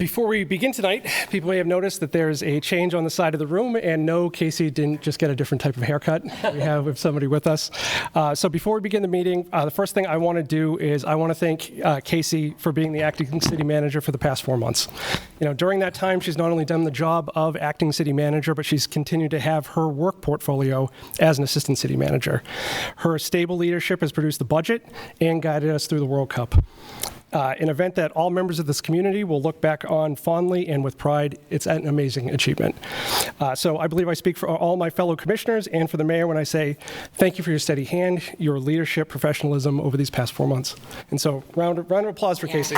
Before we begin tonight, people may have noticed that there's a change on the side of the room, and no, Casey didn't just get a different type of haircut. We have somebody with us. So before we begin the meeting, the first thing I want to do is I want to thank Casey for being the acting city manager for the past 4 months. You know, during that time, she's not only done the job of acting city manager, but she's continued to have her work portfolio as an assistant city manager. Her stable leadership has produced the budget and guided us through the World Cup. An event that all members of this community will look back on fondly and with pride. It's an amazing achievement. So I believe I speak for all my fellow commissioners and for the mayor when I say thank you for your steady hand, your leadership, professionalism over these past 4 months. And so round of applause for Casey.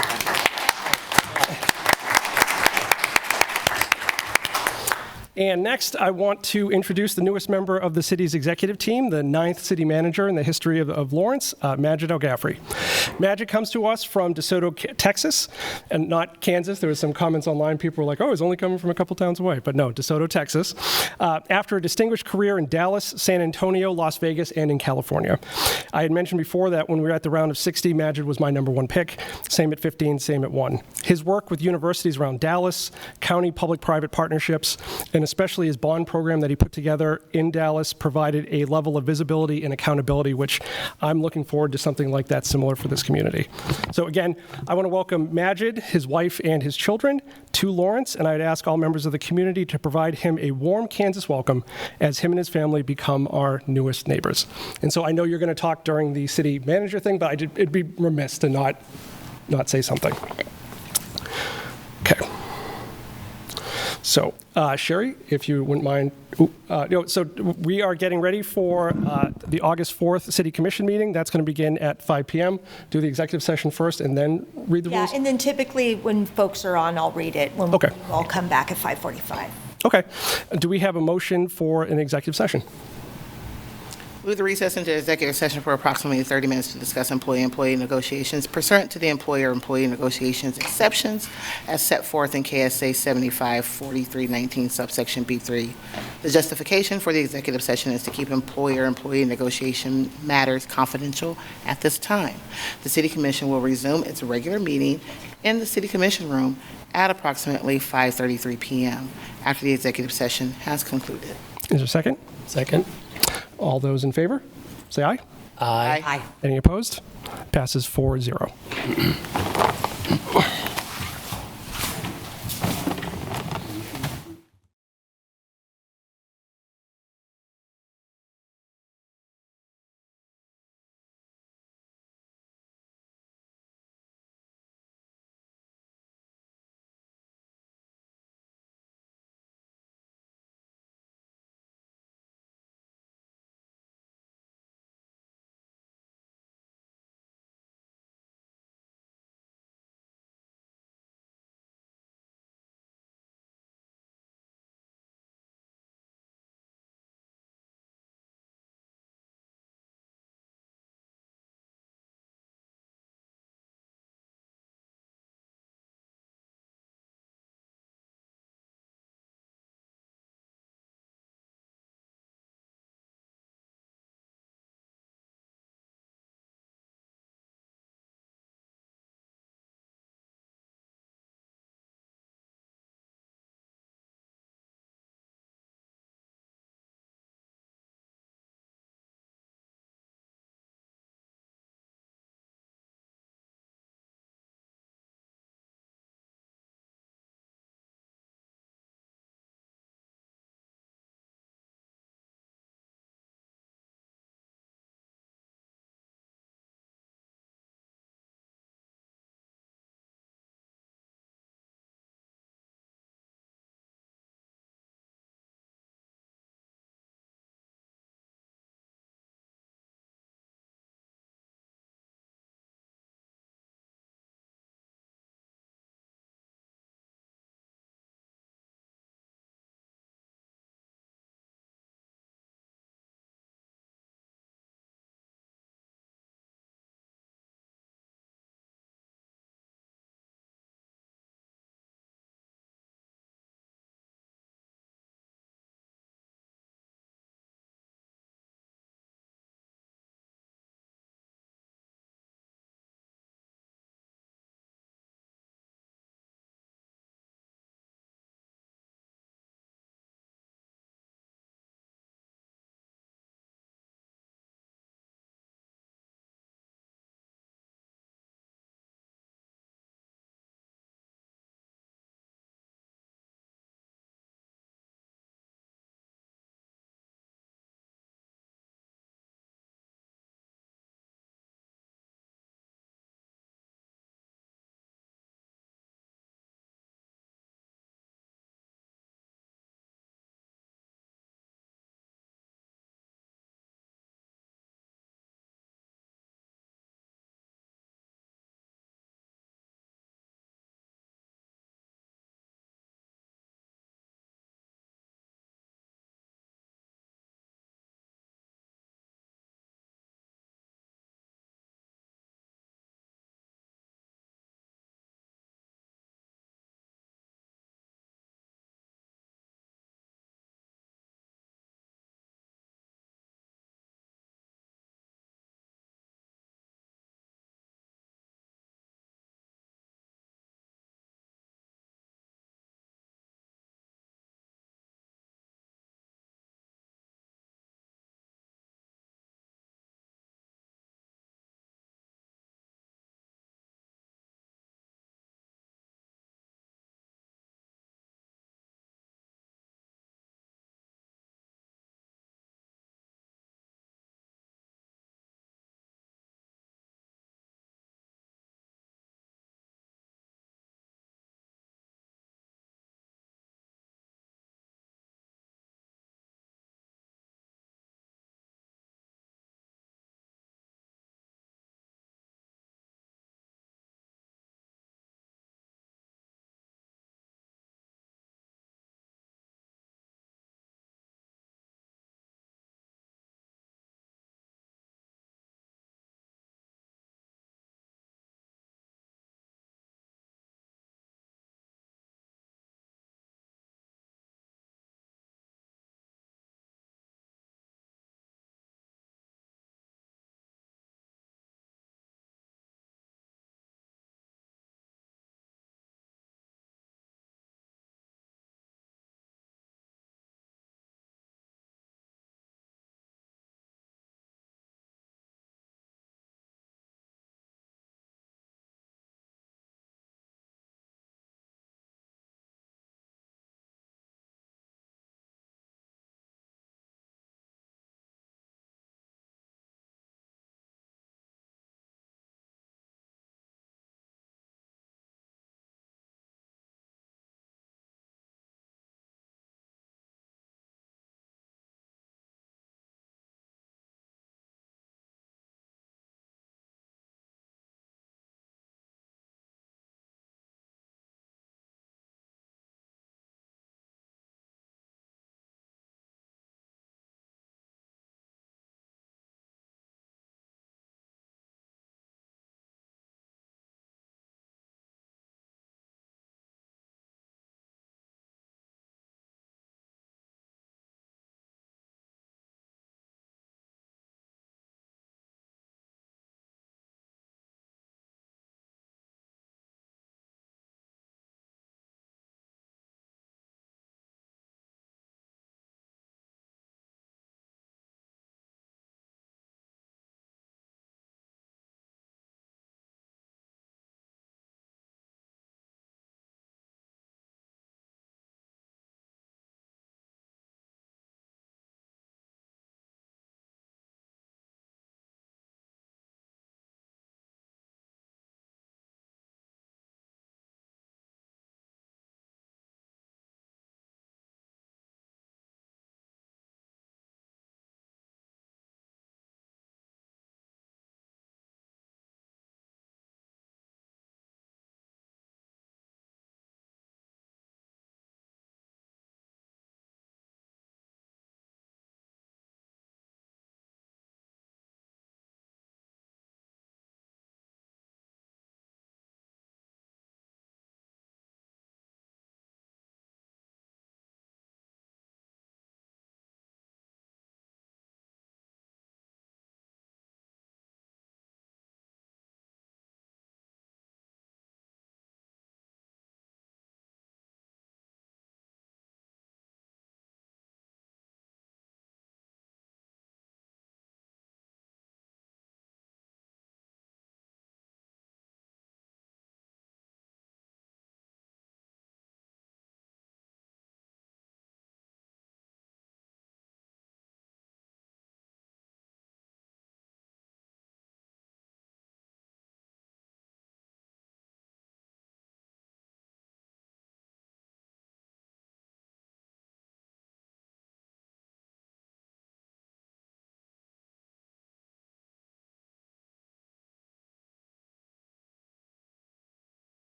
And next, I want to introduce the newest member of the city's executive team, the 9th city manager in the history of Lawrence, Majid El-Ghaffrey. Majid comes to us from DeSoto, Texas, and not Kansas. There was some comments online. People were like, oh, he's only coming from a couple towns away. But no, DeSoto, Texas. After a distinguished career in Dallas, San Antonio, Las Vegas, and in California. I had mentioned before that when we were at the round of 60, Majid was my #1 pick. Same at 15, same at 1. His work with universities around Dallas, county public-private partnerships, and especially his bond program that he put together in Dallas provided a level of visibility and accountability, which I'm looking forward to something like that similar for this community. So again, I want to welcome Majid, his wife, and his children to Lawrence, and I'd ask all members of the community to provide him a warm Kansas welcome as him and his family become our newest neighbors. And so I know you're going to talk during the city manager thing, but it'd be remiss to not say something. Okay. So, Sherry, if you wouldn't mind. So we are getting ready for the August 4th City Commission meeting. That's going to begin at 5 p.m. Do the executive session first and then read the rules? Yeah, and then typically when folks are on, I'll read it. When okay. We'll come back at 5:45. Okay. Do we have a motion for an executive session? Move the recess into executive session for approximately 30 minutes to discuss employee-employee negotiations pursuant to the employer-employee negotiations exceptions as set forth in KSA 75-4319 subsection B3. The justification for the executive session is to keep employer-employee negotiation matters confidential at this time. The City Commission will resume its regular meeting in the City Commission room at approximately 5:33 p.m. after the executive session has concluded. Is there a second? Second. All those in favor, say aye. Aye. Aye. Any opposed? Passes 4-0.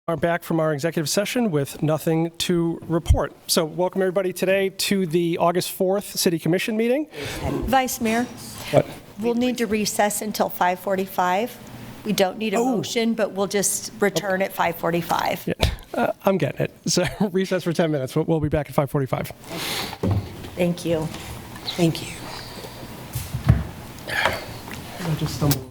Are back from our executive session with nothing to report. So welcome everybody today to the August 4th City Commission meeting. Vice Mayor, What? we'll need to recess until 5:45. We don't need a motion, but we'll just return at 5:45. Yeah, I'm getting it. So recess for 10 minutes. We'll be back at 5:45. Thank you. Thank you. I just stumbled.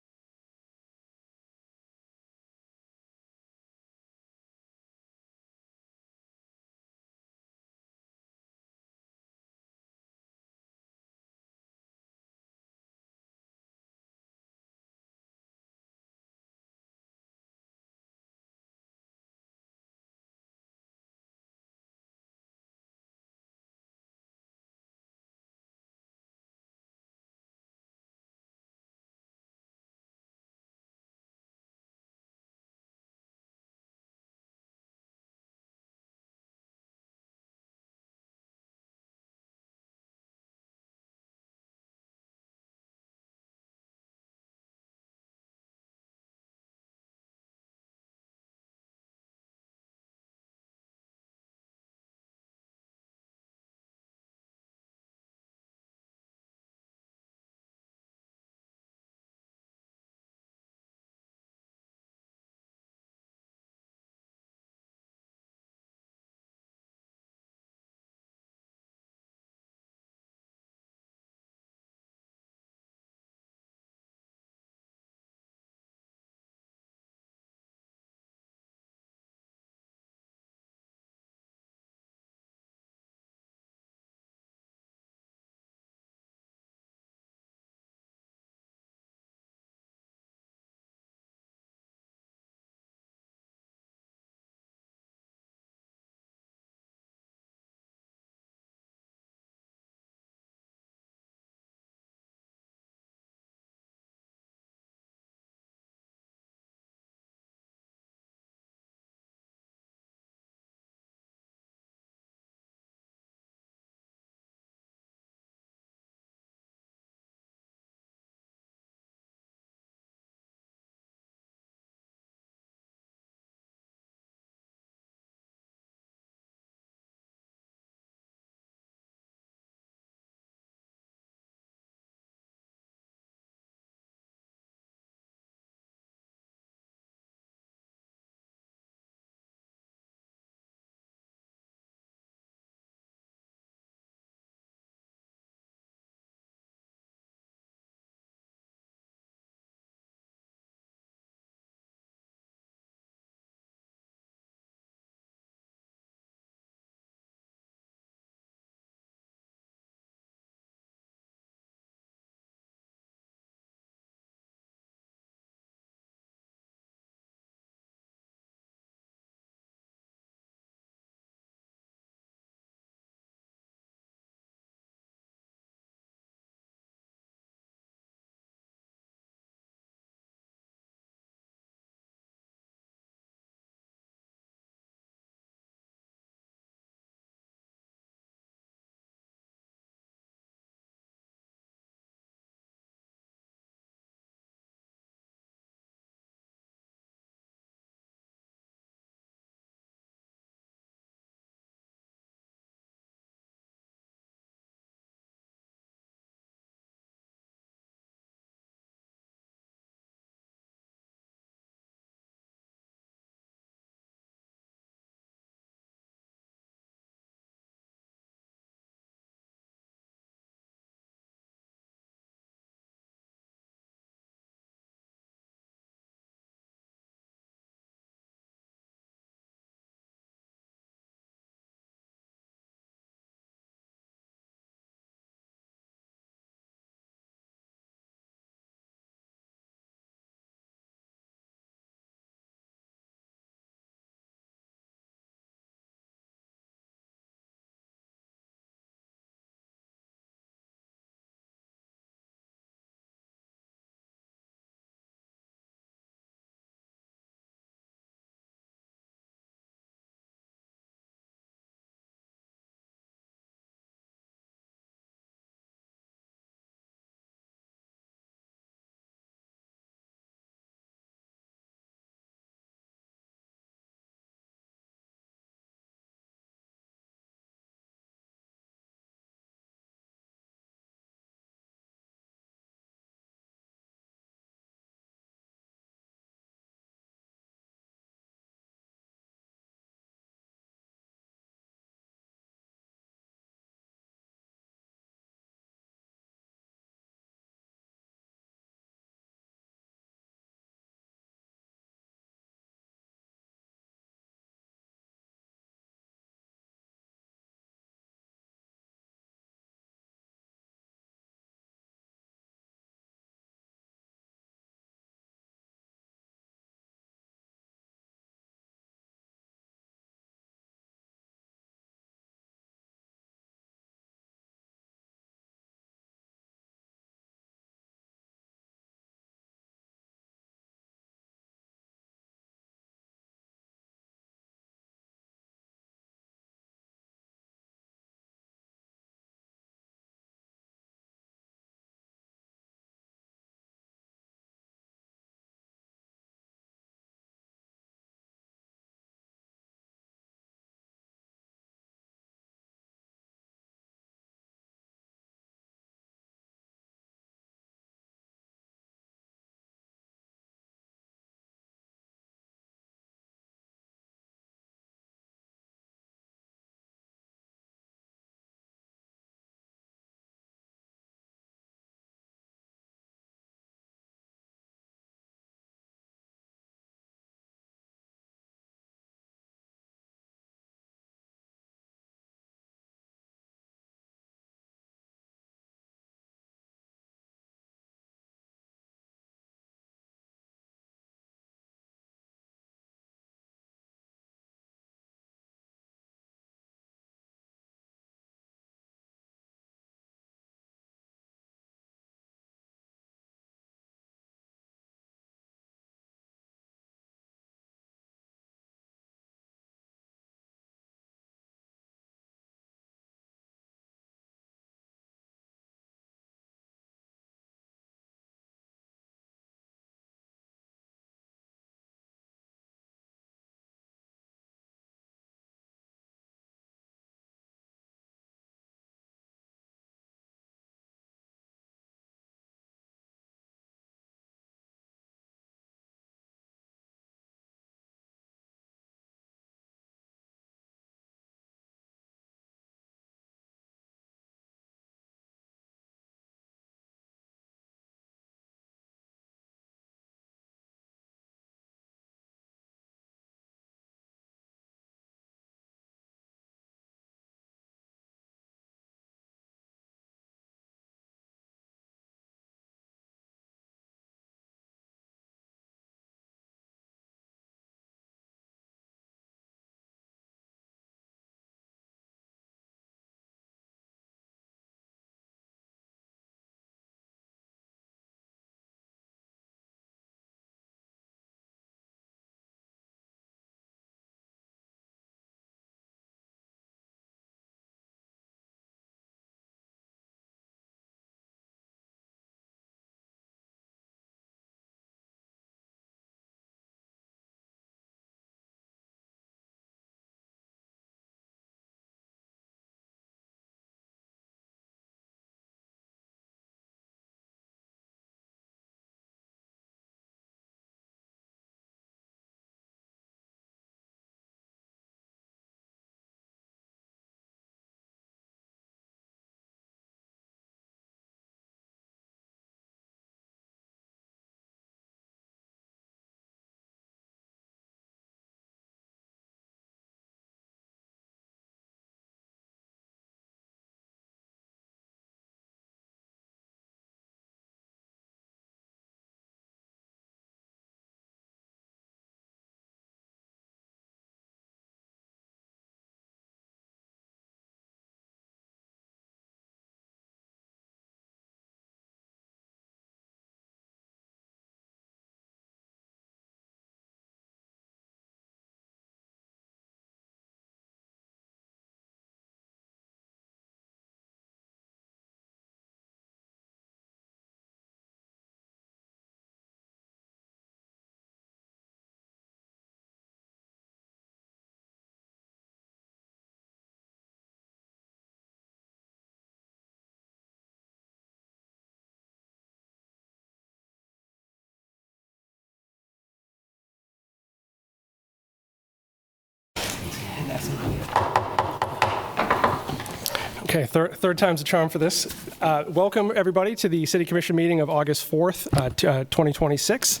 Okay, third time's a charm for this. Welcome, everybody, to the City Commission meeting of August 4th, 2026.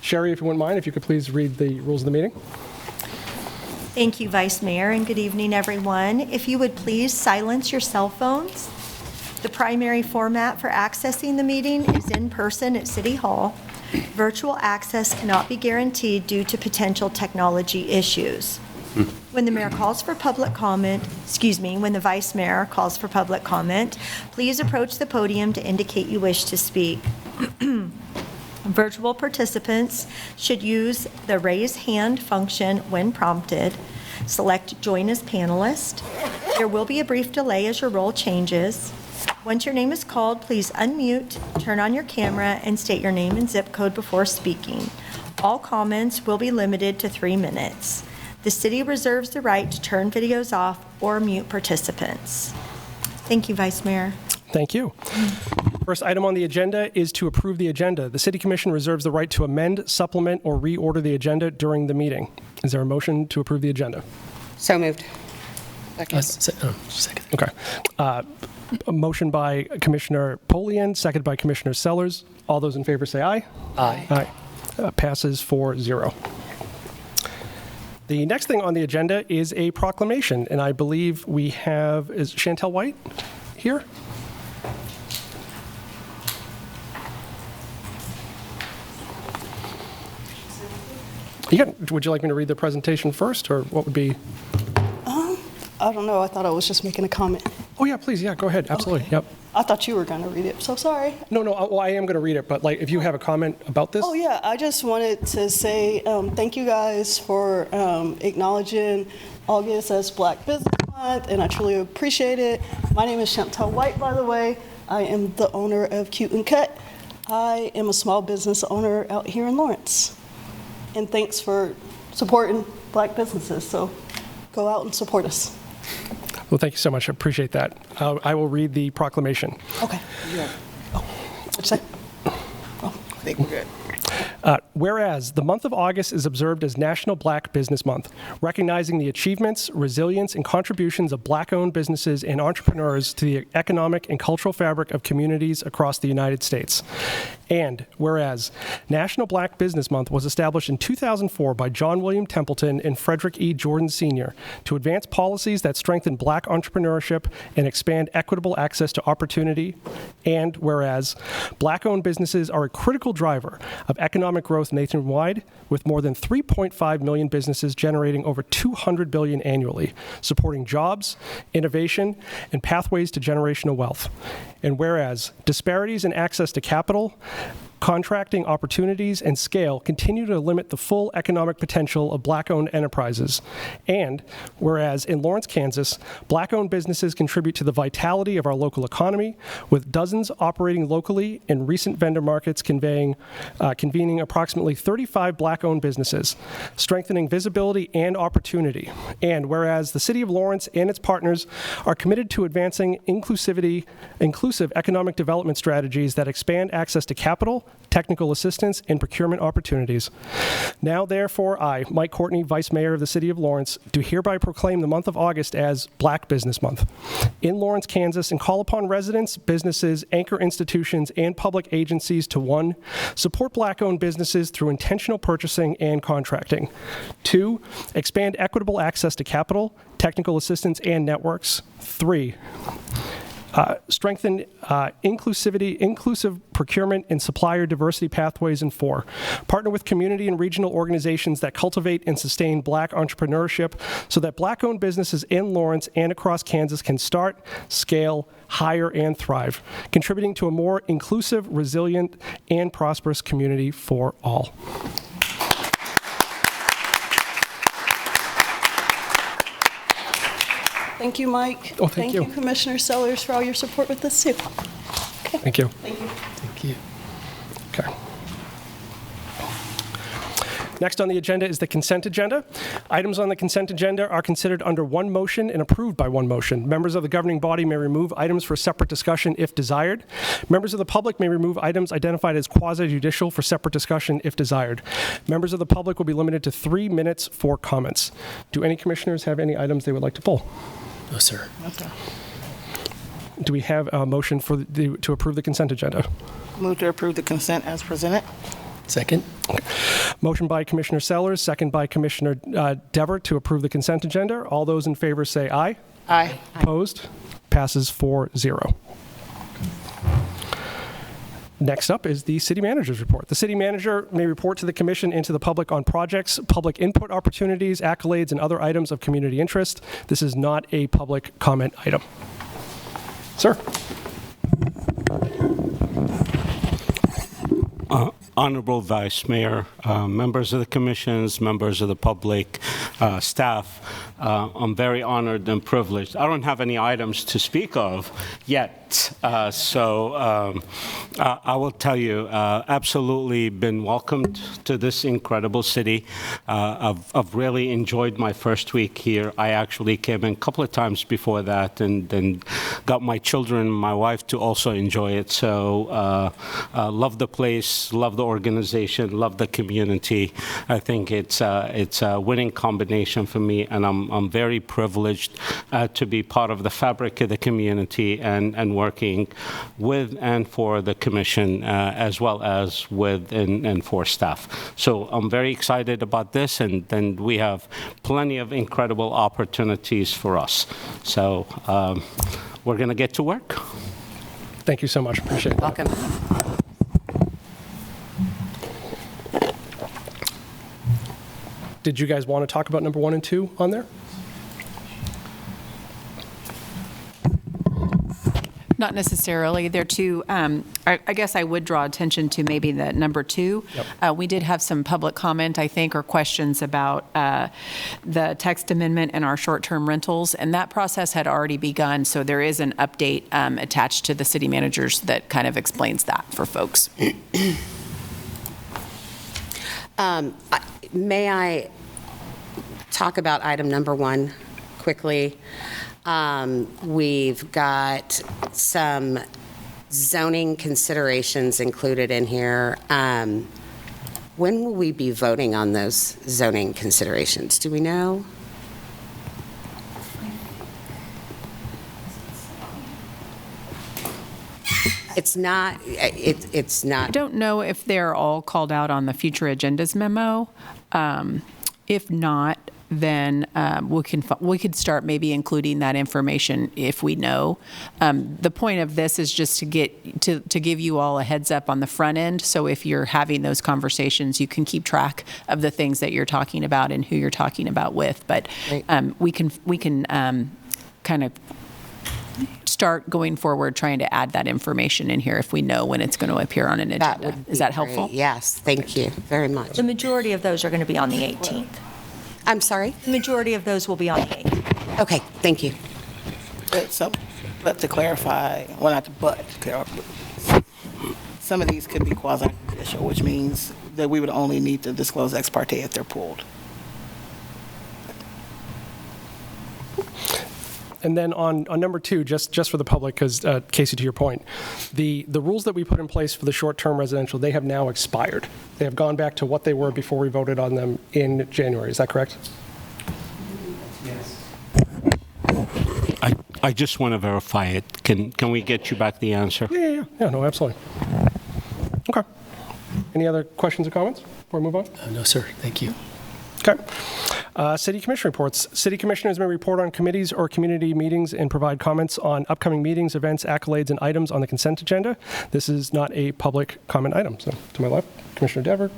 Sherry, if you wouldn't mind, if you could please read the rules of the meeting. Thank you, Vice Mayor, and good evening, everyone. If you would please silence your cell phones. The primary format for accessing the meeting is in person at City Hall. Virtual access cannot be guaranteed due to potential technology issues. When the mayor calls for public comment, when the vice mayor calls for public comment, please approach the podium to indicate you wish to speak. Virtual participants should use the raise hand function when prompted. Select join as panelist. There will be a brief delay as your role changes. Once your name is called, please unmute, turn on your camera, and state your name and zip code before speaking. All comments will be limited to 3 minutes. The city reserves the right to turn videos off or mute participants. Thank you, Vice Mayor. Thank you. First item on the agenda is to approve the agenda. The City Commission reserves the right to amend, supplement, or reorder the agenda during the meeting. Is there a motion to approve the agenda? So moved. Second. Okay. A motion by Commissioner Polian, seconded by Commissioner Sellers. All those in favor say aye. Aye. Aye. Passes 4-0. The next thing on the agenda is a proclamation, and I believe we have, is Chantel White here? Would you like me to read the presentation first, or what would be? I don't know. I thought I was just making a comment. Oh, yeah, please. Yeah, go ahead. Absolutely. Okay. Yep. I thought you were going to read it, so sorry. No, well, I am going to read it, but if you have a comment about this? Oh, yeah. I just wanted to say thank you guys for acknowledging August as Black Business Month, and I truly appreciate it. My name is Chantel White, by the way. I am the owner of Cute and Cut. I am a small business owner out here in Lawrence. And thanks for supporting Black businesses, so go out and support us. Well, thank you so much. I appreciate that. I will read the proclamation. Okay. Yeah, What'd you say? I think we're good. Whereas the month of August is observed as National Black Business Month, recognizing the achievements, resilience, and contributions of Black-owned businesses and entrepreneurs to the economic and cultural fabric of communities across the United States. And whereas National Black Business Month was established in 2004 by John William Templeton and Frederick E. Jordan Sr. to advance policies that strengthen Black entrepreneurship and expand equitable access to opportunity. And whereas Black-owned businesses are a critical driver of economic growth nationwide, with more than 3.5 million businesses generating over $200 billion annually, supporting jobs, innovation, and pathways to generational wealth. And whereas disparities in access to capital, contracting opportunities, and scale continue to limit the full economic potential of Black-owned enterprises. And whereas in Lawrence, Kansas, Black-owned businesses contribute to the vitality of our local economy, with dozens operating locally and recent vendor markets convening approximately 35 Black-owned businesses, strengthening visibility and opportunity. And whereas the City of Lawrence and its partners are committed to advancing inclusive economic development strategies that expand access to capital, technical assistance, and procurement opportunities. Now, therefore, I, Mike Courtney, Vice Mayor of the City of Lawrence, do hereby proclaim the month of August as Black Business Month in Lawrence, Kansas, and call upon residents, businesses, anchor institutions, and public agencies to 1, support Black-owned businesses through intentional purchasing and contracting. 2, expand equitable access to capital, technical assistance, and networks. 3, strengthen inclusive procurement and supplier diversity pathways. And 4, partner with community and regional organizations that cultivate and sustain Black entrepreneurship so that Black-owned businesses in Lawrence and across Kansas can start, scale, hire, and thrive, contributing to a more inclusive, resilient, and prosperous community for all. Thank you, Mike. Oh, thank you. Thank you, Commissioner Sellers, for all your support with this, too. Okay. Thank you. Thank you. Thank you. Okay. Next on the agenda is the consent agenda. Items on the consent agenda are considered under one motion and approved by one motion. Members of the governing body may remove items for separate discussion if desired. Members of the public may remove items identified as quasi-judicial for separate discussion if desired. Members of the public will be limited to 3 minutes for comments. Do any commissioners have any items they would like to pull? No, sir. Okay. Do we have a motion to approve the consent agenda? Move to approve the consent as presented. Second? Motion by Commissioner Sellers, second by Commissioner Dever to approve the consent agenda. All those in favor say aye. Aye. Opposed? Passes 4-0. Next up is the city manager's report. The city manager may report to the commission and to the public on projects, public input opportunities, accolades, and other items of community interest. This is not a public comment item. Sir. Honorable Vice Mayor, members of the commissions, members of the public, staff, I'm very honored and privileged. I don't have any items to speak of yet, so I will tell you, absolutely been welcomed to this incredible city. I've really enjoyed my first week here. I actually came in a couple of times before that and then got my children, my wife to also enjoy it. So love the place, love the organization, love the community. I think it's a winning combination for me, and I'm very privileged to be part of the fabric of the community and working with and for the commission as well as with and for staff. So I'm very excited about this, and then we have plenty of incredible opportunities for us. So we're going to get to work. Thank you so much. Appreciate it. Welcome. Did you guys want to talk about number 1 and 2 on there? Not necessarily. They're two, I guess I would draw attention to maybe the number 2. Yep. We did have some public comment, I think, or questions about the text amendment and our short-term rentals, and that process had already begun, so there is an update attached to the city managers that kind of explains that for folks. May I talk about item number 1 quickly? We've got some zoning considerations included in here. When will we be voting on those zoning considerations? Do we know? It's not. I don't know if they're all called out on the future agendas memo. If not, then we could start maybe including that information if we know. The point of this is just to give you all a heads up on the front end. So if you're having those conversations, you can keep track of the things that you're talking about and who you're talking about with. But we can kind of start going forward trying to add that information in here if we know when it's going to appear on an agenda. Is that helpful? Yes, thank you very much. The majority of those are going to be on the 18th. I'm sorry? The majority of those will be on the 8th. Okay, thank you. But to clarify, well, not to clarify, some of these could be quasi-judicial, which means that we would only need to disclose ex parte if they're pulled. And then on number 2, just for the public, because Casey, to your point, the rules that we put in place for the short-term residential, they have now expired. They have gone back to what they were before we voted on them in January. Is that correct? Yes. I just want to verify it. Can we get you back the answer? Yeah, no, absolutely. Okay. Any other questions or comments before we move on? No, sir. Thank you. Okay. City Commission reports. City Commissioners may report on committees or community meetings and provide comments on upcoming meetings, events, accolades, and items on the consent agenda. This is not a public comment item. So to my left, Commissioner Dever.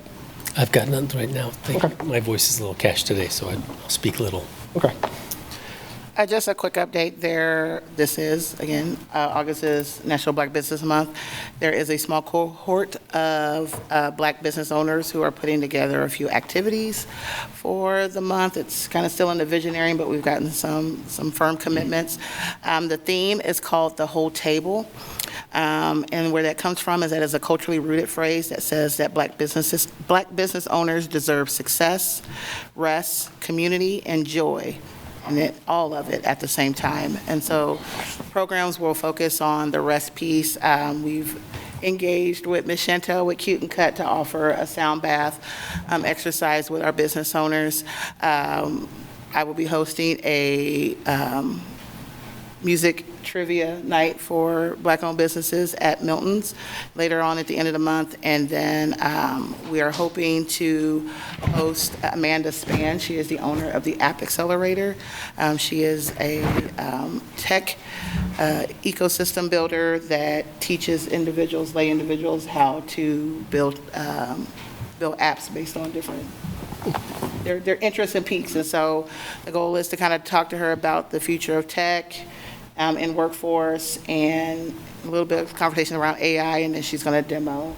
I've got none right now. Thank you. My voice is a little cashed today, so I'll speak little. Okay. Just a quick update there. This is, again, August is National Black Business Month. There is a small cohort of Black business owners who are putting together a few activities for the month. It's kind of still in the visionary, but we've gotten some firm commitments. The theme is called The Whole Table. And where that comes from is that it's a culturally rooted phrase that says that Black business owners deserve success, rest, community, and joy. And all of it at the same time. And so programs will focus on the rest piece. We've engaged with Ms. Chantel with Cute and Cut to offer a sound bath exercise with our business owners. I will be hosting a music trivia night for Black-owned businesses at Milton's later on at the end of the month. And then we are hoping to host Amanda Spann. She is the owner of the App Accelerator. She is a tech ecosystem builder that teaches lay individuals how to build apps based on different their interests and peaks. And so the goal is to kind of talk to her about the future of tech in workforce and a little bit of conversation around AI, and then she's going to demo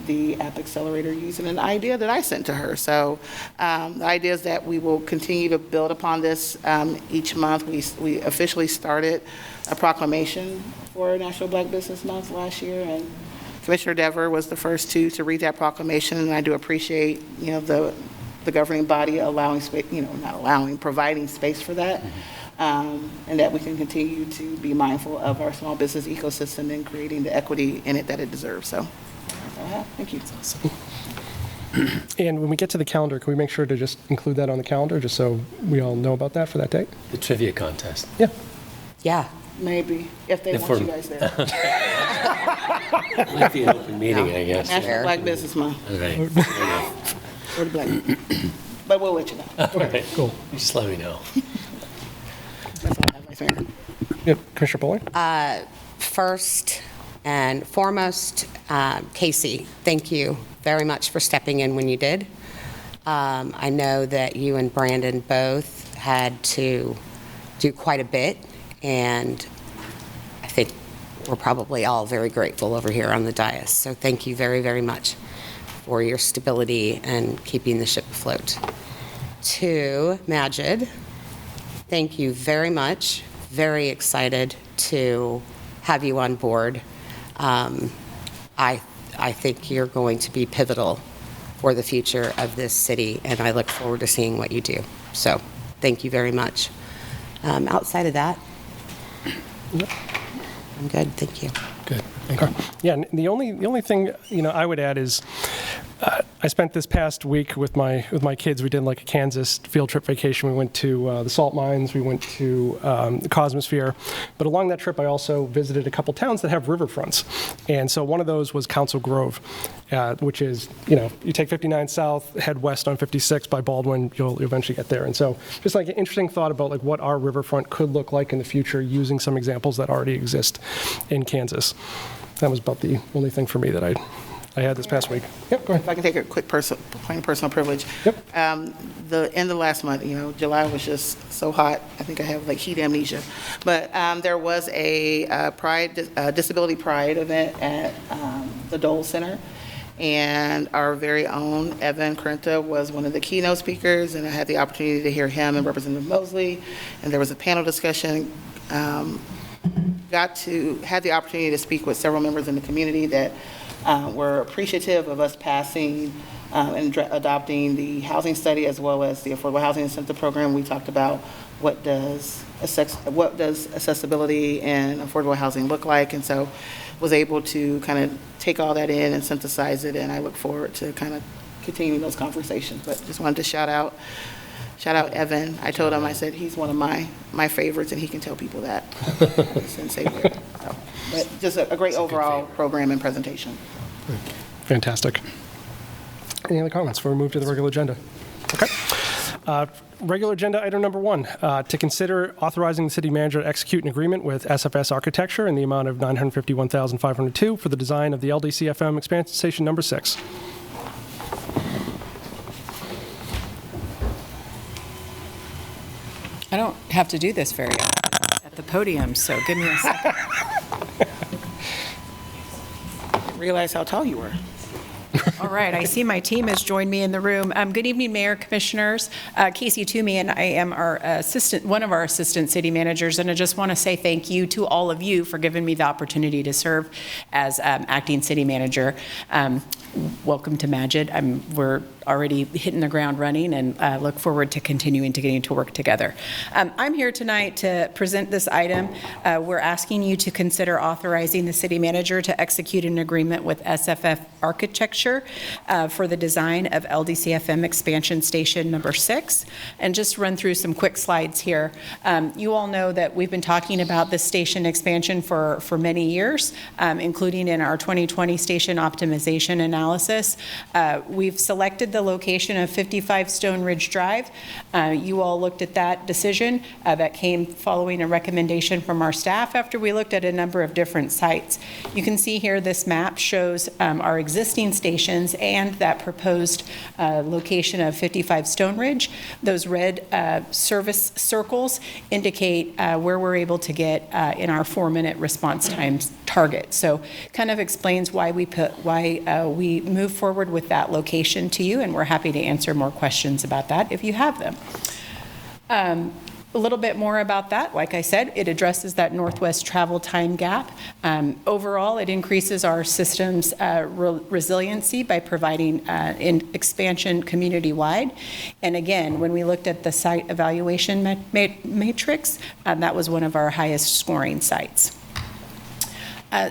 the App Accelerator using an idea that I sent to her. So the idea is that we will continue to build upon this each month. We officially started a proclamation for National Black Business Month last year, and Commissioner Dever was the first to read that proclamation, and I do appreciate, the governing body providing space for that. And that we can continue to be mindful of our small business ecosystem and creating the equity in it that it deserves. So, that's all I have. Thank you. And when we get to the calendar, can we make sure to just include that on the calendar, just so we all know about that for that date? The trivia contest. Yeah. Yeah. Maybe, if they want you guys there. Might be an open meeting, I guess. National Black Business Month. All right. Or the Black. But we'll let you know. All right, cool. You just let me know. That's all I have, Vice Mayor. Yep. Commissioner Bowling? First and foremost, Casey, thank you very much for stepping in when you did. I know that you and Brandon both had to do quite a bit, and I think we're probably all very grateful over here on the dais. So thank you very, very much for your stability and keeping the ship afloat. To Majid, thank you very much. Very excited to have you on board. I think you're going to be pivotal for the future of this city, and I look forward to seeing what you do. So thank you very much. Outside of that, I'm good. Thank you. Good. Thank you. Yeah, and the only thing I would add is I spent this past week with my kids. We did like a Kansas field trip vacation. We went to the salt mines. We went to the Cosmosphere. But along that trip, I also visited a couple towns that have riverfronts. And so one of those was Council Grove, which is, you take 59 south, head west on 56 by Baldwin, you'll eventually get there. And so just like an interesting thought about like what our riverfront could look like in the future using some examples that already exist in Kansas. That was about the only thing for me that I had this past week. Yep, go ahead. If I can take a quick personal privilege. Yep. The end of last month, July was just so hot. I think I have like heat amnesia. But there was a disability pride event at the Dole Center. And our very own Evan Krenta was one of the keynote speakers, and I had the opportunity to hear him and Representative Mosley. And there was a panel discussion. Had the opportunity to speak with several members in the community that were appreciative of us passing and adopting the housing study as well as the Affordable Housing Incentive Program. We talked about what does accessibility and affordable housing look like, and so was able to kind of take all that in and synthesize it, and I look forward to kind of continuing those conversations. But just wanted to shout out Evan. I told him, I said, he's one of my favorites, and he can tell people that. And say where. So, but just a great overall program and presentation. Fantastic. Any other comments before we move to the regular agenda? Okay. Regular agenda item number 1, to consider authorizing the city manager to execute an agreement with SFS Architecture in the amount of $951,502 for the design of the LDCFM expansion station number 6. I don't have to do this very often at the podium, so give me a second. Realize how tall you were. All right, I see my team has joined me in the room. Good evening, Mayor, Commissioners. Casey Toomey, and I am our one of our assistant city managers, and I just want to say thank you to all of you for giving me the opportunity to serve as acting city manager. Welcome to Majid. We're already hitting the ground running and look forward to continuing to getting to work together. I'm here tonight to present this item. We're asking you to consider authorizing the city manager to execute an agreement with SFF Architecture for the design of LDCFM expansion station number 6. And just run through some quick slides here. You all know that we've been talking about this station expansion for many years, including in our 2020 station optimization analysis. We've selected the location of 55 Stone Ridge Drive. You all looked at that decision that came following a recommendation from our staff after we looked at a number of different sites. You can see here this map shows our existing stations and that proposed location of 55 Stone Ridge. Those red service circles indicate where we're able to get in our 4-minute response times target. So kind of explains why we move forward with that location to you, and we're happy to answer more questions about that if you have them. A little bit more about that. Like I said, it addresses that northwest travel time gap. Overall, it increases our system's resiliency by providing expansion community-wide. And again, when we looked at the site evaluation matrix, that was one of our highest scoring sites.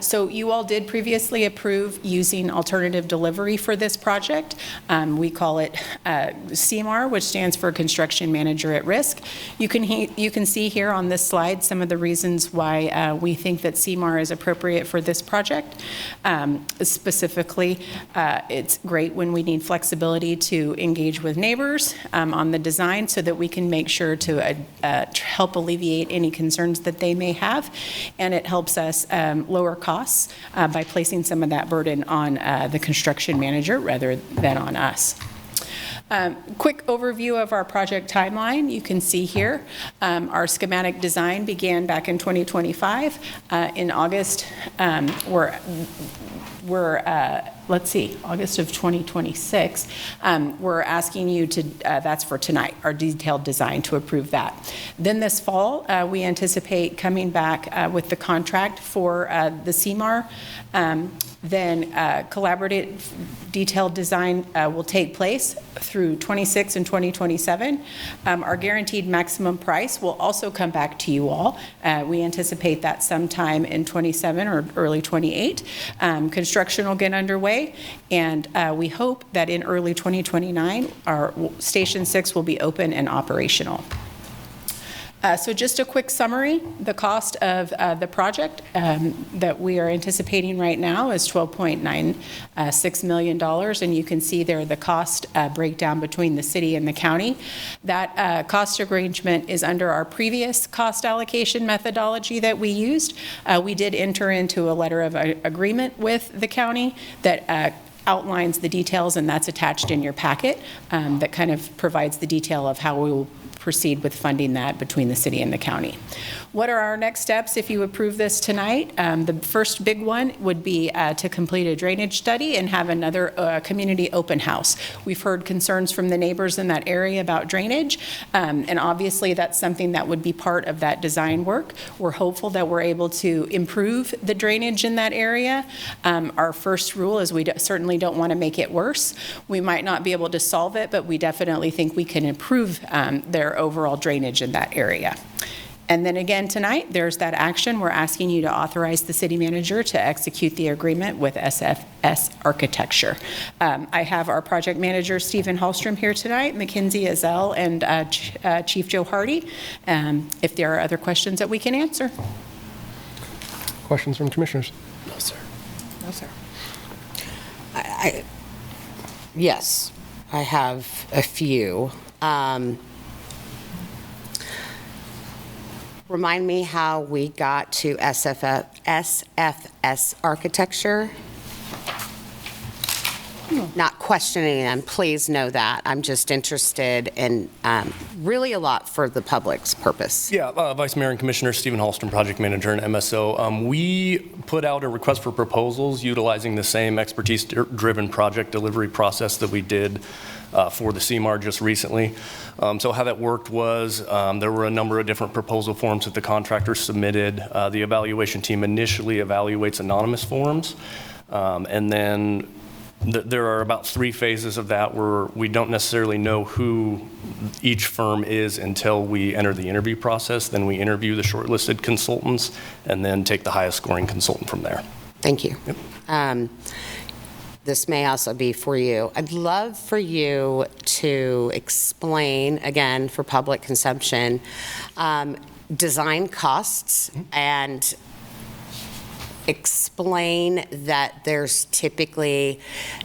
So you all did previously approve using alternative delivery for this project. We call it CMAR, which stands for Construction Manager at Risk. You can see here on this slide some of the reasons why we think that CMAR is appropriate for this project. Specifically, it's great when we need flexibility to engage with neighbors on the design so that we can make sure to help alleviate any concerns that they may have. And it helps us lower costs by placing some of that burden on the construction manager rather than on us. Quick overview of our project timeline. You can see here our schematic design began back in 2025. In August, August of 2026, we're asking you to, that's for tonight, our detailed design to approve that. Then this fall, we anticipate coming back with the contract for the CMAR. Then collaborative detailed design will take place through 26 and 2027. Our guaranteed maximum price will also come back to you all. We anticipate that sometime in 27 or early 28. Construction will get underway, and we hope that in early 2029, our Station 6 will be open and operational. So just a quick summary, the cost of the project that we are anticipating right now is $12.96 million, and you can see there the cost breakdown between the city and the county. That cost arrangement is under our previous cost allocation methodology that we used. We did enter into a letter of agreement with the county that outlines the details, and that's attached in your packet that kind of provides the detail of how we will proceed with funding that between the city and the county. What are our next steps if you approve this tonight? The first big one would be to complete a drainage study and have another community open house. We've heard concerns from the neighbors in that area about drainage, and obviously that's something that would be part of that design work. We're hopeful that we're able to improve the drainage in that area. Our first rule is we certainly don't want to make it worse. We might not be able to solve it, but we definitely think we can improve their overall drainage in that area. And then again tonight, there's that action. We're asking you to authorize the city manager to execute the agreement with SFS Architecture. I have our project manager, Stephen Hallstrom, here tonight, Mackenzie Azell, and Chief Joe Hardy, if there are other questions that we can answer. Questions from commissioners? No, sir. No, sir. Yes, I have a few. Remind me how we got to SFS Architecture. not questioning them. Please know that. I'm just interested in really a lot for the public's purpose. Yeah, Vice Mayor and Commissioner Stephen Hallstrom, Project Manager and MSO. We put out a request for proposals utilizing the same expertise-driven project delivery process that we did for the CMAR just recently. So how that worked was there were a number of different proposal forms that the contractor submitted. The evaluation team initially evaluates anonymous forms, and then there are about 3 phases of that where we don't necessarily know who each firm is until we enter the interview process. Then we interview the shortlisted consultants and then take the highest scoring consultant from there. Thank you. Yep. This may also be for you. I'd love for you to explain, again, for public consumption, design costs and explain that there's typically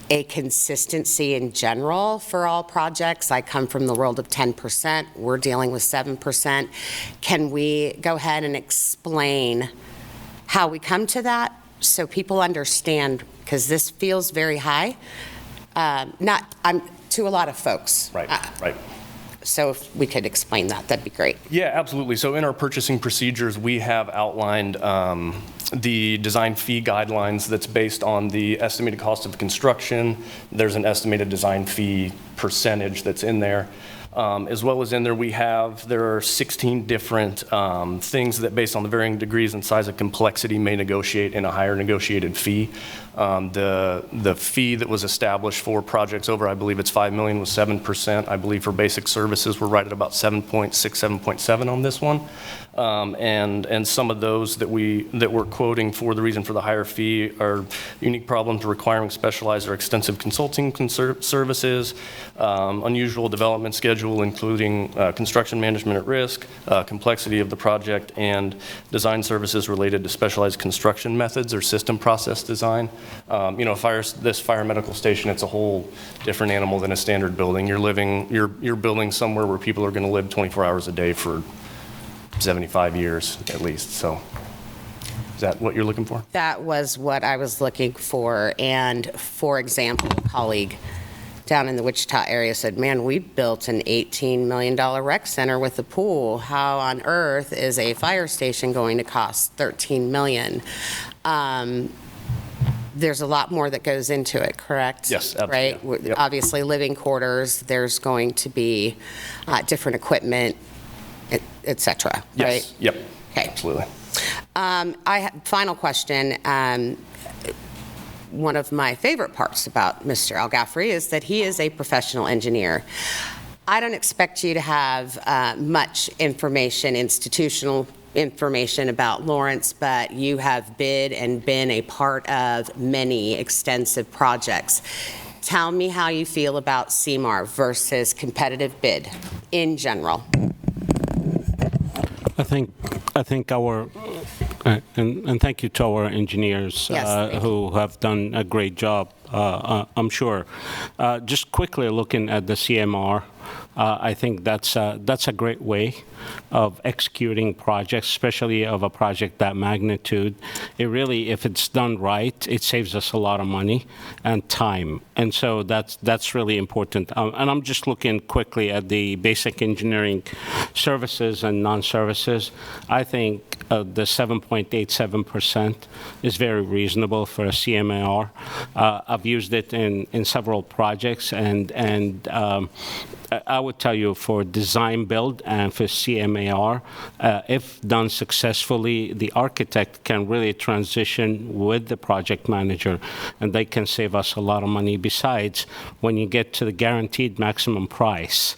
a consistency in general for all projects. I come from the world of 10%. We're dealing with 7%. Can we go ahead and explain how we come to that so people understand, because this feels very high, to a lot of folks. Right, right. So if we could explain that, that'd be great. Yeah, absolutely. So in our purchasing procedures, we have outlined the design fee guidelines that's based on the estimated cost of construction. There's an estimated design fee percentage that's in there. As well as in there, there are 16 different things that, based on the varying degrees and size of complexity, may negotiate in a higher negotiated fee. The fee that was established for projects over, I believe it's $5 million, was 7%. I believe for basic services, we're right at about 7.6, 7.7 on this one. And some of those that we're quoting for the reason for the higher fee are unique problems requiring specialized or extensive consulting services, unusual development schedule, including construction management at risk, complexity of the project, and design services related to specialized construction methods or system process design. This fire medical station, it's a whole different animal than a standard building. You're building somewhere where people are going to live 24 hours a day for 75 years at least. So is that what you're looking for? That was what I was looking for. And for example, a colleague down in the Wichita area said, man, we built an $18 million rec center with a pool. How on earth is a fire station going to cost $13 million? There's a lot more that goes into it, correct? Yes, absolutely. Right? Yep. Obviously, living quarters, there's going to be different equipment, et cetera, Yes. right? Yep. Okay. Absolutely. Final question. One of my favorite parts about Mr. Algaffrey is that he is a professional engineer. I don't expect you to have much information, institutional information about Lawrence, but you have bid and been a part of many extensive projects. Tell me how you feel about CMAR versus competitive bid in general. I think our and thank you to our engineers who have done a great job. I'm sure. Just quickly looking at the CMR, I think that's a great way of executing projects, especially of a project that magnitude. It really, if it's done right, it saves us a lot of money and time. And so that's really important. And I'm just looking quickly at the basic engineering services and non-services. I think the 7.87% is very reasonable for a CMAR. I've used it in several projects, and I would tell you for design build and for CMAR, if done successfully, the architect can really transition with the project manager, and they can save us a lot of money. Besides, when you get to the guaranteed maximum price,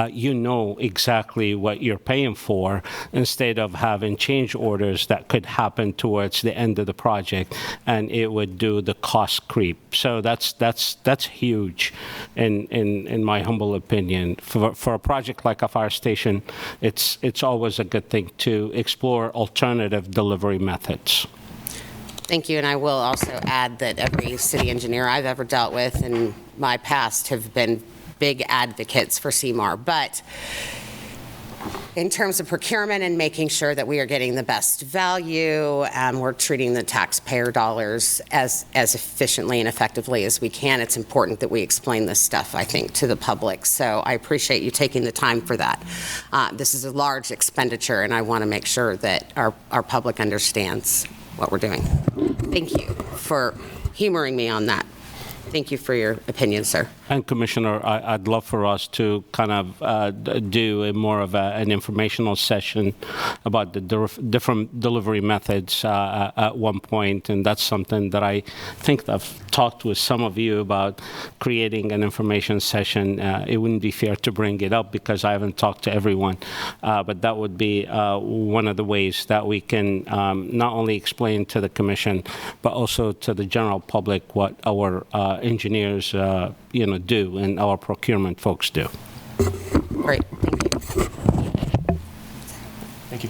you know exactly what you're paying for instead of having change orders that could happen towards the end of the project, and it would do the cost creep. So that's huge in my humble opinion. For a project like a fire station, it's always a good thing to explore alternative delivery methods. Thank you, and I will also add that every city engineer I've ever dealt with in my past have been big advocates for CMAR. But in terms of procurement and making sure that we are getting the best value, and we're treating the taxpayer dollars as efficiently and effectively as we can. It's important that we explain this stuff, I think, to the public. So I appreciate you taking the time for that. This is a large expenditure, and I want to make sure that our public understands what we're doing. Thank you for humoring me on that. Thank you for your opinion, sir. And Commissioner, I'd love for us to kind of do more of an informational session about the different delivery methods at one point, and that's something that I think I've talked with some of you about creating an information session. It wouldn't be fair to bring it up because I haven't talked to everyone, but that would be one of the ways that we can not only explain to the Commission, but also to the general public what our engineers do and our procurement folks do. Great. Thank you.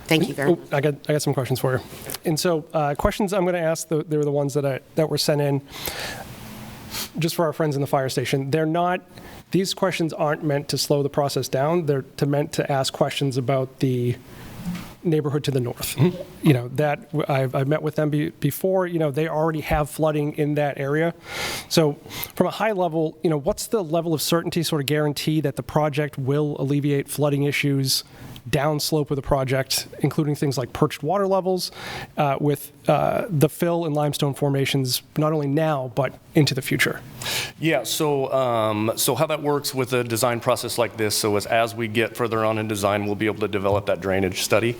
Thank you very much. I got some questions for you. And so questions I'm going to ask, they were the ones that were sent in just for our friends in the fire station. These questions aren't meant to slow the process down. They're meant to ask questions about the neighborhood to the north. That I've met with them before. They already have flooding in that area. So from a high level, what's the level of certainty, sort of guarantee that the project will alleviate flooding issues downslope of the project, including things like perched water levels with the fill and limestone formations, not only now, but into the future? Yeah, so how that works with a design process like this, so as we get further on in design, we'll be able to develop that drainage study.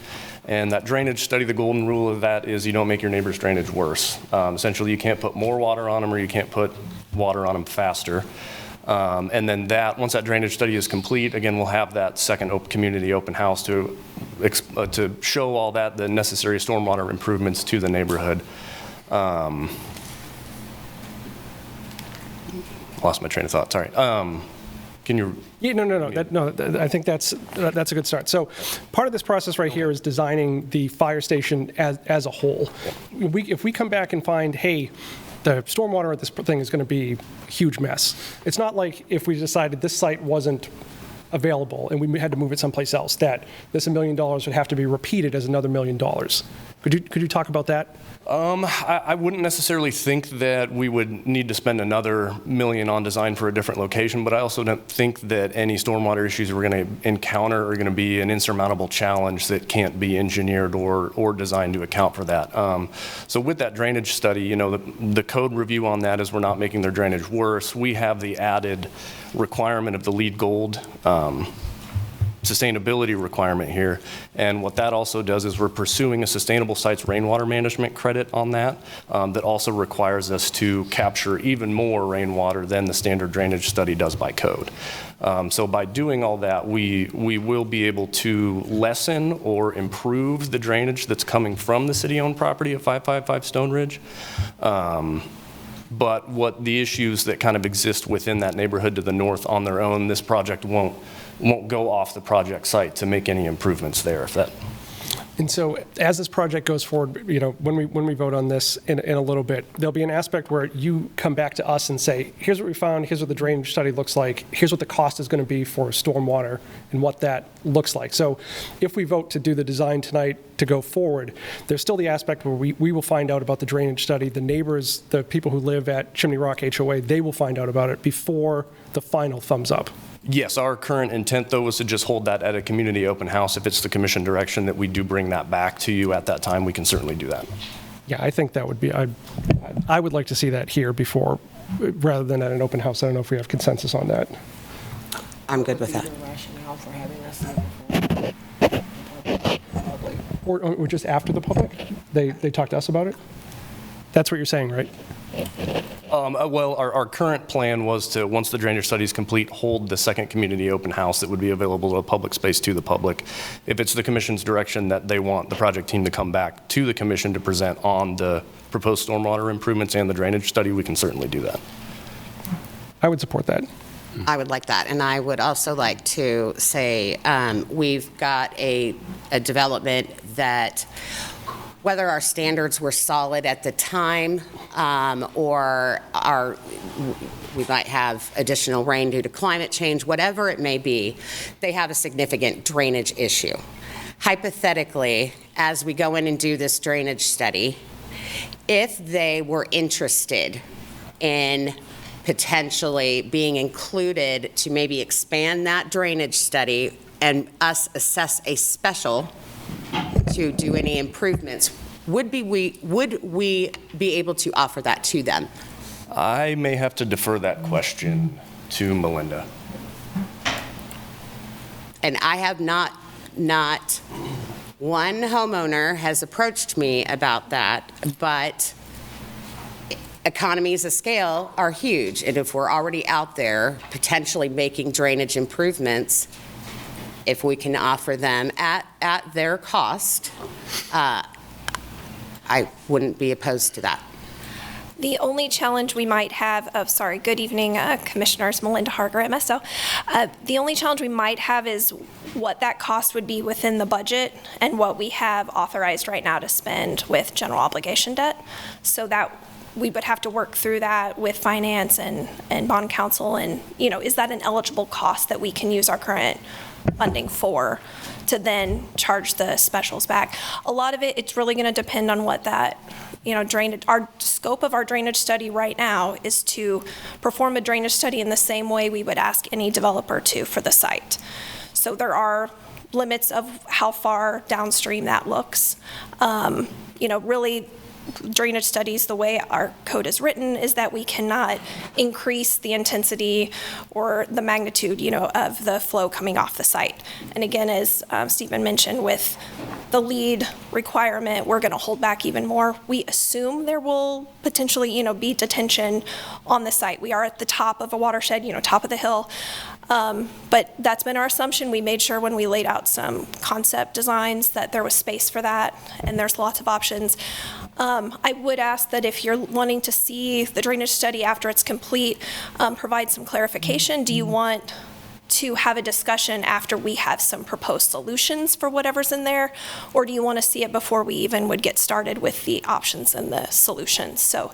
And that drainage study, the golden rule of that is you don't make your neighbor's drainage worse. Essentially, you can't put more water on them or you can't put water on them faster. And then once that drainage study is complete, again, we'll have that second community open house to show all the necessary stormwater improvements to the neighborhood. Lost my train of thought, sorry. Can you? Yeah, no. I think that's a good start. So part of this process right here is designing the fire station as a whole. If we come back and find, hey, the stormwater at this thing is going to be a huge mess. It's not like if we decided this site wasn't available and we had to move it someplace else, that this $1 million would have to be repeated as another $1 million. Could you talk about that? I wouldn't necessarily think that we would need to spend another $1 million on design for a different location, but I also don't think that any stormwater issues we're going to encounter are going to be an insurmountable challenge that can't be engineered or designed to account for that. So with that drainage study, the code review on that is we're not making their drainage worse. We have the added requirement of the LEED Gold sustainability requirement here. And what that also does is we're pursuing a sustainable sites rainwater management credit on that that also requires us to capture even more rainwater than the standard drainage study does by code. So by doing all that, we will be able to lessen or improve the drainage that's coming from the city-owned property at 555 Stone Ridge. But what the issues that kind of exist within that neighborhood to the north on their own, this project won't go off the project site to make any improvements there. And so as this project goes forward, when we vote on this in a little bit, there'll be an aspect where you come back to us and say, here's what we found, here's what the drainage study looks like, here's what the cost is going to be for stormwater and what that looks like. So if we vote to do the design tonight to go forward, there's still the aspect where we will find out about the drainage study. The neighbors, the people who live at Chimney Rock HOA, they will find out about it before the final thumbs up. Yes, our current intent, though, was to just hold that at a community open house. If it's the commission direction that we do bring that back to you at that time, we can certainly do that. Yeah, I think that would be, I would like to see that here before, rather than at an open house. I don't know if we have consensus on that. I'm good with that. Or just after the public? They talk to us about it? That's what you're saying, right? Well, our current plan was to, once the drainage study is complete, hold the second community open house that would be available to a public space to the public. If it's the commission's direction that they want the project team to come back to the commission to present on the proposed stormwater improvements and the drainage study, we can certainly do that. I would support that. I would like that. And I would also like to say we've got a development that whether our standards were solid at the time, or we might have additional rain due to climate change, whatever it may be, they have a significant drainage issue. Hypothetically, as we go in and do this drainage study, if they were interested in potentially being included to maybe expand that drainage study and us assess a special to do any improvements, would we be able to offer that to them? I may have to defer that question to Melinda. And I have not one homeowner has approached me about that, but economies of scale are huge. And if we're already out there potentially making drainage improvements, if we can offer them at their cost, I wouldn't be opposed to that. The only challenge we might have, good evening, Commissioners, Melinda Harger at Mesto. The only challenge we might have is what that cost would be within the budget and what we have authorized right now to spend with general obligation debt. So that we would have to work through that with finance and bond counsel, and, is that an eligible cost that we can use our current funding for to then charge the specials back? A lot of it's really going to depend on what that, drainage, our scope of our drainage study right now is to perform a drainage study in the same way we would ask any developer to for the site. So there are limits of how far downstream that looks. Really, drainage studies, the way our code is written, is that we cannot increase the intensity or the magnitude, of the flow coming off the site. And again, as Stephen mentioned, with the lead requirement, we're going to hold back even more. We assume there will potentially, be detention on the site. We are at the top of a watershed, top of the hill. But that's been our assumption. We made sure when we laid out some concept designs that there was space for that, and there's lots of options. I would ask that if you're wanting to see the drainage study after it's complete, provide some clarification. Do you want to have a discussion after we have some proposed solutions for whatever's in there, or do you want to see it before we even would get started with the options and the solutions? So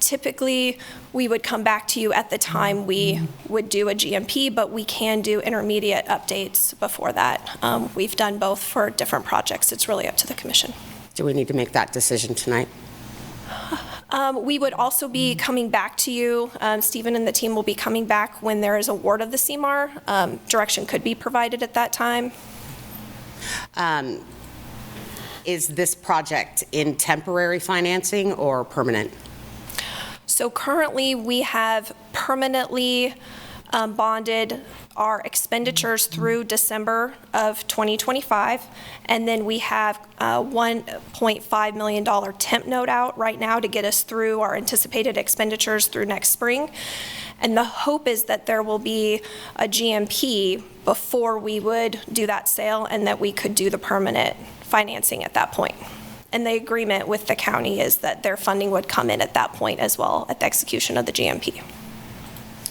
typically we would come back to you at the time we would do a GMP, but we can do intermediate updates before that. We've done both for different projects. It's really up to the commission. Do we need to make that decision tonight? We would also be coming back to you. Stephen and the team will be coming back when there is award of the CMAR. Direction could be provided at that time. Is this project in temporary financing or permanent? So currently we have permanently bonded our expenditures through December of 2025, and then we have a $1.5 million temp note out right now to get us through our anticipated expenditures through next spring. And the hope is that there will be a GMP before we would do that sale, and that we could do the permanent financing at that point. And the agreement with the county is that their funding would come in at that point as well at the execution of the GMP.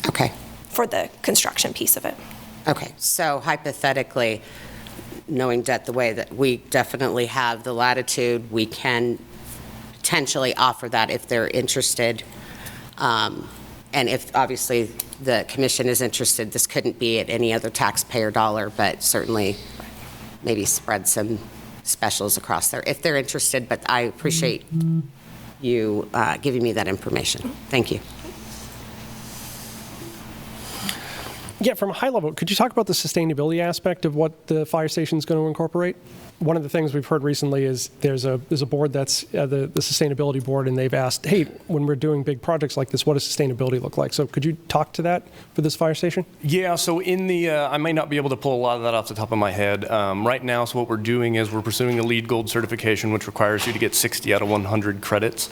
Okay. For the construction piece of it. Okay, so hypothetically, knowing that the way that we definitely have the latitude, we can potentially offer that if they're interested. And if obviously the commission is interested, this couldn't be at any other taxpayer dollar, but certainly maybe spread some specials across there if they're interested. But I appreciate you giving me that information. Thank you. Yeah, from a high level, could you talk about the sustainability aspect of what the fire station is going to incorporate? One of the things we've heard recently is there's a board that's the sustainability board, and they've asked, hey, when we're doing big projects like this, what does sustainability look like? So could you talk to that for this fire station? Yeah, so in the, I may not be able to pull a lot of that off the top of my head. Right now, so what we're doing is we're pursuing a LEED Gold certification, which requires you to get 60 out of 100 credits.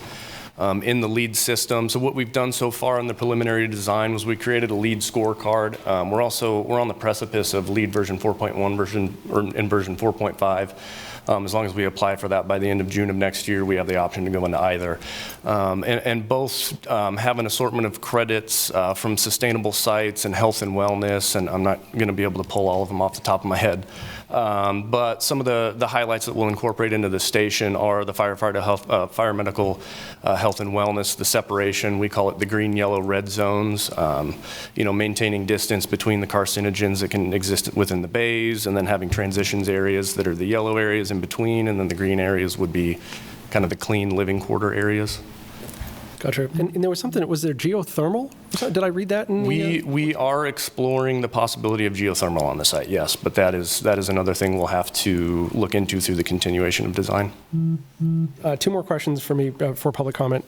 In the LEED system. So what we've done so far in the preliminary design was we created a LEED scorecard. We're on the precipice of LEED version 4.1 in version 4.5. As long as we apply for that by the end of June of next year, we have the option to go into either. And both have an assortment of credits from sustainable sites and health and wellness, and I'm not going to be able to pull all of them off the top of my head. But some of the highlights that we'll incorporate into the station are the firefighter health, fire medical health and wellness, the separation, we call it the green, yellow, red zones, maintaining distance between the carcinogens that can exist within the bays, and then having transitions areas that are the yellow areas in between, and then the green areas would be kind of the clean living quarter areas. Gotcha. And there was something, was there geothermal? Did I read that? We are exploring the possibility of geothermal on the site, yes, but that is another thing we'll have to look into through the continuation of design. 2 more questions for me for public comment.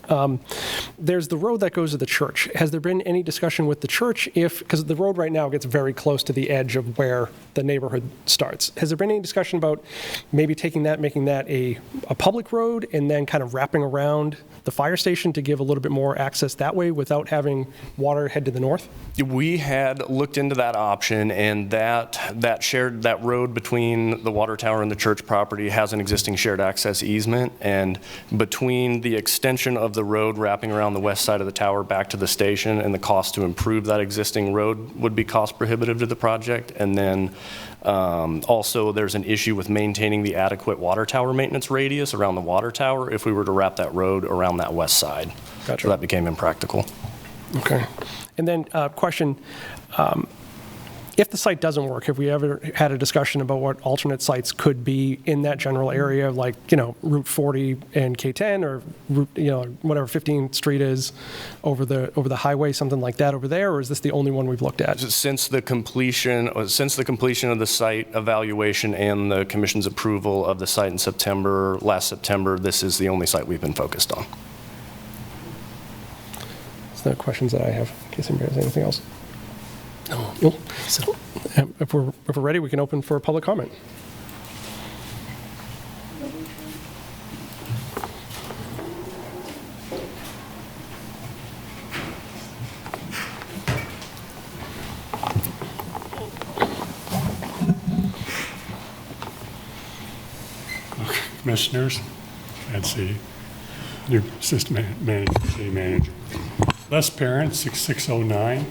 There's the road that goes to the church. Has there been any discussion with the church because the road right now gets very close to the edge of where the neighborhood starts. Has there been any discussion about maybe taking that, making that a public road, and then kind of wrapping around the fire station to give a little bit more access that way without having water head to the north? We had looked into that option, and that road between the water tower and the church property has an existing shared access easement, and between the extension of the road wrapping around the west side of the tower back to the station and the cost to improve that existing road would be cost prohibitive to the project. And then also there's an issue with maintaining the adequate water tower maintenance radius around the water tower if we were to wrap that road around that west side. Gotcha. So that became impractical. Okay. And then question, if the site doesn't work, have we ever had a discussion about what alternate sites could be in that general area, like, Route 40 and K10, or Route, whatever 15th Street is over the highway, something like that over there, or is this the only one we've looked at? Since the completion of the site evaluation and the commission's approval of the site in last September, this is the only site we've been focused on. That's the questions that I have, in case anybody has anything else. No. So, if we're ready, we can open for public comment. Commissioners, Nancy, new assistant city manager. Les Parent, 66049.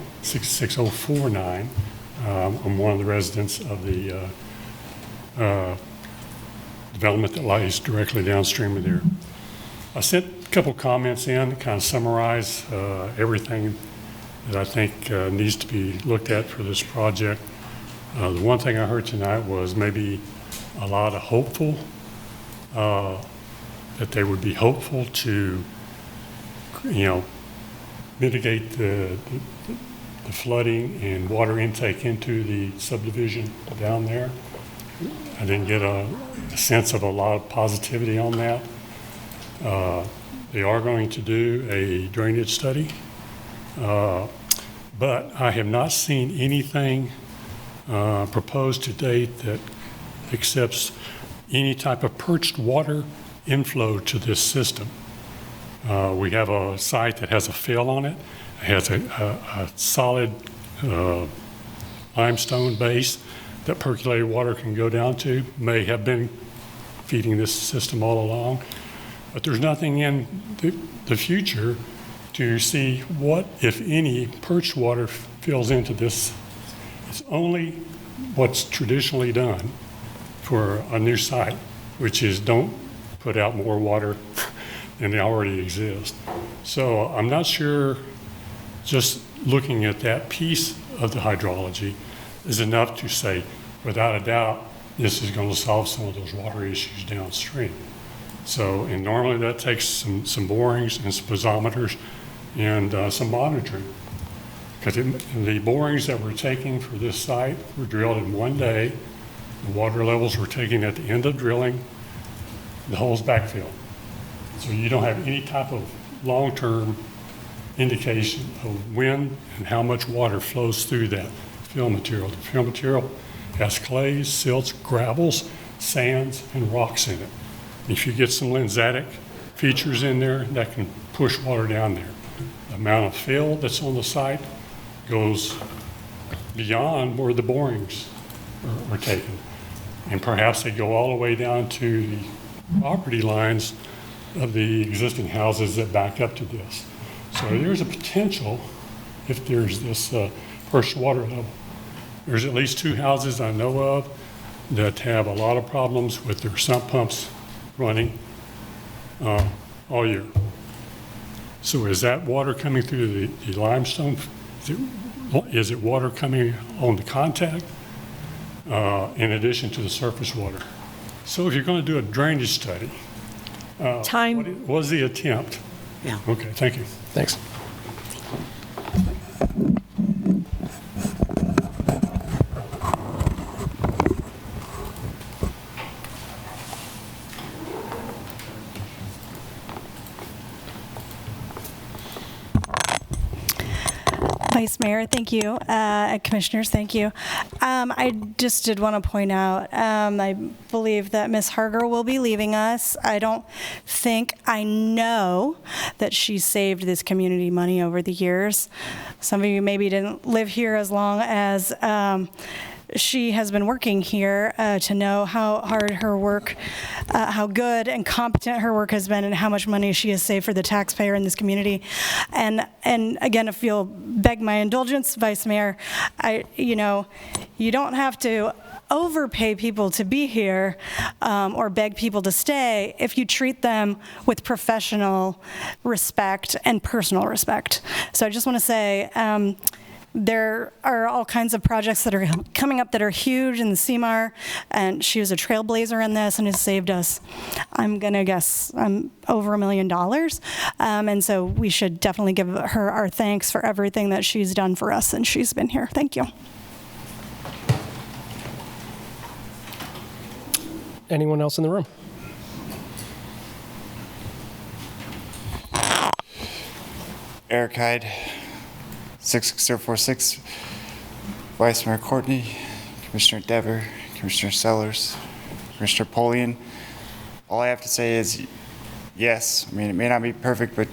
I'm one of the residents of the development that lies directly downstream of there. I sent a couple comments in to kind of summarize everything that I think needs to be looked at for this project. The one thing I heard tonight was maybe a lot of hopeful, that they would be hopeful to, mitigate the flooding and water intake into the subdivision down there. I didn't get a sense of a lot of positivity on that. They are going to do a drainage study, but I have not seen anything proposed to date that accepts any type of perched water inflow to this system. We have a site that has a fill on it. It has a solid limestone base that percolated water can go down to. May have been feeding this system all along, but there's nothing in the future to see what, if any, perched water fills into this. It's only what's traditionally done for a new site, which is don't put out more water than they already exist. So I'm not sure just looking at that piece of the hydrology is enough to say, without a doubt, this is going to solve some of those water issues downstream. So, and normally that takes some borings and some piezometers and some monitoring. Because the borings that we're taking for this site were drilled in one day. The water levels were taken at the end of drilling. The hole's backfilled. So you don't have any type of long-term indication of when and how much water flows through that fill material. The fill material has clays, silts, gravels, sands, and rocks in it. If you get some lensatic features in there, that can push water down there. The amount of fill that's on the site goes beyond where the borings are taken. And perhaps they go all the way down to the property lines of the existing houses that back up to this. So there's a potential, if there's this perched water level. There's at least 2 houses I know of that have a lot of problems with their sump pumps running all year. So is that water coming through the limestone? Is it water coming on the contact in addition to the surface water? So if you're going to do a drainage study, Time. what was the attempt? Yeah. Okay, thank you. Thanks. Vice Mayor, thank you. Commissioners, thank you. I just did want to point out, I believe that Ms. Harger will be leaving us. I know that she saved this community money over the years. Some of you maybe didn't live here as long as she has been working here to know how hard her work, how good and competent her work has been, and how much money she has saved for the taxpayer in this community. And again, if you'll beg my indulgence, Vice Mayor, you don't have to overpay people to be here or beg people to stay if you treat them with professional respect and personal respect. So I just want to say, there are all kinds of projects that are coming up that are huge in the CMAR, and she was a trailblazer in this and has saved us, I'm going to guess, over $1 million. And so we should definitely give her our thanks for everything that she's done for us since she's been here. Thank you. Anyone else in the room? Eric Hyde, 66046, Vice Mayor Courtney, Commissioner Dever, Commissioner Sellers, Commissioner Polian. All I have to say is yes. I mean, it may not be perfect, but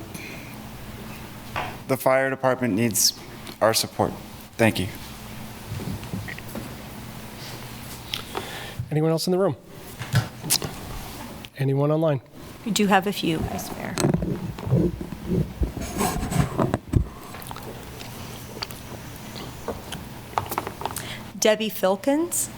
the fire department needs our support. Thank you. Anyone else in the room? Anyone online? We do have a few, Vice Mayor. Debbie Filkins.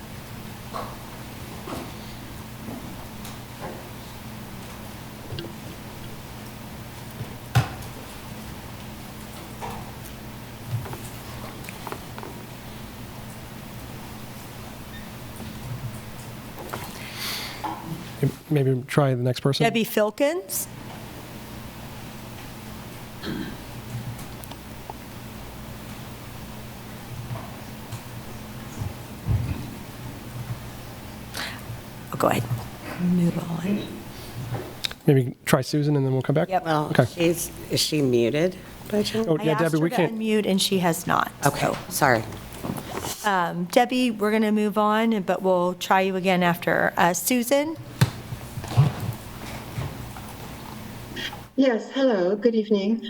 Maybe try the next person. Debbie Filkins. Oh, go ahead. Move on. Maybe try Susan and then we'll come back? Yep. Well, Okay. is she muted by chance? Oh, I yeah, asked Debbie, her we to can't. unmute, and she has not. Okay, sorry. Debbie, we're going to move on, but we'll try you again after. Susan? Yes, hello, good evening.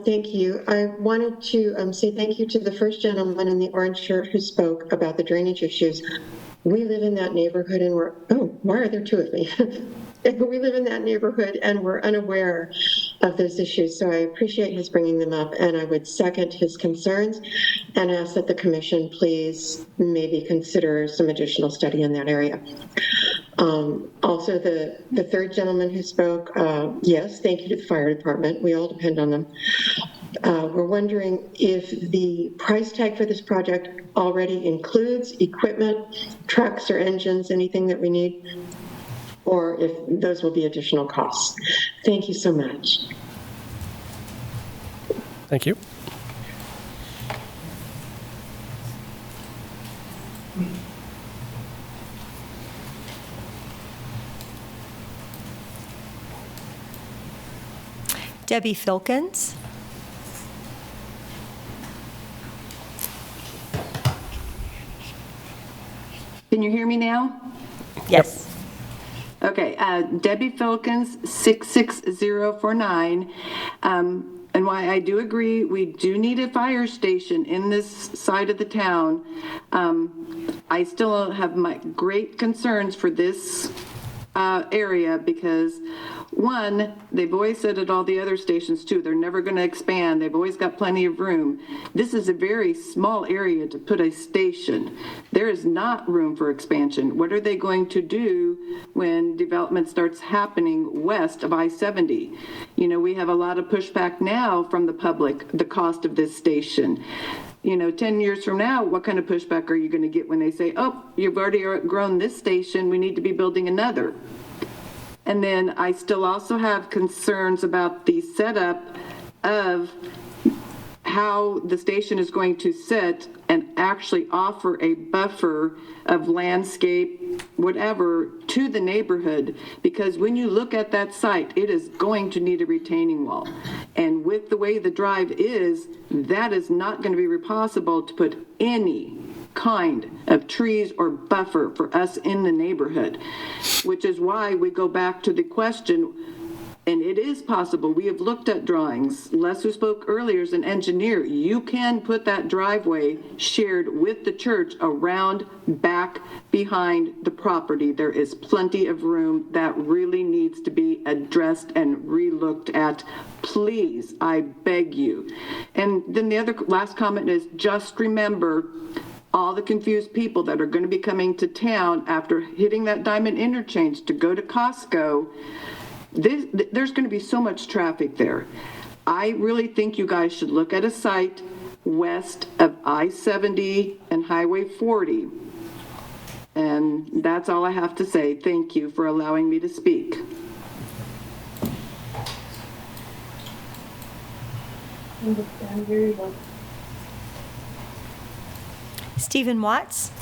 Thank you. I wanted to say thank you to the first gentleman in the orange shirt who spoke about the drainage issues. We live in that neighborhood and why are there two of me? We live in that neighborhood and we're unaware of those issues. So I appreciate his bringing them up, and I would second his concerns and ask that the commission please maybe consider some additional study in that area. Also, the third gentleman who spoke, yes, thank you to the fire department. We all depend on them. We're wondering if the price tag for this project already includes equipment, trucks or engines, anything that we need, or if those will be additional costs. Thank you so much. Thank you. Debbie Filkins? Can you hear me now? Yes. Okay, Debbie Filkins, 66049. And why I do agree, we do need a fire station in this side of the town. I still have my great concerns for this area because One, they've always said at all the other stations too, they're never going to expand. They've always got plenty of room. This is a very small area to put a station. There is not room for expansion. What are they going to do when development starts happening west of I-70? You know, we have a lot of pushback now from the public, the cost of this station. You know, 10 years from now, what kind of pushback are you going to get when they say, oh, you've already grown this station, we need to be building another? And then I still also have concerns about the setup of how the station is going to sit and actually offer a buffer of landscape, whatever, to the neighborhood. Because when you look at that site, it is going to need a retaining wall. And with the way the drive is, that is not going to be possible to put any kind of trees or buffer for us in the neighborhood, which is why we go back to the question, and it is possible. We have looked at drawings. Les, who spoke earlier, is an engineer. You can put that driveway shared with the church around back behind the property. There is plenty of room. That really needs to be addressed and relooked at. Please, I beg you. And then the other last comment is just remember all the confused people that are going to be coming to town after hitting that Diamond Interchange to go to Costco. There's going to be so much traffic there. I really think you guys should look at a site west of I-70 and Highway 40. And that's all I have to say. Thank you for allowing me to speak. Stephen Watts.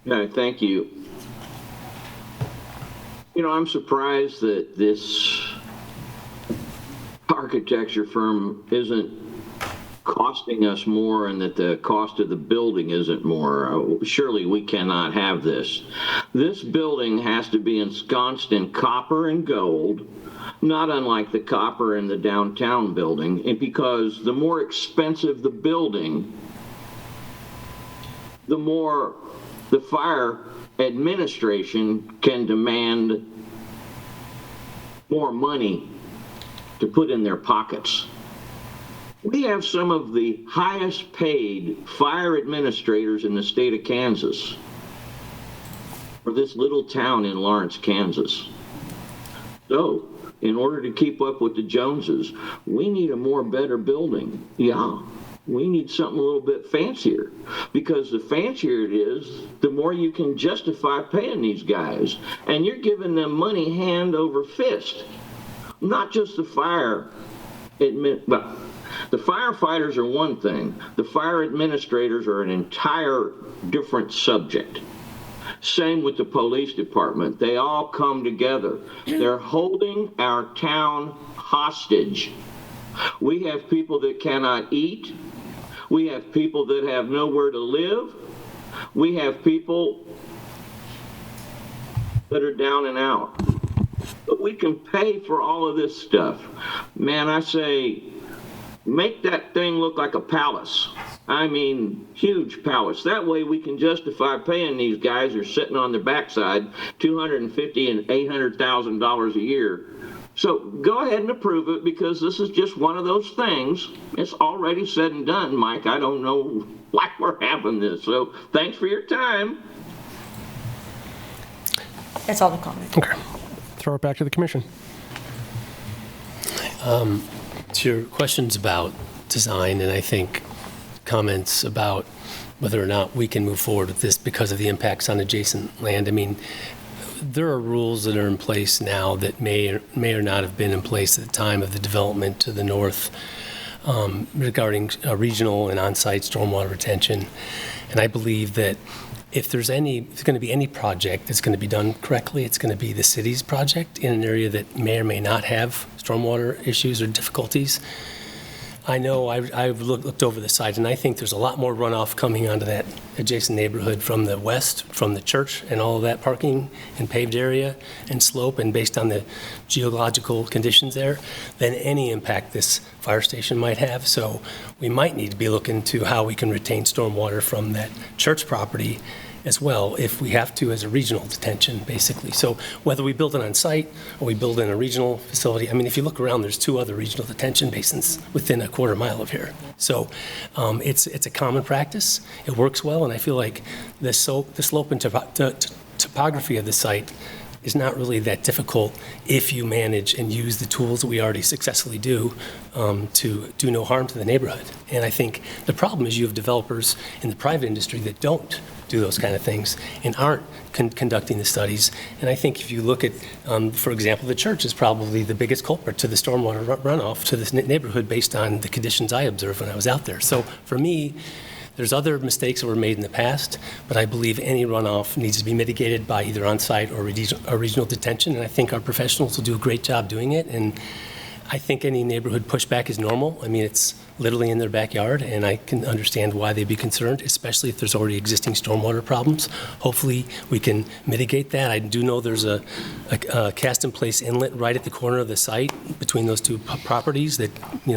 No, thank you. You know, I'm surprised that this architecture firm isn't costing us more and that the cost of the building isn't more. Surely we cannot have this. This building has to be ensconced in copper and gold, not unlike the copper in the downtown building, and because the more expensive the building, the more the fire administration can demand more money to put in their pockets. We have some of the highest paid fire administrators in the state of Kansas for this little town in Lawrence, Kansas. So, in order to keep up with the Joneses, we need a better building. Yeah. We need something a little bit fancier, because the fancier it is, the more you can justify paying these guys. And you're giving them money hand over fist. Not just the the firefighters are one thing. The fire administrators are an entire different subject. Same with the police department. They all come together. They're holding our town hostage. We have people that cannot eat. We have people that have nowhere to live. We have people that are down and out. But we can pay for all of this stuff. Man, I say, make that thing look like a palace. I mean, huge palace. That way we can justify paying these guys who are sitting on their backside $250,000 and $800,000 a year. So go ahead and approve it, because this is just one of those things. It's already said and done, Mike. I don't know why we're having this. So thanks for your time. That's all the comment. Okay. Throw it back to the commission. To your questions about design, and I think comments about whether or not we can move forward with this because of the impacts on adjacent land. I mean, there are rules that are in place now that may or not have been in place at the time of the development to the north regarding regional and on-site stormwater retention. And I believe that if there's going to be any project that's going to be done correctly, it's going to be the city's project in an area that may or may not have stormwater issues or difficulties. I know I've looked over the site, and I think there's a lot more runoff coming onto that adjacent neighborhood from the west, from the church and all of that parking and paved area and slope, and based on the geological conditions there, than any impact this fire station might have. So we might need to be looking to how we can retain stormwater from that church property as well, if we have to, as a regional detention, basically. So whether we build it on site or we build in a regional facility, I mean, if you look around, there's 2 other regional detention basins within a quarter mile of here. So it's a common practice. It works well, and I feel like the slope and topography of the site is not really that difficult if you manage and use the tools that we already successfully do to do no harm to the neighborhood. And I think the problem is you have developers in the private industry that don't do those kind of things and aren't conducting the studies. And I think if you look at, for example, the church is probably the biggest culprit to the stormwater runoff to this neighborhood based on the conditions I observed when I was out there. So for me, there's other mistakes that were made in the past, but I believe any runoff needs to be mitigated by either on-site or regional detention, and I think our professionals will do a great job doing it. And I think any neighborhood pushback is normal. I mean, it's literally in their backyard, and I can understand why they'd be concerned, especially if there's already existing stormwater problems. Hopefully, we can mitigate that. I do know there's a cast-in-place inlet right at the corner of the site between those 2 properties that,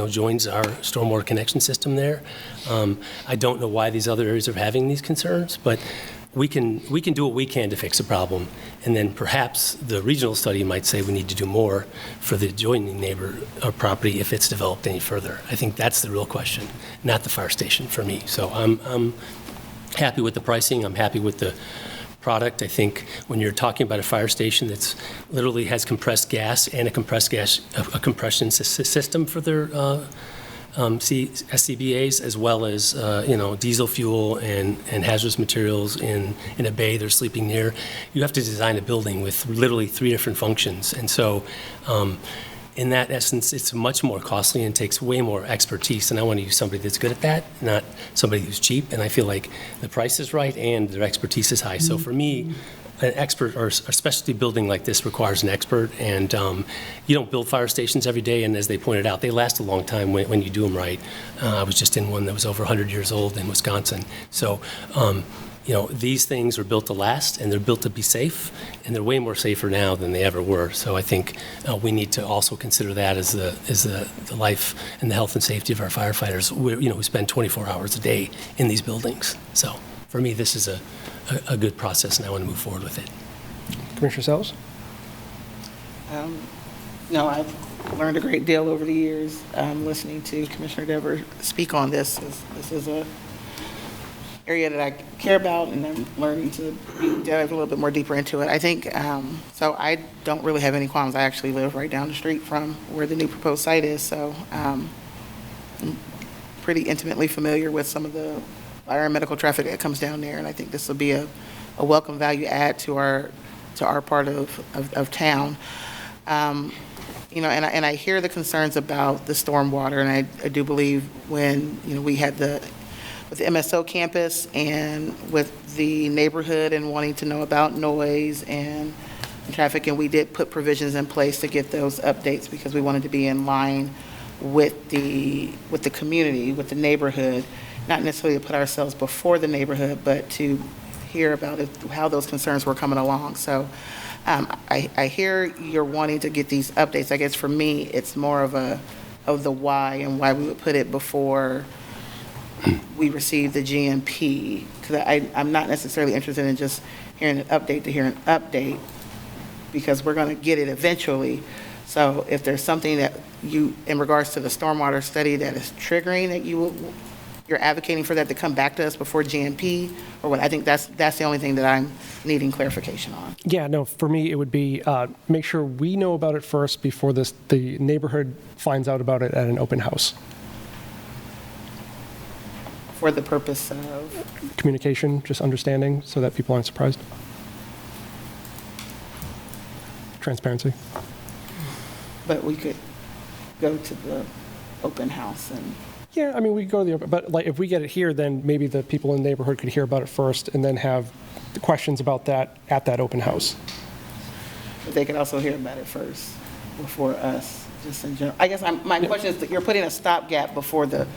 joins our stormwater connection system there. I don't know why these other areas are having these concerns, but we can do what we can to fix the problem, and then perhaps the regional study might say we need to do more for the adjoining neighbor property if it's developed any further. I think that's the real question, not the fire station for me. So I'm happy with the pricing. I'm happy with the product. I think when you're talking about a fire station that's literally has compressed gas and a compression system for their SCBAs, as well as diesel fuel and hazardous materials in a bay they're sleeping near. You have to design a building with literally 3 different functions, and so in that essence, it's much more costly and takes way more expertise. And I want to use somebody that's good at that, not somebody who's cheap. And I feel like the price is right and their expertise is high. So for me, an expert or a specialty building like this requires an expert, and you don't build fire stations every day, and as they pointed out, they last a long time when you do them right. I was just in one that was over 100 years old in Wisconsin. So, these things are built to last, and they're built to be safe, and they're way more safer now than they ever were. So I think we need to also consider that as the life and the health and safety of our firefighters. We spend 24 hours a day in these buildings. So for me, this is a good process, and I want to move forward with it. Commissioner Sellers? No, I've learned a great deal over the years listening to Commissioner Dever speak on this. This is a area that I care about, and I'm learning to dive a little bit more deeper into it. I think, so I don't really have any qualms. I actually live right down the street from where the new proposed site is, so I'm pretty intimately familiar with some of the fire and medical traffic that comes down there, and I think this will be a welcome value add to our part of town. And I hear the concerns about the stormwater, and I do believe when we had with the MSO campus and with the neighborhood and wanting to know about noise and traffic, and we did put provisions in place to get those updates because we wanted to be in line with the community, with the neighborhood, not necessarily to put ourselves before the neighborhood, but to hear about how those concerns were coming along. So I hear you're wanting to get these updates. I guess for me, it's more of the why and why we would put it before we receive the GMP, because I'm not necessarily interested in just hearing an update to hear an update, because we're going to get it eventually. So if there's something that in regards to the stormwater study that is triggering that you're advocating for that to come back to us before GMP, or what, I think that's the only thing that I'm needing clarification on. Yeah, no, for me, it would be make sure we know about it first before the neighborhood finds out about it at an open house. For the purpose of? Communication, just understanding, so that people aren't surprised. Transparency. But we could go to the open house and... Yeah, I mean, we go to the open, but like if we get it here, then maybe the people in the neighborhood could hear about it first and then have the questions about that at that open house. But they could also hear about it first before us. Just in general. I guess my question is that you're putting a stopgap before the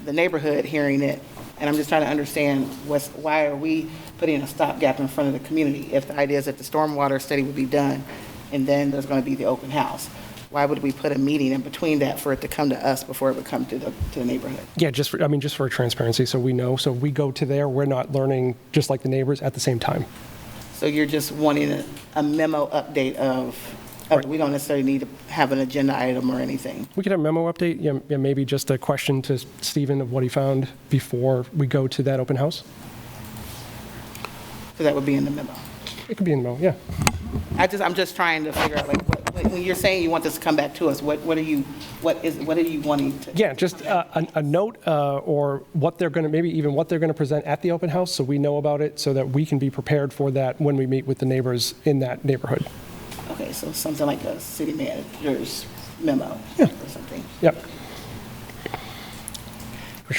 neighborhood hearing it, and I'm just trying to understand why are we putting a stopgap in front of the community if the idea is that the stormwater study would be done and then there's going to be the open house? Why would we put a meeting in between that for it to come to us before it would come to the neighborhood? Yeah, just for transparency, so we know. So if we go to there, we're not learning just like the neighbors at the same time. So you're just wanting a memo update of we don't necessarily need to have an agenda item or anything. We could have a memo update, yeah, maybe just a question to Stephen of what he found before we go to that open house. So that would be in the memo. It could be in the memo, yeah. I'm just trying to figure out, when you're saying you want this to come back to us, what are you wanting to? Yeah, just a note or what they're going to, maybe even what they're going to present at the open house so we know about it so that we can be prepared for that when we meet with the neighbors in that neighborhood. Okay, so something like a city manager's memo or something. Yep.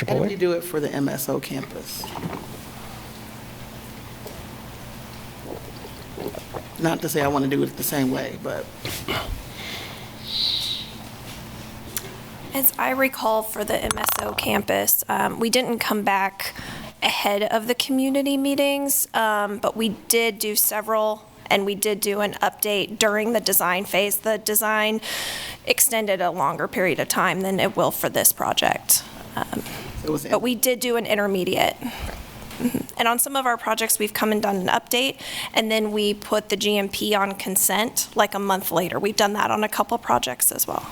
How do we do it for the MSO campus? Not to say I want to do it the same way, but. As I recall, for the MSO campus, we didn't come back ahead of the community meetings, but we did do several, and we did do an update during the design phase. The design extended a longer period of time than it will for this project. But we did do an intermediate. And on some of our projects, we've come and done an update, and then we put the GMP on consent like a month later. We've done that on a couple projects as well.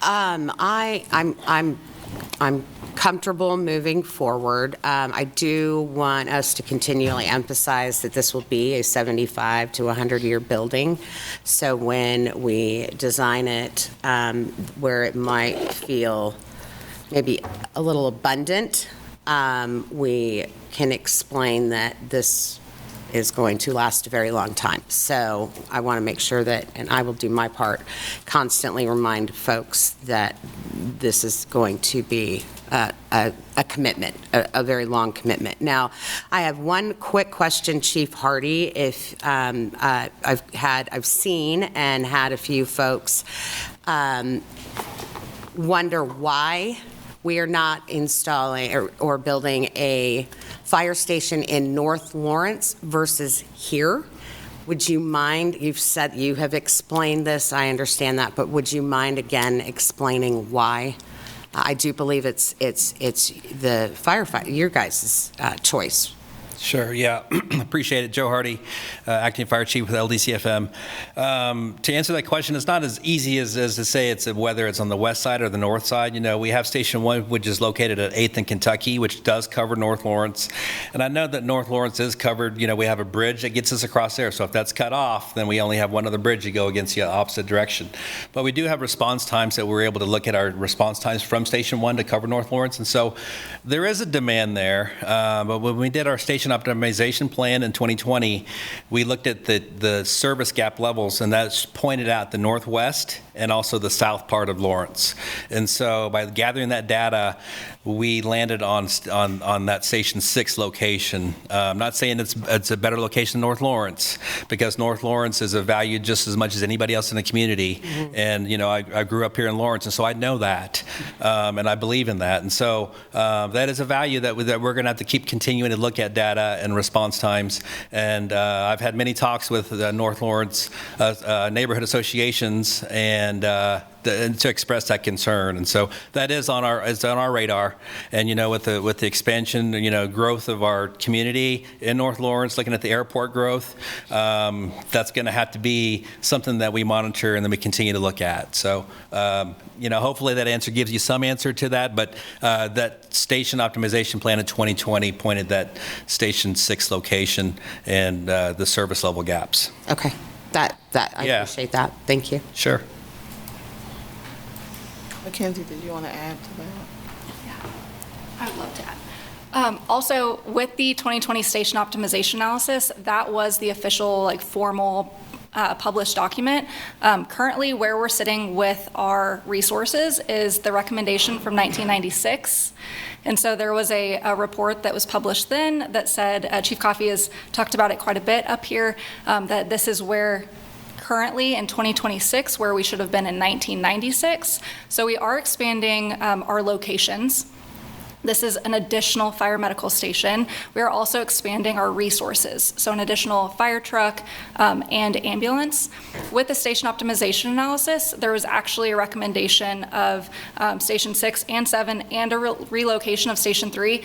I'm comfortable moving forward. I do want us to continually emphasize that this will be a 75 to 100-year building. So when we design it, where it might feel maybe a little abundant, we can explain that this is going to last a very long time. So I want to make sure that, and I will do my part, constantly remind folks that this is going to be a commitment, a very long commitment. Now, I have one quick question, Chief Hardy. If I've seen and had a few folks wonder why we are not installing or building a fire station in North Lawrence versus here. Would you mind, you've said you have explained this, I understand that, but would you mind again explaining why? I do believe it's the firefighter, your guys' choice. Sure, yeah. Appreciate it. Joe Hardy, Acting Fire Chief with LDCFM. To answer that question, it's not as easy as to say it's whether it's on the west side or the north side. You know, we have Station 1, which is located at 8th and Kentucky, which does cover North Lawrence. And I know that North Lawrence is covered. You know, we have a bridge that gets us across there. So if that's cut off, then we only have one other bridge to go against the opposite direction. But we do have response times that we're able to look at our response times from Station 1 to cover North Lawrence. And so there is a demand there. But when we did our station optimization plan in 2020, we looked at the service gap levels, and that's pointed out the northwest and also the south part of Lawrence. And so by gathering that data, we landed on that Station 6 location. I'm not saying it's a better location than North Lawrence, because North Lawrence is a value just as much as anybody else in the community. Mm-hmm. And, you know, I grew up here in Lawrence, and so I know that, and I believe in that. And so that is a value that we're going to have to keep continuing to look at data and response times. And I've had many talks with North Lawrence neighborhood associations and to express that concern. And so that is on our radar. And, you know, with the expansion, you know, growth of our community in North Lawrence, looking at the airport growth, that's going to have to be something that we monitor and then we continue to look at. So, you know, hopefully that answer gives you some answer to that. But that station optimization plan in 2020 pointed that Station 6 location and the service level gaps. Okay. I appreciate that. Thank you. Sure. Mackenzie, did you want to add to that? Yeah, I would love to add. Also, with the 2020 station optimization analysis, that was the official, like, formal published document. Currently, where we're sitting with our resources is the recommendation from 1996. And so there was a report that was published then that said, Chief Coffey has talked about it quite a bit up here, that this is where currently in 2026, where we should have been in 1996. So we are expanding our locations. This is an additional fire medical station. We are also expanding our resources, so an additional fire truck and ambulance. With the station optimization analysis, there was actually a recommendation of Station 6 and 7 and a relocation of Station 3,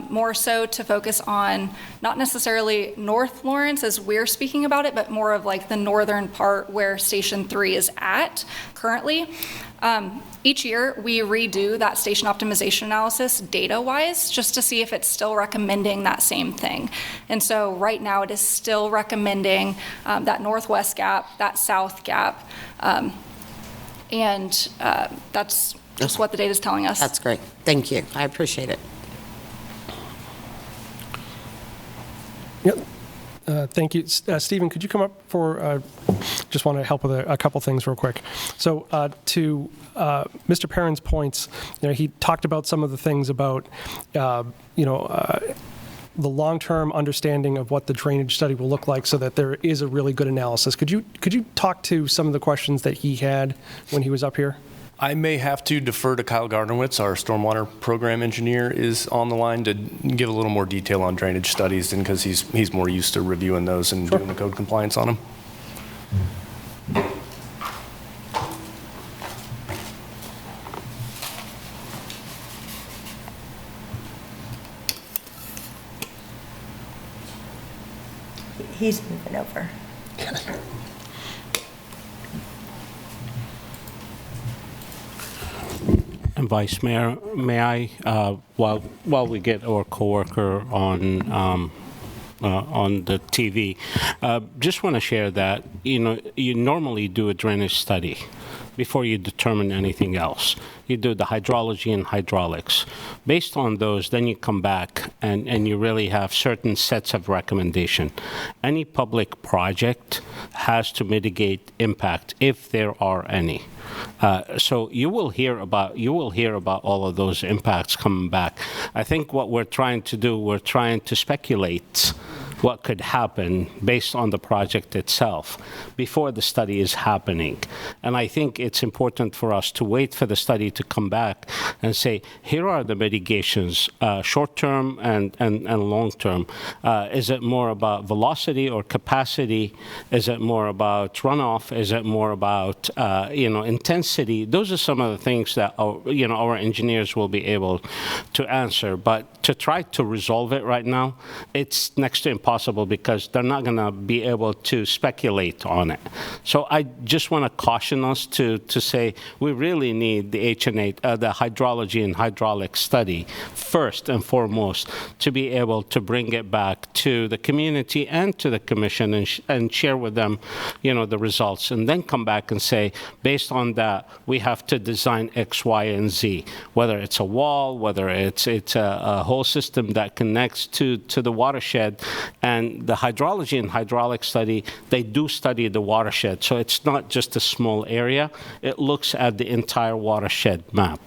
more so to focus on not necessarily North Lawrence as we're speaking about it, but more of like the northern part where Station 3 is at currently. Each year, we redo that station optimization analysis data-wise, just to see if it's still recommending that same thing. And so right now, it is still recommending that northwest gap, that south gap, and that's just what the data is telling us. That's great. Thank you. I appreciate it. Yep. Thank you. Stephen, could you come up for, just want to help with a couple things real quick. So to Mr. Perrin's points, he talked about some of the things about, the long-term understanding of what the drainage study will look like so that there is a really good analysis. Could you talk to some of the questions that he had when he was up here? I may have to defer to Kyle Gardnerwitz, our stormwater program engineer, is on the line to give a little more detail on drainage studies, and because he's more used to reviewing those and doing the code compliance on them. He's moving over. And Vice Mayor, may I, while we get our coworker on the TV, just want to share that you normally do a drainage study before you determine anything else. You do the hydrology and hydraulics. Based on those, then you come back and you really have certain sets of recommendation. Any public project has to mitigate impact if there are any. So you will hear about all of those impacts coming back. I think what we're trying to do, we're trying to speculate what could happen based on the project itself before the study is happening. And I think it's important for us to wait for the study to come back and say, here are the mitigations, short-term and long-term. Is it more about velocity or capacity? Is it more about runoff? Is it more about intensity? Those are some of the things that our engineers will be able to answer. But to try to resolve it right now, it's next to impossible because they're not going to be able to speculate on it. So I just want to caution us to say we really need the the hydrology and hydraulic study first and foremost to be able to bring it back to the community and to the commission and share with them, the results, and then come back and say, based on that, we have to design X, Y, and Z, whether it's a wall, whether it's a whole system that connects to the watershed. And the hydrology and hydraulic study, they do study the watershed. So it's not just a small area. It looks at the entire watershed map.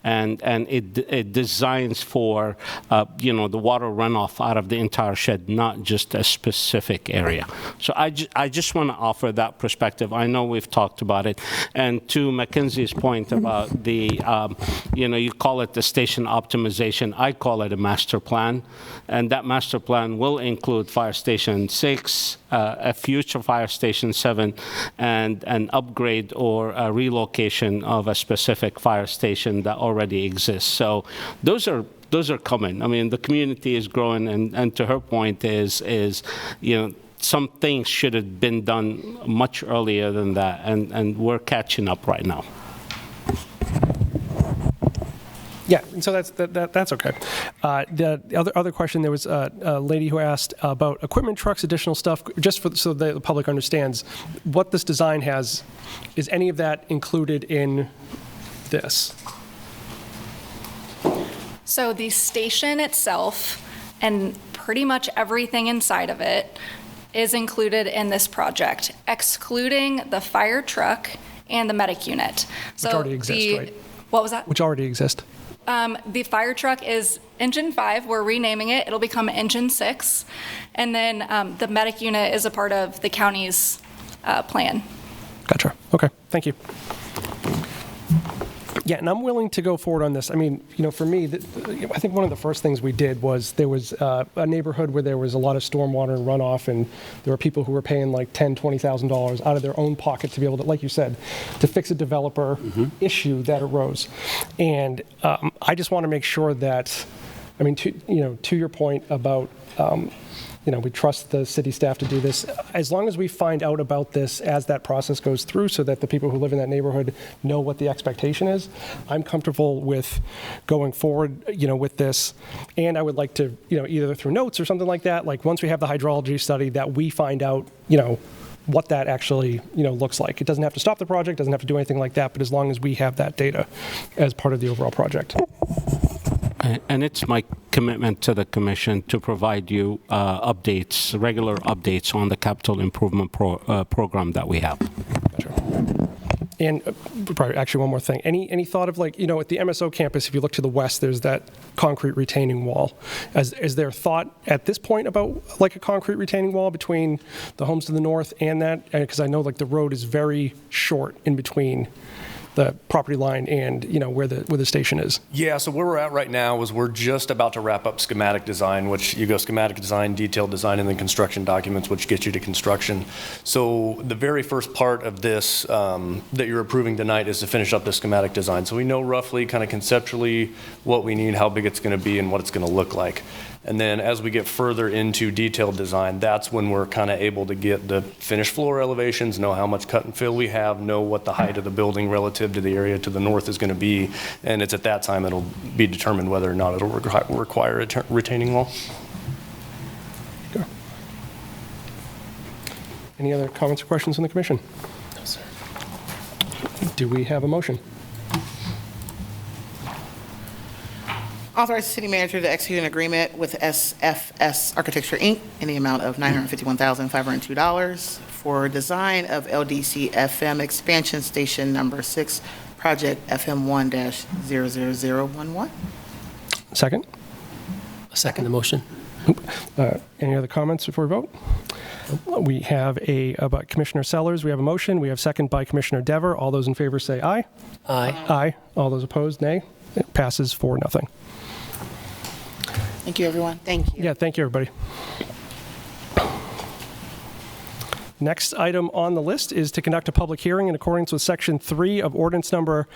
And it designs for, the water runoff out of the entire shed, not just a specific area. So I just want to offer that perspective. I know we've talked about it. And to Mackenzie's point about the, you call it the station optimization. I call it a master plan. And that master plan will include Fire Station 6, a future Fire Station 7, and an upgrade or a relocation of a specific fire station that already exists. So those are coming. I mean, the community is growing, and to her point is some things should have been done much earlier than that, and we're catching up right now. Yeah, and so that's okay. The other question, there was a lady who asked about equipment trucks, additional stuff, just so the public understands what this design has. Is any of that included in this? So the station itself and pretty much everything inside of it is included in this project, excluding the fire truck and the medic unit. Which already exist, right? What was that? Which already exist. The fire truck is Engine 5. We're renaming it. It'll become Engine 6. And then the medic unit is a part of the county's plan. Gotcha. Okay, thank you. Yeah, and I'm willing to go forward on this. I mean, for me, I think one of the first things we did was there was a neighborhood where there was a lot of stormwater and runoff, and there were people who were paying like $10,000, $20,000 out of their own pocket to be able to, like you said, to fix a developer issue that arose. And I just want to make sure that, I mean, to your point about, we trust the city staff to do this. As long as we find out about this as that process goes through so that the people who live in that neighborhood know what the expectation is, I'm comfortable with going forward, with this. And I would like to, either through notes or something like that, like once we have the hydrology study, that we find out, what that actually, looks like. It doesn't have to stop the project, doesn't have to do anything like that, but as long as we have that data as part of the overall project. And it's my commitment to the commission to provide you regular updates on the capital improvement program that we have. Gotcha. And probably actually one more thing. Any thought of at the MSO campus, if you look to the west, there's that concrete retaining wall. Is there thought at this point about like a concrete retaining wall between the homes to the north and that? Because I know the road is very short in between the property line and where the station is. Yeah, so where we're at right now is we're just about to wrap up schematic design, which you go schematic design, detailed design, and then construction documents, which gets you to construction. So the very first part of this that you're approving tonight is to finish up the schematic design. So we know roughly kind of conceptually what we need, how big it's going to be, and what it's going to look like. And then as we get further into detailed design, that's when we're kind of able to get the finished floor elevations, know how much cut and fill we have, know what the height of the building relative to the area to the north is going to be. And it's at that time it'll be determined whether or not it'll require a retaining wall. Go. Any other comments or questions from the commission? No, sir. Do we have a motion? Authorize the city manager to execute an agreement with SFS Architecture, Inc. in the amount of $951,502 for design of LDC FM expansion station number 6, project FM 1-00011. Second? A second the motion. Any other comments before we vote? We have by Commissioner Sellers, we have a motion. We have second by Commissioner Dever. All those in favor say aye. Aye. Aye. All those opposed, nay. It passes 4-0. Thank you, everyone. Thank you. Yeah, thank you, everybody. Next item on the list is to conduct a public hearing in accordance with Section 3 of Ordinance Number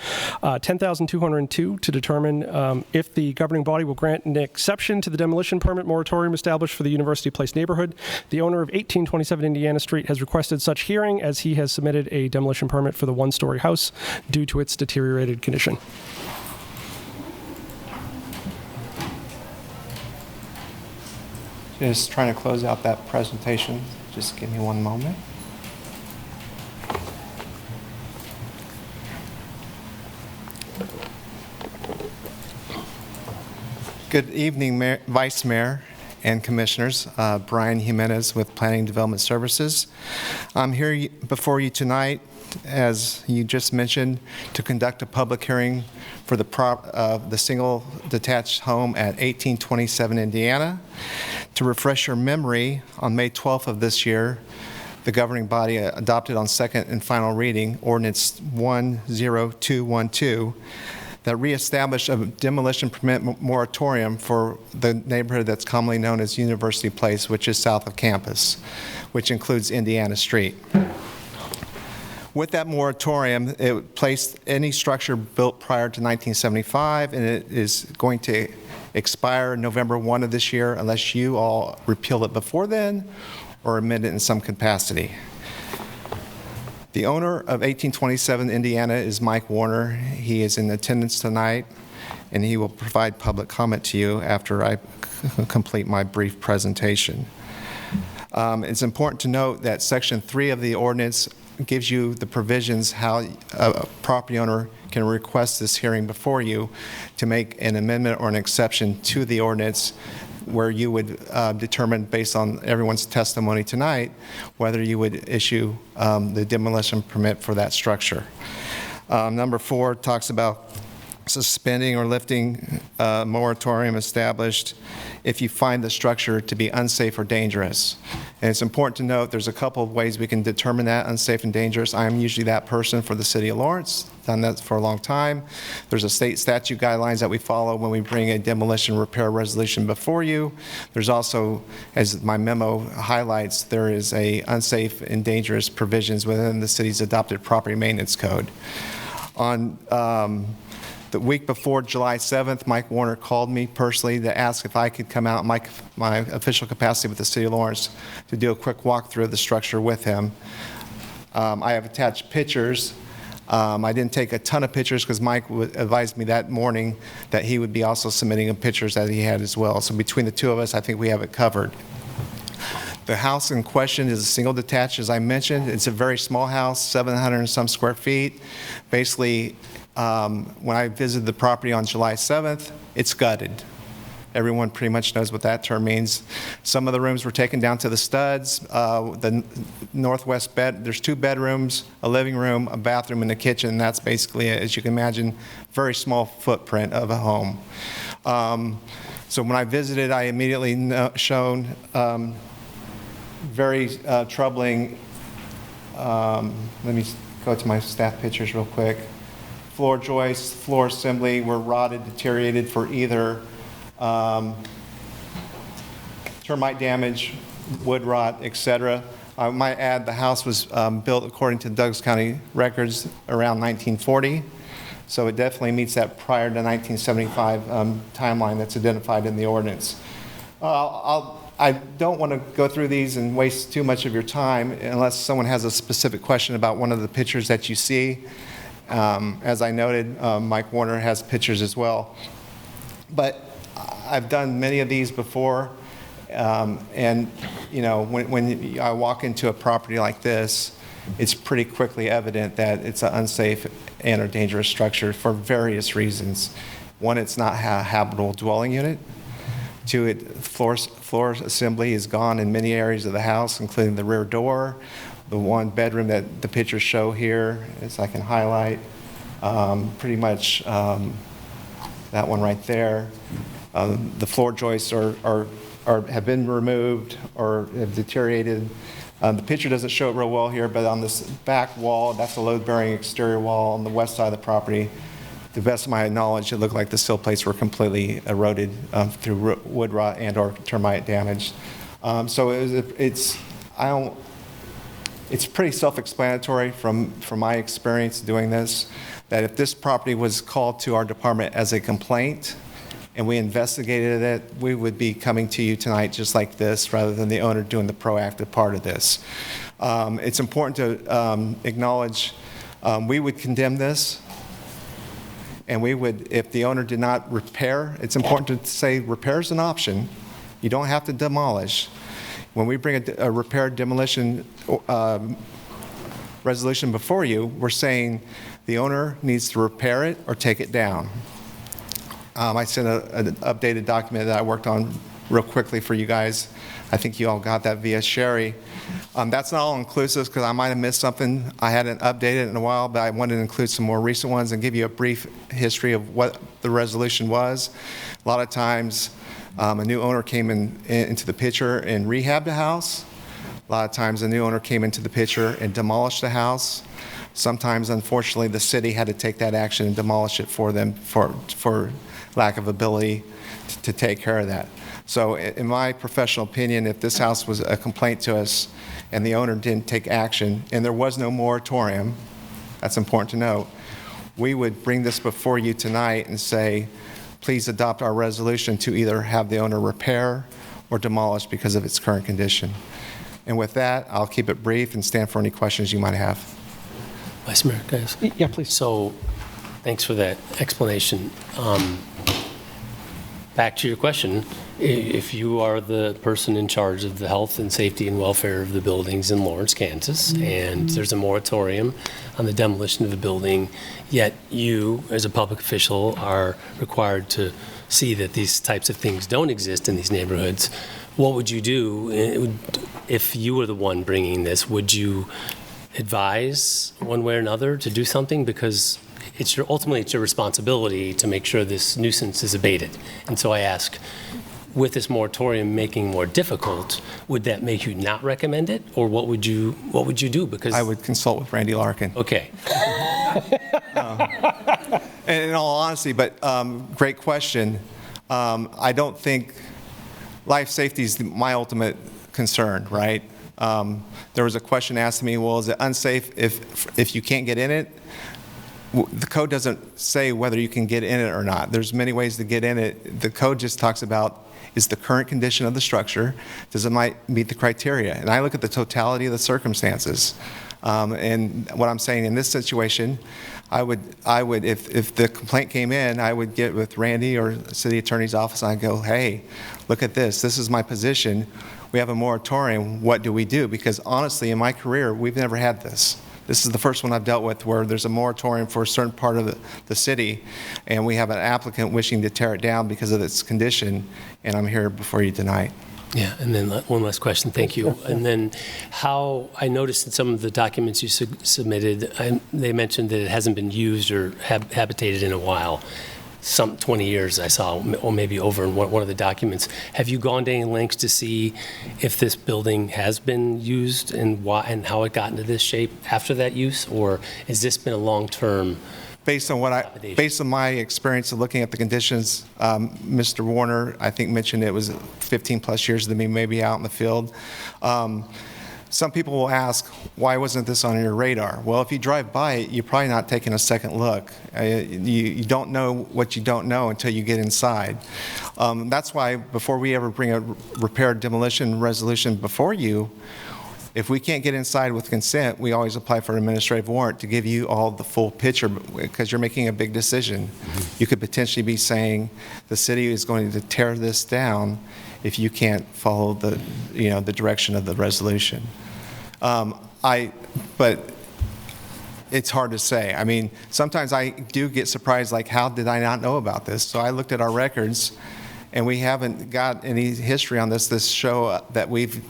10,202 to determine if the governing body will grant an exception to the demolition permit moratorium established for the University Place neighborhood. The owner of 1827 Indiana Street has requested such hearing as he has submitted a demolition permit for the one-story house due to its deteriorated condition. Just trying to close out that presentation. Just give me one moment. Good evening, Vice Mayor and Commissioners. Brian Jimenez with Planning Development Services. I'm here before you tonight, as you just mentioned, to conduct a public hearing for the single detached home at 1827 Indiana. To refresh your memory, on May 12th of this year, the governing body adopted on second and final reading Ordinance 10212 that reestablished a demolition permit moratorium for the neighborhood that's commonly known as University Place, which is south of campus, which includes Indiana Street. With that moratorium, it placed any structure built prior to 1975, and it is going to expire November 1 of this year unless you all repeal it before then or amend it in some capacity. The owner of 1827 Indiana is Mike Warner. He is in attendance tonight, and he will provide public comment to you after I complete my brief presentation. It's important to note that Section 3 of the ordinance gives you the provisions how a property owner can request this hearing before you to make an amendment or an exception to the ordinance where you would determine, based on everyone's testimony tonight, whether you would issue the demolition permit for that structure. Number 4 talks about suspending or lifting a moratorium established if you find the structure to be unsafe or dangerous. And it's important to note there's a couple of ways we can determine that unsafe and dangerous. I am usually that person for the City of Lawrence, done that for a long time. There's a state statute guidelines that we follow when we bring a demolition repair resolution before you. There's also, as my memo highlights, there is a unsafe and dangerous provisions within the city's adopted property maintenance code. On the week before July 7th, Mike Warner called me personally to ask if I could come out in my official capacity with the City of Lawrence to do a quick walkthrough of the structure with him. I have attached pictures. I didn't take a ton of pictures because Mike advised me that morning that he would be also submitting pictures that he had as well. So between the two of us, I think we have it covered. The house in question is a single detached, as I mentioned. It's a very small house, 700 and some square feet. Basically, when I visited the property on July 7th, it's gutted. Everyone pretty much knows what that term means. Some of the rooms were taken down to the studs. The northwest bed, there's 2 bedrooms, a living room, a bathroom, and a kitchen. That's basically, as you can imagine, very small footprint of a home. So when I visited, I immediately shown very troubling, let me go to my staff pictures real quick. Floor joists, floor assembly were rotted, deteriorated for either termite damage, wood rot, etc. I might add the house was built according to Douglas County records around 1940, so it definitely meets that prior to 1975 timeline that's identified in the ordinance. I don't want to go through these and waste too much of your time unless someone has a specific question about one of the pictures that you see. As I noted, Mike Warner has pictures as well. But I've done many of these before, and you know, when I walk into a property like this, it's pretty quickly evident that it's an unsafe and or dangerous structure for various reasons. One, it's not a habitable dwelling unit. 2, floor assembly is gone in many areas of the house, including the rear door. The 1 bedroom that the pictures show here, as I can highlight, pretty much that one right there. The floor joists have been removed or have deteriorated. The picture doesn't show it real well here, but on this back wall, that's a load-bearing exterior wall on the west side of the property. To the best of my knowledge, it looked like the sill plates were completely eroded through wood rot and or termite damage. So it's pretty self-explanatory from my experience doing this, that if this property was called to our department as a complaint and we investigated it, we would be coming to you tonight just like this rather than the owner doing the proactive part of this. It's important to acknowledge we would condemn this, and we would, if the owner did not repair, it's important to say repair is an option. You don't have to demolish. When we bring a repair demolition resolution before you, we're saying the owner needs to repair it or take it down. I sent an updated document that I worked on real quickly for you guys. I think you all got that via Sherry. That's not all inclusive because I might have missed something. I hadn't updated it in a while, but I wanted to include some more recent ones and give you a brief history of what the resolution was. A lot of times, a new owner came into the picture and rehabbed a house. A lot of times a new owner came into the picture and demolished the house. Sometimes, unfortunately, the city had to take that action and demolish it for them for lack of ability to take care of that. So in my professional opinion, if this house was a complaint to us and the owner didn't take action and there was no moratorium, that's important to note, we would bring this before you tonight and say, please adopt our resolution to either have the owner repair or demolish because of its current condition. And with that, I'll keep it brief and stand for any questions you might have. Vice Mayor, guys? Yeah, please. So thanks for that explanation. Back to your question, if you are the person in charge of the health and safety and welfare of the buildings in Lawrence, Kansas, and there's a moratorium on the demolition of the building, yet you, as a public official, are required to see that these types of things don't exist in these neighborhoods, what would you do if you were the one bringing this? Would you advise one way or another to do something? Because ultimately it's your responsibility to make sure this nuisance is abated. And so I ask, with this moratorium making more difficult, would that make you not recommend it, or what would you do? Because I would consult with Randy Larkin. Okay. And in all honesty, but great question. I don't think life safety is my ultimate concern, right? There was a question asked to me, well, is it unsafe if you can't get in it? The code doesn't say whether you can get in it or not. There's many ways to get in it. The code just talks about, is the current condition of the structure, does it meet the criteria? And I look at the totality of the circumstances. And what I'm saying in this situation, I would, if the complaint came in, I would get with Randy or the city attorney's office and I'd go, hey, look at this. This is my position. We have a moratorium. What do we do? Because honestly, in my career, we've never had this. This is the first one I've dealt with where there's a moratorium for a certain part of the city, and we have an applicant wishing to tear it down because of its condition, and I'm here before you tonight. Yeah, and then one last question, thank you. And then how, I noticed in some of the documents you submitted, they mentioned that it hasn't been used or habitated in a while. Some 20 years I saw, or maybe over in one of the documents. Have you gone to any lengths to see if this building has been used and why and how it got into this shape after that use, or has this been a long-term? Based on my experience of looking at the conditions, Mr. Warner, I think, mentioned it was 15 plus years to me, maybe out in the field. Some people will ask, why wasn't this on your radar? Well, if you drive by it, you're probably not taking a second look. You don't know what you don't know until you get inside. That's why before we ever bring a repair demolition resolution before you, if we can't get inside with consent, we always apply for an administrative warrant to give you all the full picture, because you're making a big decision. You could potentially be saying the city is going to tear this down if you can't follow the direction of the resolution. But it's hard to say. I mean, sometimes I do get surprised, like, how did I not know about this? So I looked at our records, and we haven't got any history on this show that we've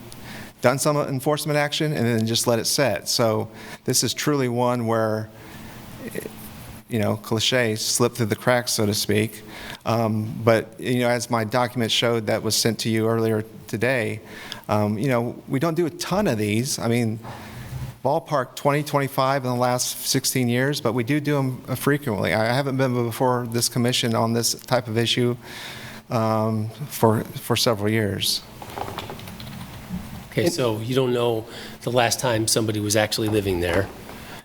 done some enforcement action and then just let it set. So this is truly one where, cliche, slipped through the cracks, so to speak. But, as my document showed that was sent to you earlier today, we don't do a ton of these. I mean, ballpark 20, 25 in the last 16 years, but we do them frequently. I haven't been before this commission on this type of issue for several years. Okay, so you don't know the last time somebody was actually living there.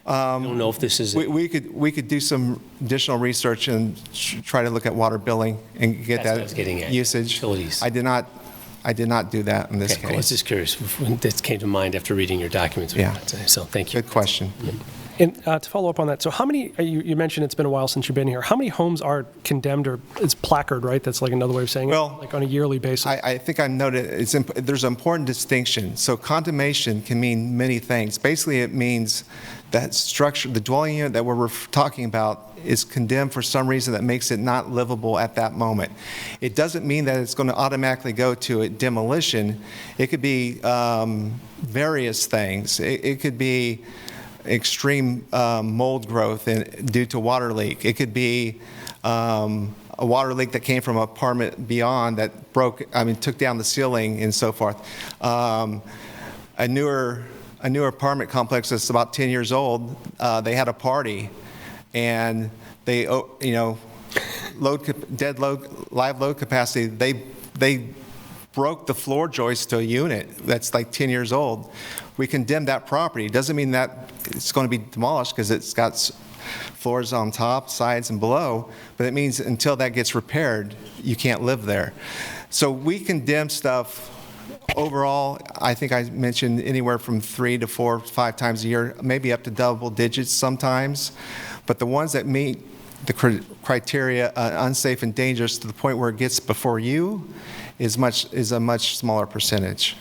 You don't know if this is... We could do some additional research and try to look at water billing and get that usage. Utilities. I did not do that in this case. I was just curious. This came to mind after reading your documents. Yeah. So thank you. Good question. Yeah. And to follow up on that, so how many, you mentioned it's been a while since you've been here, how many homes are condemned, or it's placard, right? That's like another way of saying it, like on a yearly basis. I think I noted there's an important distinction. So condemnation can mean many things. Basically, it means that structure, the dwelling unit that we're talking about is condemned for some reason that makes it not livable at that moment. It doesn't mean that it's going to automatically go to a demolition. It could be various things. It could be extreme mold growth due to water leak. It could be a water leak that came from an apartment beyond that took down the ceiling and so forth. A newer apartment complex that's about 10 years old, they had a party, and they, live load capacity, they broke the floor joist to a unit that's like 10 years old. We condemned that property. It doesn't mean that it's going to be demolished because it's got floors on top, sides, and below, but it means until that gets repaired, you can't live there. So we condemn stuff overall. I think I mentioned anywhere from 3 to 4, 5 times a year, maybe up to double digits sometimes. But the ones that meet the criteria, unsafe and dangerous to the point where it gets before you, is a much smaller percentage.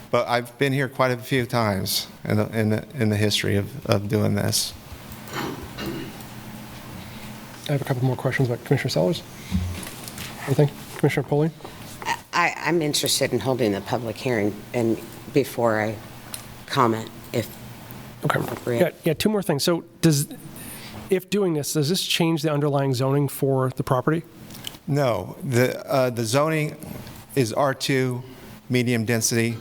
But I've been here quite a few times in the history of doing this. I have a couple more questions about Commissioner Sellers. Anything? Commissioner Polley? I'm interested in holding a public hearing and before I comment, if appropriate. Yeah, two more things. So if doing this, does this change the underlying zoning for the property? No, the zoning is R2, medium density.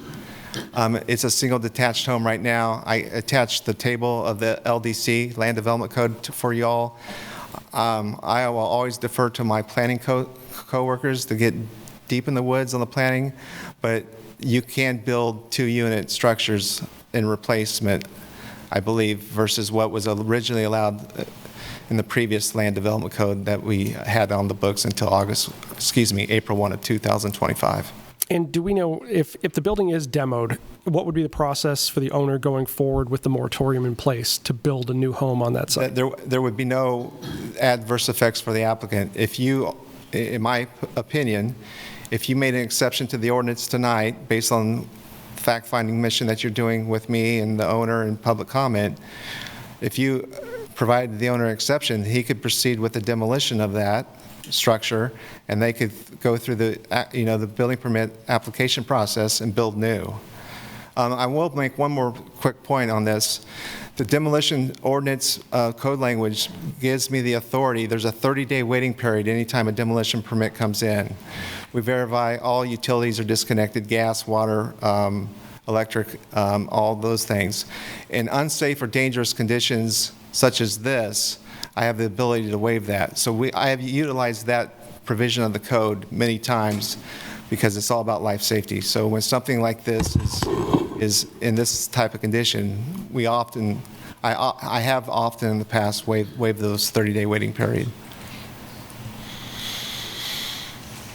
It's a single detached home right now. I attached the table of the LDC, Land Development Code, for y'all. I will always defer to my planning co-workers to get deep in the woods on the planning, but you can build 2-unit structures in replacement, I believe, versus what was originally allowed in the previous land development code that we had on the books until April 1 of 2025. And do we know if the building is demoed, what would be the process for the owner going forward with the moratorium in place to build a new home on that site? There would be no adverse effects for the applicant. If you, in my opinion, if you made an exception to the ordinance tonight based on fact-finding mission that you're doing with me and the owner and public comment, if you provided the owner exception, he could proceed with the demolition of that structure, and they could go through the building permit application process and build new. I will make one more quick point on this. The demolition ordinance code language gives me the authority. There's a 30-day waiting period anytime a demolition permit comes in. We verify all utilities are disconnected, gas, water, electric, all those things. In unsafe or dangerous conditions such as this, I have the ability to waive that. So I have utilized that provision of the code many times because it's all about life safety. So when something like this is in this type of condition, I have often in the past waived those 30-day waiting period.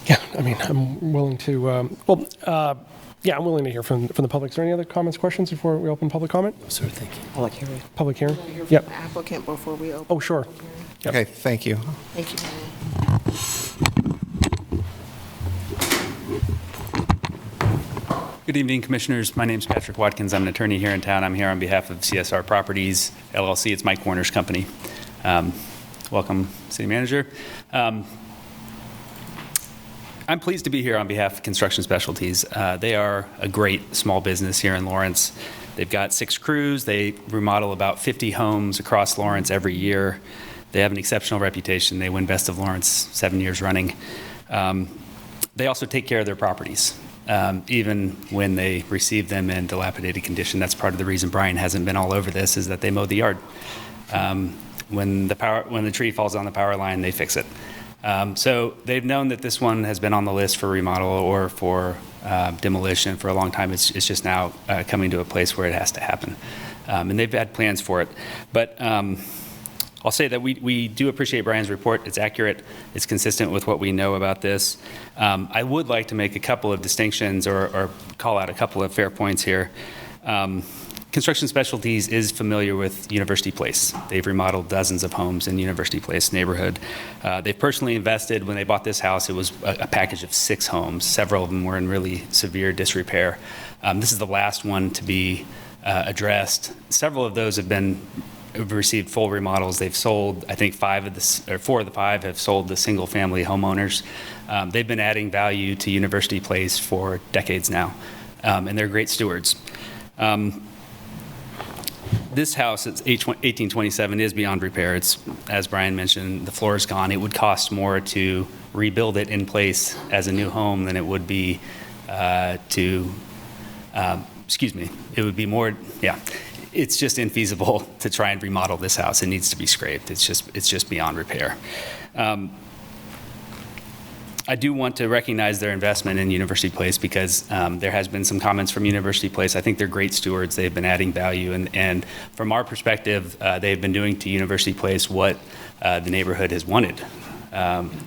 Yeah, I mean, I'm willing to, I'm willing to hear from the public. Is there any other comments, questions before we open public comment? Sir, thank you. Public hearing. Public hearing? Yep. Applicant before we open. Oh, sure. Yep. Okay, thank you. Thank you. Good evening, Commissioners. My name is Patrick Watkins. I'm an attorney here in town. I'm here on behalf of CSR Properties, LLC. It's Mike Warner's company. Welcome, City Manager. I'm pleased to be here on behalf of Construction Specialties. They are a great small business here in Lawrence. They've got 6 crews. They remodel about 50 homes across Lawrence every year. They have an exceptional reputation. They win Best of Lawrence 7 years running. They also take care of their properties, even when they receive them in dilapidated condition. That's part of the reason Brian hasn't been all over this, is that they mow the yard. When the tree falls on the power line, they fix it. So they've known that this one has been on the list for remodel or for demolition for a long time. It's just now coming to a place where it has to happen. And they've had plans for it. But I'll say that we do appreciate Brian's report. It's accurate. It's consistent with what we know about this. I would like to make a couple of distinctions or call out a couple of fair points here. Construction Specialties is familiar with University Place. They've remodeled dozens of homes in University Place neighborhood. They personally invested, when they bought this house, it was a package of 6 homes. Several of them were in really severe disrepair. This is the last one to be addressed. Several of those have received full remodels. They've sold, I think 4 of the 5 have sold to single family homeowners. They've been adding value to University Place for decades now, and they're great stewards. This house, it's 1827, is beyond repair. It's, as Brian mentioned, the floor is gone. It would cost more to rebuild it in place as a new home than it would be it would be more, it's just infeasible to try and remodel this house. It needs to be scraped. It's just beyond repair. I do want to recognize their investment in University Place because there has been some comments from University Place. I think they're great stewards. They've been adding value, and from our perspective, they've been doing to University Place what the neighborhood has wanted,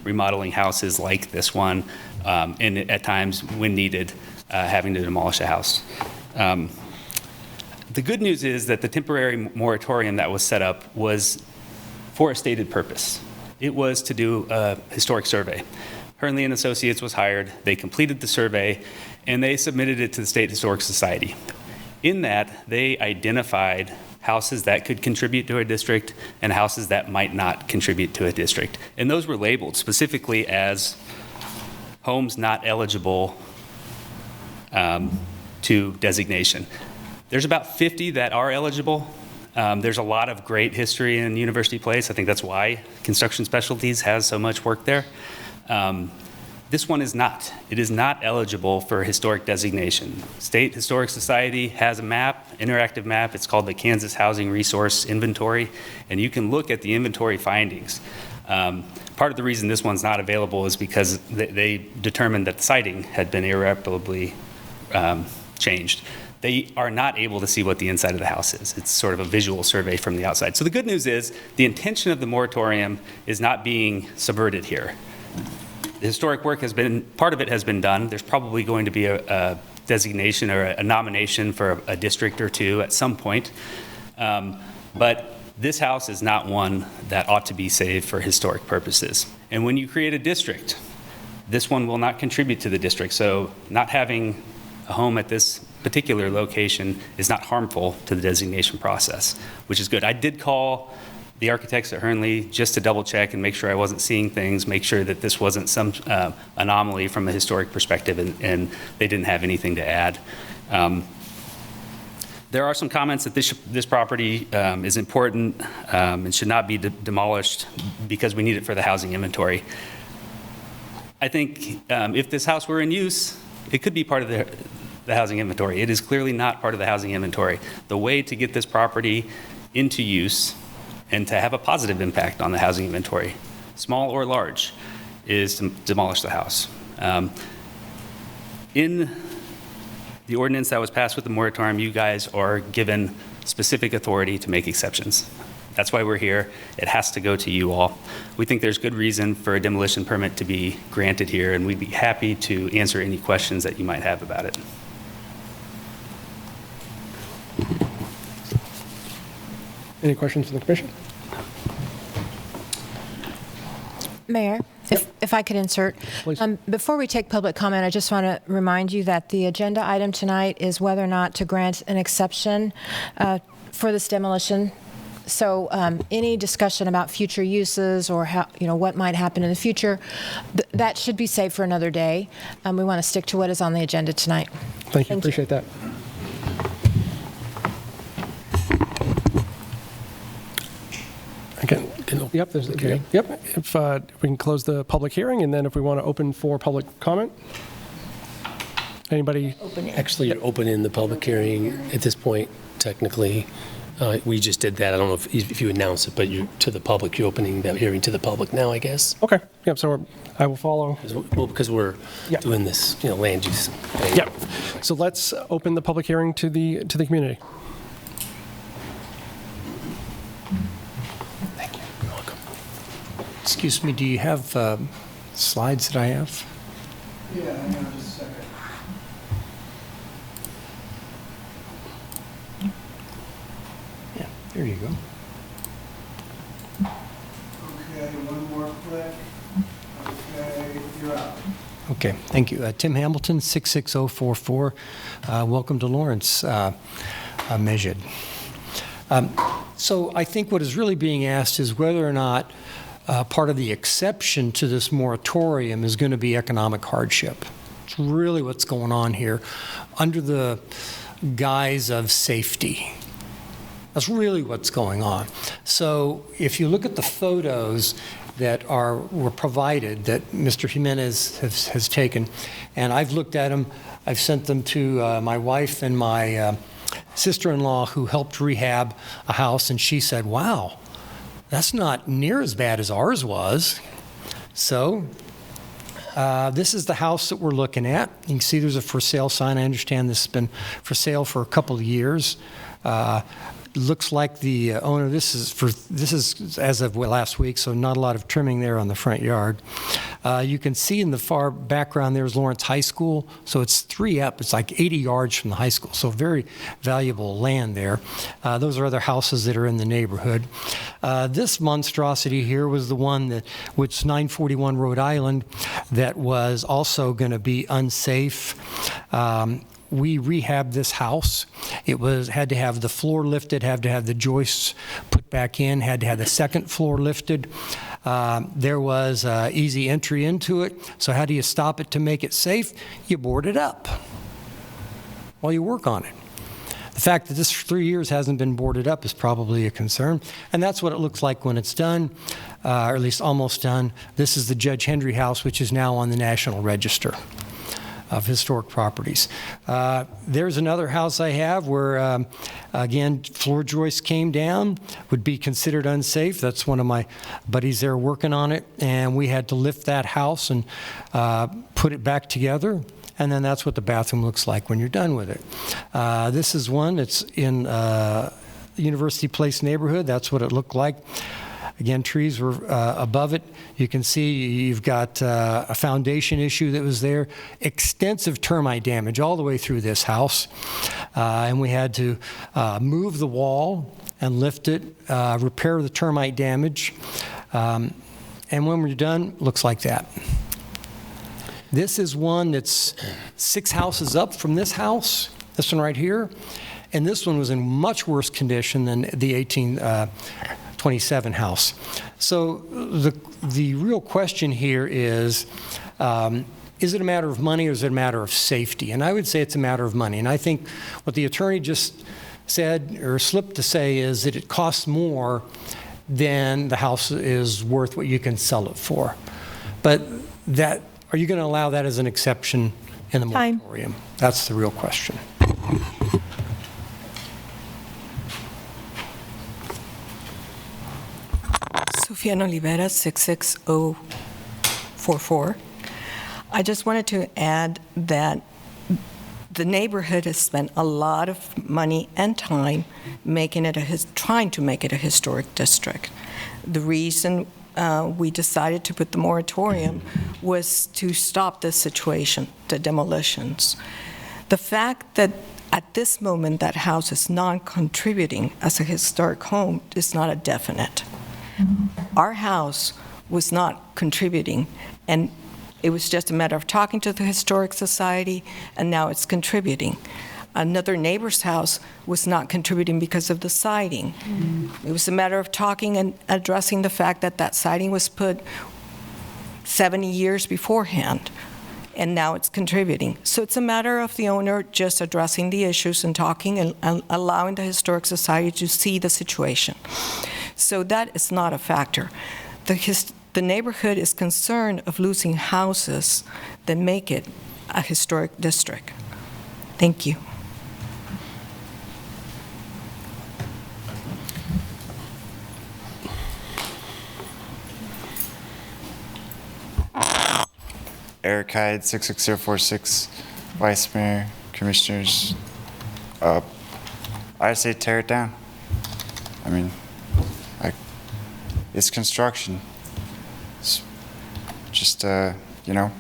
remodeling houses like this one, and at times, when needed, having to demolish a house. The good news is that the temporary moratorium that was set up was for a stated purpose. It was to do a historic survey. Hernley & Associates was hired. They completed the survey, and they submitted it to the State Historic Society. In that, they identified houses that could contribute to a district and houses that might not contribute to a district. And those were labeled specifically as homes not eligible to designation. There's about 50 that are eligible. There's a lot of great history in University Place. I think that's why Construction Specialties has so much work there. This one is not. It is not eligible for historic designation. State Historic Society has a map, interactive map. It's called the Kansas Housing Resource Inventory, and you can look at the inventory findings. Part of the reason this one's not available is because they determined that the siding had been irreparably changed. They are not able to see what the inside of the house is. It's sort of a visual survey from the outside. So the good news is the intention of the moratorium is not being subverted here. The historic work part of it has been done. There's probably going to be a designation or a nomination for a district or two at some point. But this house is not one that ought to be saved for historic purposes. And when you create a district, this one will not contribute to the district. So not having a home at this particular location is not harmful to the designation process, which is good. I did call the architects at Hernley just to double check and make sure I wasn't seeing things, make sure that this wasn't some anomaly from a historic perspective, and they didn't have anything to add. There are some comments that this property is important and should not be demolished because we need it for the housing inventory. I think if this house were in use, it could be part of the housing inventory. It is clearly not part of the housing inventory. The way to get this property into use and to have a positive impact on the housing inventory, small or large, is to demolish the house. In the ordinance that was passed with the moratorium, you guys are given specific authority to make exceptions. That's why we're here. It has to go to you all. We think there's good reason for a demolition permit to be granted here, and we'd be happy to answer any questions that you might have about it. Any questions from the commission? Mayor, if I could insert. Please. Before we take public comment, I just want to remind you that the agenda item tonight is whether or not to grant an exception for this demolition. So any discussion about future uses or how, what might happen in the future, that should be saved for another day. We want to stick to what is on the agenda tonight. Thank you. Appreciate that. Okay. Yep. There's the okay. Yep. If we can close the public hearing, and then if we want to open for public comment. Anybody? Actually, you're opening the public hearing at this point, technically. We just did that. I don't know if you announce it, but you're to the public. You're opening that hearing to the public now, I guess. Okay. Yep. So I will follow. Well, because we're doing this, land use thing. Yep. So let's open the public hearing to the community. Thank you. You're welcome. Excuse me. Do you have slides that I have? Yeah, hang on just a second. There you go. Okay, one more click. Okay, you're up. Okay, thank you. Tim Hamilton, 66044. Welcome to Lawrence, measured. So I think what is really being asked is whether or not part of the exception to this moratorium is going to be economic hardship. It's really what's going on here under the guise of safety. That's really what's going on. So if you look at the photos that were provided that Mr. Jimenez has taken, and I've looked at them, I've sent them to my wife and my sister-in-law who helped rehab a house, and she said, wow, that's not near as bad as ours was. So this is the house that we're looking at. You can see there's a for sale sign. I understand this has been for sale for a couple of years. Looks like the owner, this is as of last week, so not a lot of trimming there on the front yard. You can see in the far background there's Lawrence High School, so it's 3 up. It's like 80 yards from the high school, so very valuable land there. Those are other houses that are in the neighborhood. This monstrosity here was the one that, which 941 Rhode Island, that was also going to be unsafe. We rehabbed this house. It had to have the floor lifted, had to have the joists put back in, had to have the second floor lifted. There was easy entry into it. So how do you stop it to make it safe? You board it up while you work on it. The fact that this 3 years hasn't been boarded up is probably a concern, and that's what it looks like when it's done, or at least almost done. This is the Judge Hendry House, which is now on the National Register of Historic Properties. There's another house I have where, again, floor joists came down, would be considered unsafe. That's one of my buddies there working on it, and we had to lift that house and put it back together. And then that's what the bathroom looks like when you're done with it. This is one that's in University Place neighborhood. That's what it looked like. Again, trees were above it. You can see you've got a foundation issue that was there. Extensive termite damage all the way through this house. And we had to move the wall and lift it, repair the termite damage. And when we're done, looks like that. This is one that's 6 houses up from this house, this one right here. And this one was in much worse condition than the 1827 house. So the real question here is it a matter of money or is it a matter of safety? And I would say it's a matter of money. And I think what the attorney just said or slipped to say is that it costs more than the house is worth what you can sell it for. But that, are you going to allow that as an exception in the moratorium? That's the real question. Sufyan Olivera, 66044. I just wanted to add that the neighborhood has spent a lot of money and time making it trying to make it a historic district. The reason we decided to put the moratorium was to stop this situation, the demolitions. The fact that at this moment that house is non-contributing as a historic home is not a definite. Our house was not contributing, and it was just a matter of talking to the Historic Society, and now it's contributing. Another neighbor's house was not contributing because of the siding. It was a matter of talking and addressing the fact that that siding was put 70 years beforehand, and now it's contributing. So it's a matter of the owner just addressing the issues and talking and allowing the Historic Society to see the situation. So that is not a factor. The neighborhood is concerned of losing houses that make it a historic district. Thank you. Eric Hyde, 66046, Vice Mayor, Commissioners. I say tear it down. I mean, it's construction. It's just, you know,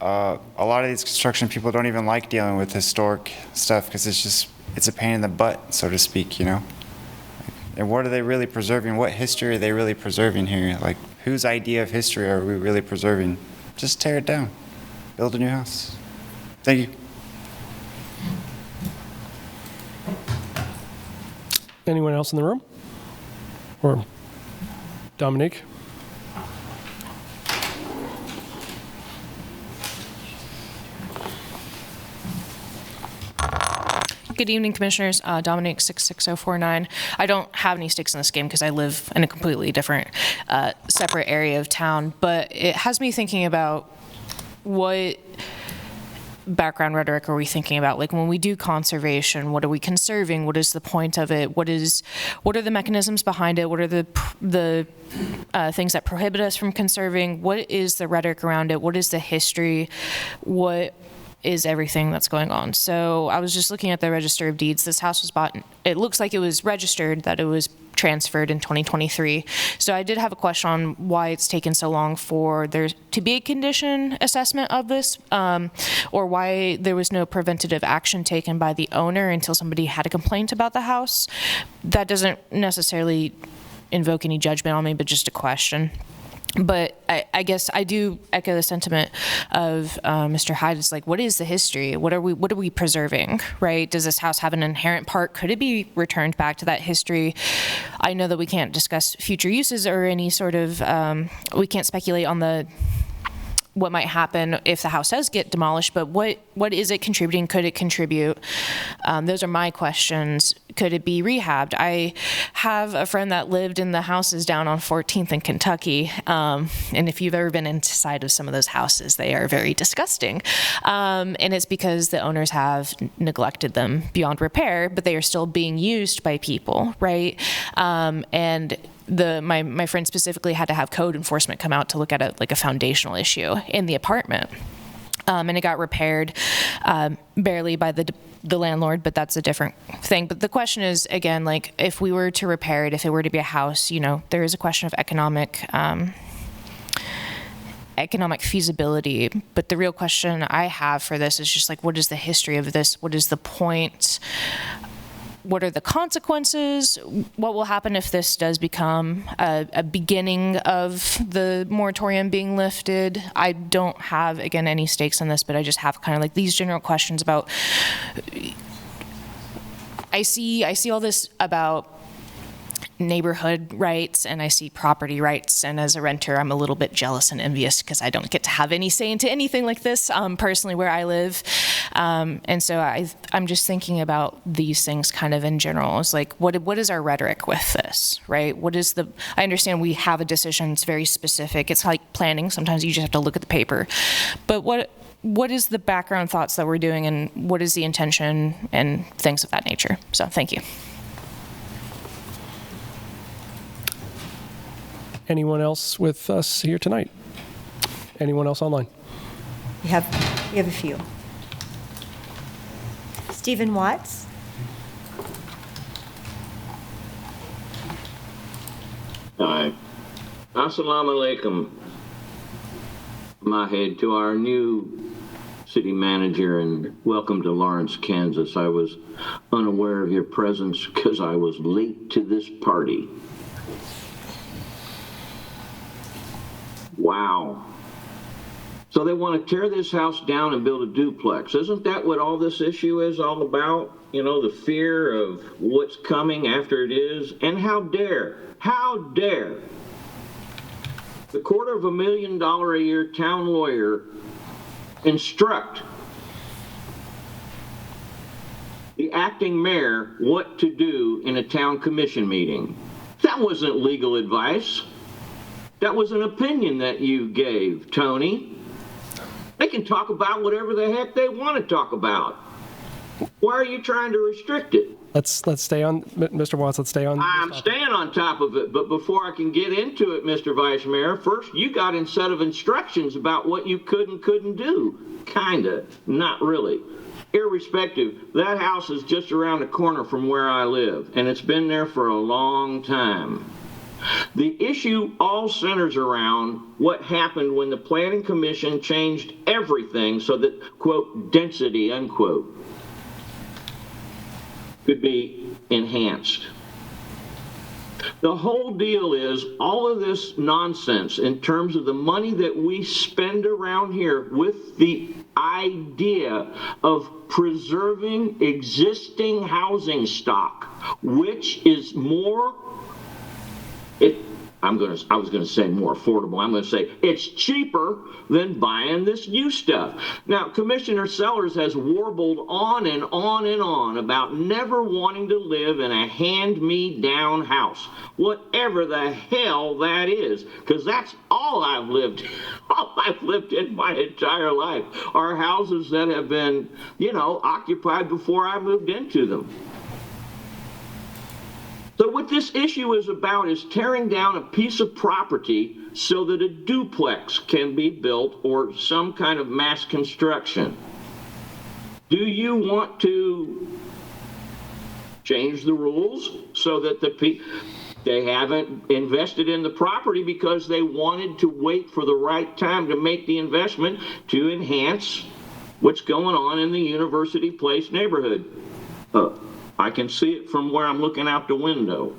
a lot of these construction people don't even like dealing with historic stuff because it's a pain in the butt, so to speak, you know? And what are they really preserving? What history are they really preserving here? Like, whose idea of history are we really preserving? Just tear it down. Build a new house. Thank you. Anyone else in the room? Or Dominique? Good evening, Commissioners. Dominic, 66049. I don't have any stakes in this game because I live in a completely different, separate area of town, but it has me thinking about what background rhetoric are we thinking about? Like, when we do conservation, what are we conserving? What is the point of it? What are the mechanisms behind it? What are the things that prohibit us from conserving? What is the rhetoric around it? What is the history? What is everything that's going on? So I was just looking at the Register of Deeds. This house was bought, it looks like it was registered, that it was transferred in 2023. So I did have a question on why it's taken so long for there to be a condition assessment of this, or why there was no preventative action taken by the owner until somebody had a complaint about the house. That doesn't necessarily invoke any judgment on me, but just a question. But I guess I do echo the sentiment of Mr. Hyde. It's like, what is the history? What are we preserving, right? Does this house have an inherent part? Could it be returned back to that history? I know that we can't discuss future uses or any sort of, we can't speculate on what might happen if the house does get demolished, but what is it contributing? Could it contribute? Those are my questions. Could it be rehabbed? I have a friend that lived in the houses down on 14th in Kentucky, and if you've ever been inside of some of those houses, they are very disgusting. And it's because the owners have neglected them beyond repair, but they are still being used by people, right? And my friend specifically had to have code enforcement come out to look at a foundational issue in the apartment. And it got repaired barely by the landlord, but that's a different thing. But the question is, again, like, if we were to repair it, if it were to be a house, there is a question of economic feasibility. But the real question I have for this is just like, what is the history of this? What is the point? What are the consequences? What will happen if this does become a beginning of the moratorium being lifted? I don't have, again, any stakes in this, but I just have kind of like these general questions about, I see all this about neighborhood rights and I see property rights, and as a renter I'm a little bit jealous and envious because I don't get to have any say into anything like this personally where I live, and so I'm just thinking about these things kind of in general. It's like, what is our rhetoric with this, right? I understand we have a decision, it's very specific, it's like planning, sometimes you just have to look at the paper, but what is the background thoughts that we're doing, and what is the intention and things of that nature? So thank you. Anyone else with us here tonight? Anyone else online? We have a few. Stephen Watts. Hi. Assalamu alaikum, Mahed, to our new city manager, and welcome to Lawrence, Kansas. I was unaware of your presence because I was late to this party. Wow. So they want to tear this house down and build a duplex. Isn't that what all this issue is all about? The fear of what's coming after it is? And how dare the $250,000 a year town lawyer instruct the acting mayor what to do in a town commission meeting? That wasn't legal advice. That was an opinion that you gave, Tony. They can talk about whatever the heck they want to talk about. Why are you trying to restrict it? Let's stay on, Mr. Watts, let's stay on. I'm staying on top of it, but before I can get into it, Mr. Vice Mayor, first you got a set of instructions about what you could and couldn't do. Kinda, not really. Irrespective, that house is just around the corner from where I live, and it's been there for a long time. The issue all centers around what happened when the Planning Commission changed everything so that, quote, density, unquote, could be enhanced. The whole deal is all of this nonsense in terms of the money that we spend around here with the idea of preserving existing housing stock, which is more I was going to say more affordable. I'm going to say it's cheaper than buying this new stuff. Now, Commissioner Sellers has warbled on and on and on about never wanting to live in a hand-me-down house, whatever the hell that is, because that's all I've lived in my entire life, are houses that have been, occupied before I moved into them. So what this issue is about is tearing down a piece of property so that a duplex can be built or some kind of mass construction. Do you want to change the rules so that they haven't invested in the property because they wanted to wait for the right time to make the investment to enhance what's going on in the University Place neighborhood? I can see it from where I'm looking out the window.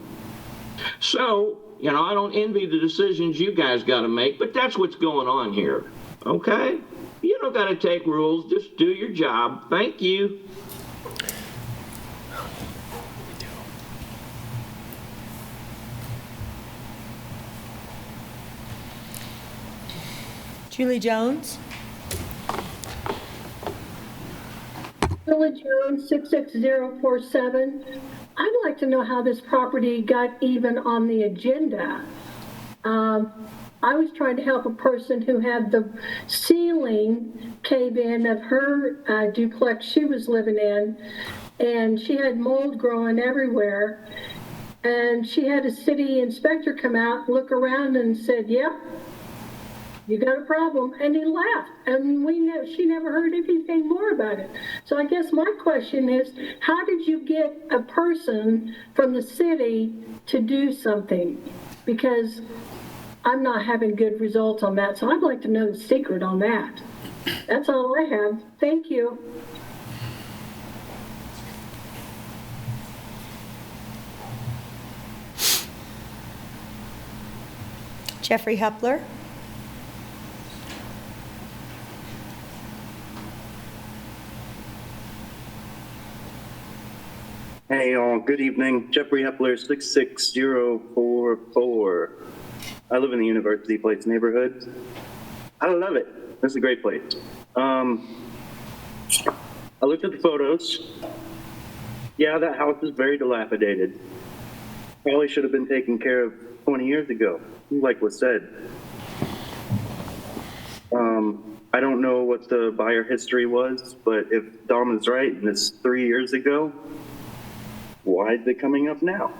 So, You know, I don't envy the decisions you guys got to make, but that's what's going on here, okay? You don't got to take rules. Just do your job. Thank you. Julie Jones. Julie Jones, 66047. I'd like to know how this property got even on the agenda. I was trying to help a person who had the ceiling cave in of her duplex she was living in, and she had mold growing everywhere. And she had a city inspector come out, look around, and said, "Yep, you got a problem," and he left, and she never heard anything more about it. So I guess my question is, how did you get a person from the city to do something? Because I'm not having good results on that, so I'd like to know the secret on that. That's all I have. Thank you. Jeffrey Hepler. Hey all, good evening. Jeffrey Hepler, 66044. I live in the University Place neighborhood. I love it. It's a great place. I looked at the photos. Yeah, that house is very dilapidated. Probably should have been taken care of 20 years ago, like was said. I don't know what the buyer history was, but if Dom is right and it's 3 years ago, why is it coming up now?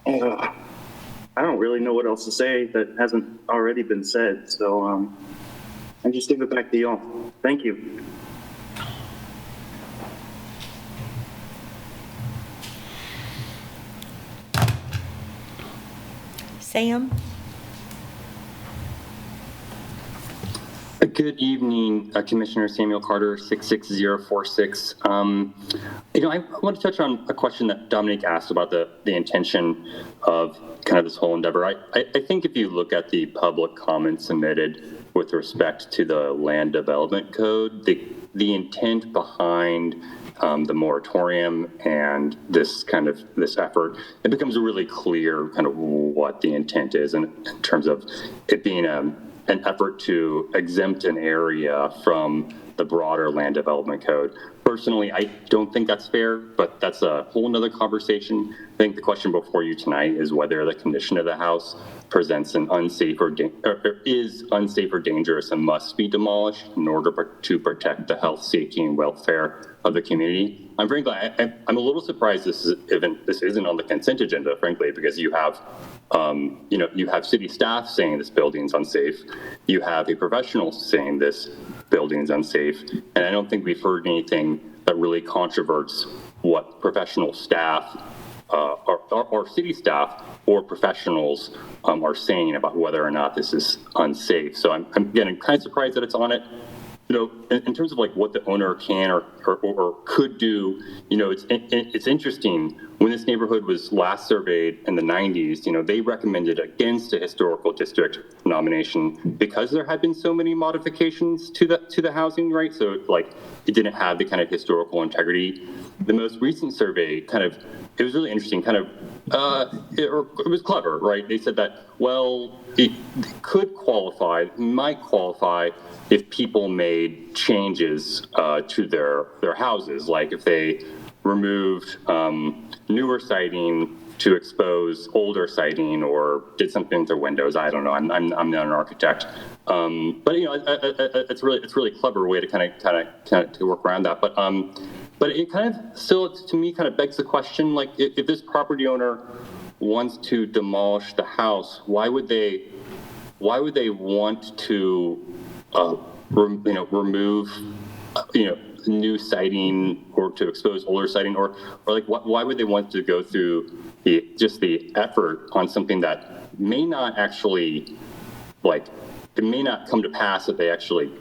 I don't really know what else to say that hasn't already been said, so I just give it back to y'all. Thank you. Sam. Good evening, Commissioner Samuel Carter, 66046. I want to touch on a question that Dominique asked about the intention of kind of this whole endeavor. I think if you look at the public comments submitted with respect to the land development code, the intent behind the moratorium and this effort, it becomes really clear kind of what the intent is in terms of it being an effort to exempt an area from the broader land development code. Personally, I don't think that's fair, but that's a whole nother conversation. I think the question before you tonight is whether the condition of the house presents an unsafe or is unsafe or dangerous and must be demolished in order to protect the health, safety, and welfare of the community. I'm frankly, I'm a little surprised this isn't on the consent agenda, frankly, because you have you have city staff saying this building's unsafe. You have a professional saying this building's unsafe. And I don't think we've heard anything that really controverts what professional staff or city staff or professionals are saying about whether or not this is unsafe. So I'm getting kind of surprised that it's on it. In terms of like what the owner can or could do, it's interesting. When this neighborhood was last surveyed in the 90s, they recommended against a historical district nomination because there had been so many modifications to the housing, right? So like it didn't have the kind of historical integrity. The most recent survey it was really interesting, it was clever, right? They said that, well, it might qualify if people made changes to their houses, like if they removed newer siding to expose older siding or did something with their windows. I don't know. I'm not an architect, but it's really clever way to kind of to work around that. But it kind of still, to me, kind of begs the question, like if this property owner wants to demolish the house, why would they want to remove new siding or to expose older siding, or like why would they want to go through the effort on something that may not actually, like, it may not come to pass if they actually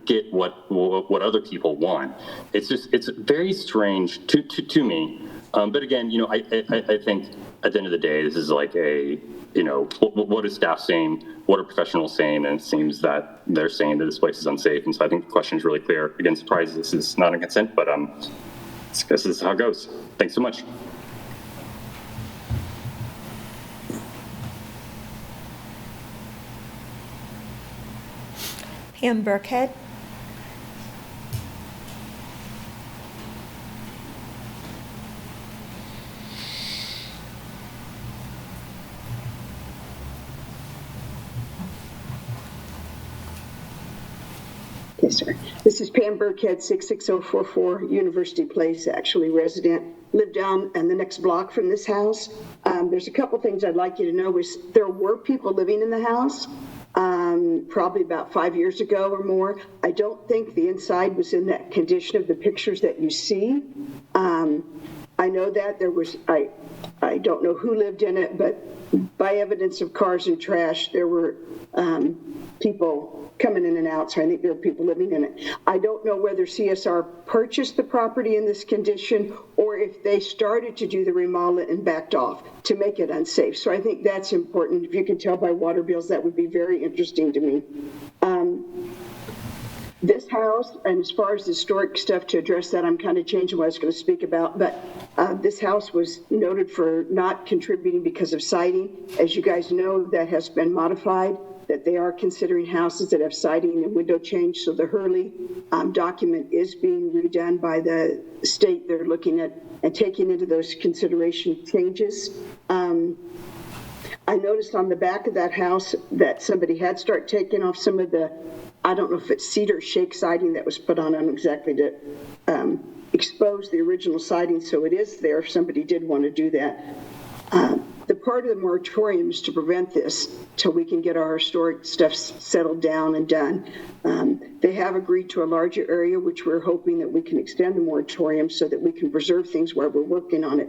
get what other people want. It's very strange to me But again, I think at the end of the day, this is like a, what is staff saying? What are professionals saying? And it seems that they're saying that this place is unsafe. And so I think the question is really clear. Again, surprised this is not on consent, but I guess this is how it goes. Thanks so much. Pam Burkhead. Yes, sir. This is Pam Burkhead, 66044 University Place, actually resident. Live down in the next block from this house. There's a couple things I'd like you to know. There were people living in the house probably about 5 years ago or more. I don't think the inside was in that condition of the pictures that you see. I know that there was, I don't know who lived in it, but by evidence of cars and trash, there were people coming in and out, so I think there are people living in it. I don't know whether CSR purchased the property in this condition or if they started to do the remodel and backed off to make it unsafe. So I think that's important. If you can tell by water bills, that would be very interesting to me. This house, and as far as historic stuff to address that, I'm kind of changing what I was going to speak about, but this house was noted for not contributing because of siding. As you guys know, that has been modified, that they are considering houses that have siding and window change. So the Hurley document is being redone by the state. They're looking at and taking into those consideration changes. I noticed on the back of that house that somebody had started taking off some of the, I don't know if it's cedar shake siding that was put on exactly to expose the original siding. So it is there if somebody did want to do that. The part of the moratorium is to prevent this till we can get our historic stuff settled down and done. They have agreed to a larger area, which we're hoping that we can extend the moratorium so that we can preserve things while we're working on it.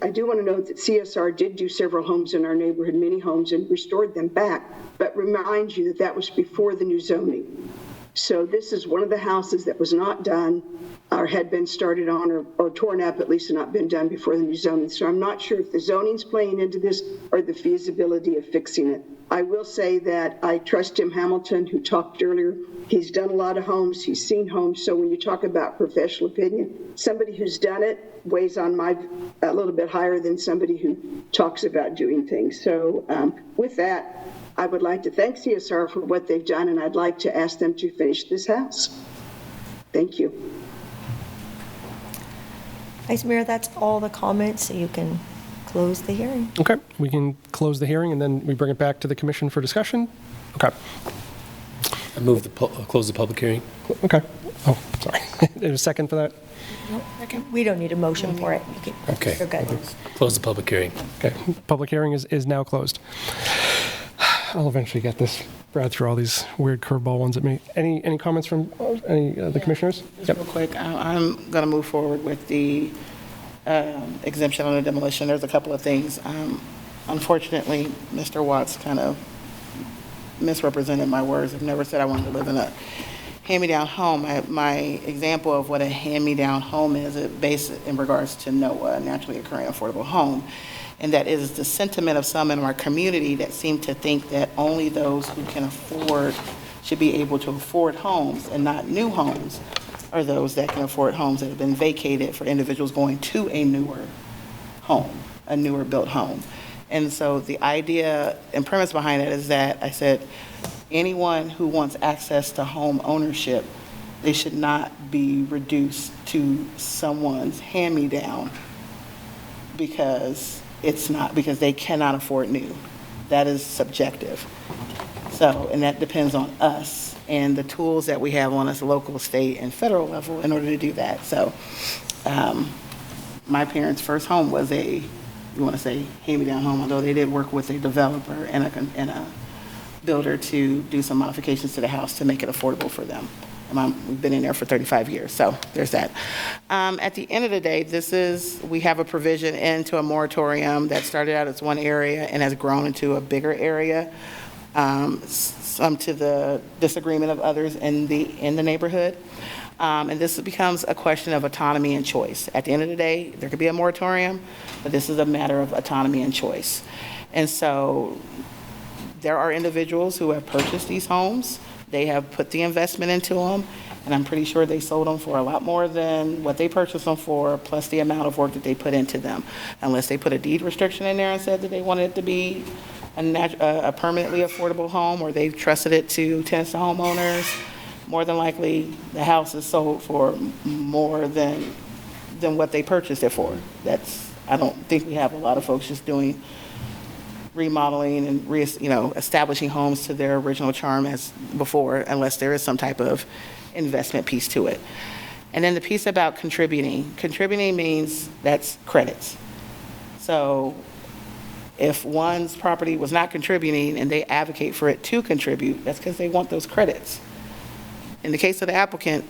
I do want to note that CSR did do several homes in our neighborhood, many homes, and restored them back, but remind you that that was before the new zoning. So this is one of the houses that was not done or had been started on or torn up, at least not been done before the new zoning. So I'm not sure if the zoning's playing into this or the feasibility of fixing it. I will say that I trust Tim Hamilton, who talked earlier. He's done a lot of homes. He's seen homes. So when you talk about professional opinion, somebody who's done it weighs on a little bit higher than somebody who talks about doing things. So with that, I would like to thank CSR for what they've done, and I'd like to ask them to finish this house. Thank you. Vice Mayor, that's all the comments, so you can close the hearing. Okay, we can close the hearing and then we bring it back to the commission for discussion. Okay. I move to close the public hearing. Okay. Oh, sorry. There's a second for that? We don't need a motion for it. Okay. You're good. Close the public hearing. Okay. Public hearing is now closed. I'll eventually get this, Brad, through all these weird curveball ones at me. Any comments from any of the commissioners? Just real quick, I'm going to move forward with the exemption on the demolition. There's a couple of things. Unfortunately, Mr. Watts kind of misrepresented my words. I've never said I wanted to live in a hand-me-down home. My example of what a hand-me-down home is, based in regards to NOAA, naturally occurring affordable home. And that is the sentiment of some in our community that seem to think that only those who can afford should be able to afford homes and not new homes are those that can afford homes that have been vacated for individuals going to a newer home, a newer built home. And so the idea and premise behind it is that I said anyone who wants access to home ownership, they should not be reduced to someone's hand-me-down because they cannot afford new. That is subjective. So, and that depends on us and the tools that we have on us local, state, and federal level in order to do that. So, my parents' first home was you want to say hand-me-down home, although they did work with a developer and a builder to do some modifications to the house to make it affordable for them. We've been in there for 35 years, so there's that. At the end of the day, we have a provision into a moratorium that started out as one area and has grown into a bigger area, some to the disagreement of others in the neighborhood. And this becomes a question of autonomy and choice. At the end of the day, there could be a moratorium, but this is a matter of autonomy and choice. And so there are individuals who have purchased these homes. They have put the investment into them, and I'm pretty sure they sold them for a lot more than what they purchased them for, plus the amount of work that they put into them. Unless they put a deed restriction in there and said that they wanted it to be a permanently affordable home, or they've trusted it to tenants to homeowners, more than likely the house is sold for more than what they purchased it for. I don't think we have a lot of folks just doing remodeling and establishing homes to their original charm as before, unless there is some type of investment piece to it. And then the piece about contributing means that's credits. So if one's property was not contributing and they advocate for it to contribute, that's because they want those credits. In the case of the applicant,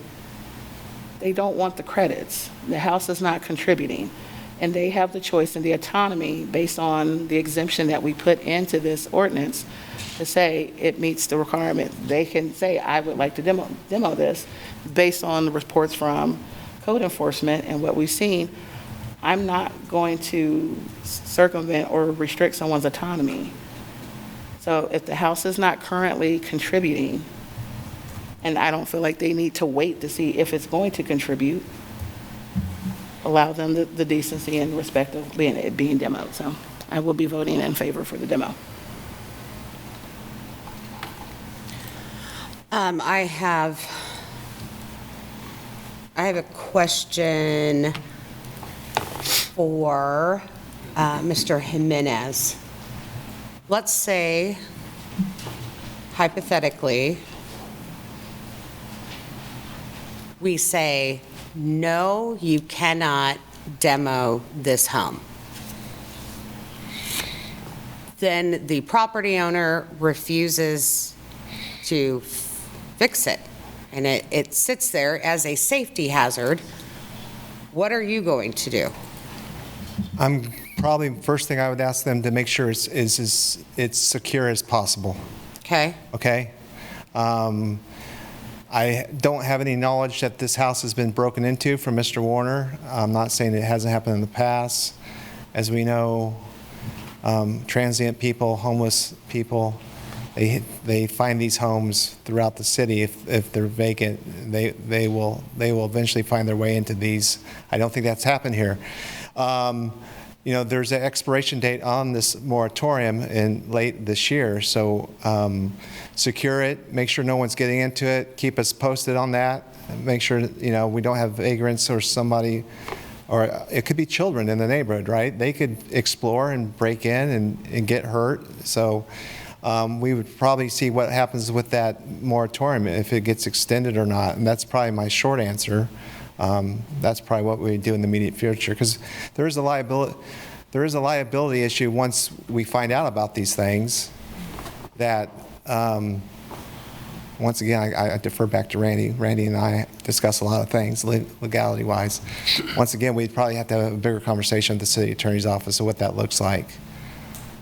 they don't want the credits. The house is not contributing. And they have the choice and the autonomy based on the exemption that we put into this ordinance to say it meets the requirement. They can say, I would like to demo this based on the reports from code enforcement and what we've seen. I'm not going to circumvent or restrict someone's autonomy. So if the house is not currently contributing, and I don't feel like they need to wait to see if it's going to contribute, allow them the decency and respect of being demoed. So I will be voting in favor for the demo. I have a question for Mr. Jimenez. Let's say, hypothetically, we say, no, you cannot demo this home. Then the property owner refuses to fix it, and it sits there as a safety hazard. What are you going to do? I'm probably, first thing I would ask them to make sure it's secure as possible. Okay. Okay? I don't have any knowledge that this house has been broken into from Mr. Warner. I'm not saying it hasn't happened in the past. As we know, transient people, homeless people, they find these homes throughout the city. If they're vacant, they will eventually find their way into these. I don't think that's happened here. There's an expiration date on this moratorium in late this year, so secure it, make sure no one's getting into it, keep us posted on that, make sure we don't have vagrants or somebody, or it could be children in the neighborhood, right? They could explore and break in and get hurt, so we would probably see what happens with that moratorium, if it gets extended or not, and that's probably my short answer. That's probably what we do in the immediate future, because there is a liability issue once we find out about these things that, once again, I defer back to Randy. Randy and I discuss a lot of things legality-wise. Once again, we'd probably have to have a bigger conversation with the city attorney's office of what that looks like.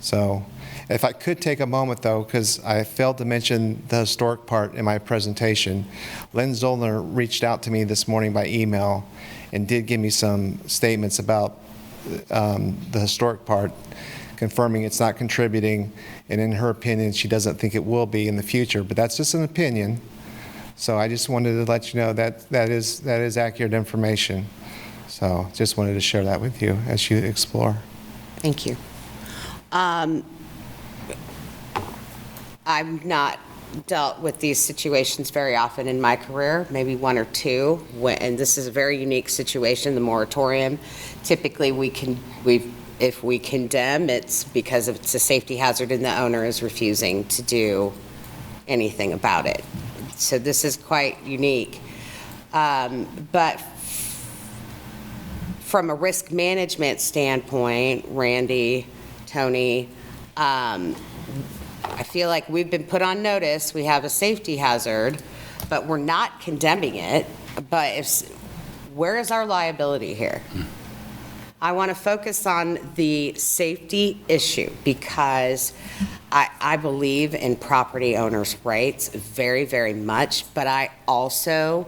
So if I could take a moment, though, because I failed to mention the historic part in my presentation. Lynn Zollner reached out to me this morning by email and did give me some statements about the historic part, confirming it's not contributing, and in her opinion, she doesn't think it will be in the future, but that's just an opinion. So I just wanted to let you know that that is accurate information. So just wanted to share that with you as you explore. Thank you. I've not dealt with these situations very often in my career, maybe one or two, and this is a very unique situation, the moratorium. Typically, if we condemn, it's because it's a safety hazard and the owner is refusing to do anything about it. So this is quite unique. But from a risk management standpoint, Randy, Tony, I feel like we've been put on notice. We have a safety hazard, but we're not condemning it. But where is our liability here? I want to focus on the safety issue because I believe in property owners' rights very, very much, but I also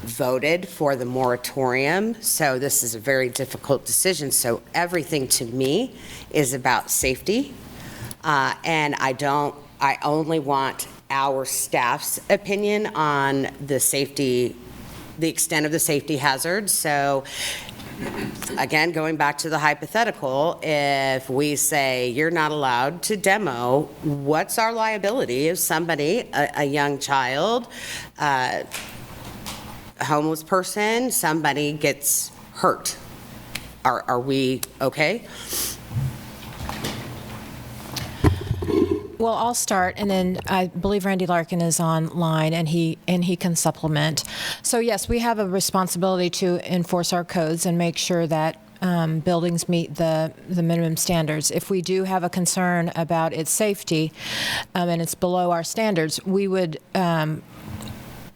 voted for the moratorium, so this is a very difficult decision. So everything to me is about safety, and I only want our staff's opinion on the safety, the extent of the safety hazard. So again, going back to the hypothetical, if we say you're not allowed to demo, what's our liability if somebody, a young child, a homeless person, somebody gets hurt? Are we okay? Well, I'll start, and then I believe Randy Larkin is online, and he can supplement. So yes, we have a responsibility to enforce our codes and make sure that buildings meet the minimum standards. If we do have a concern about its safety and it's below our standards, we would.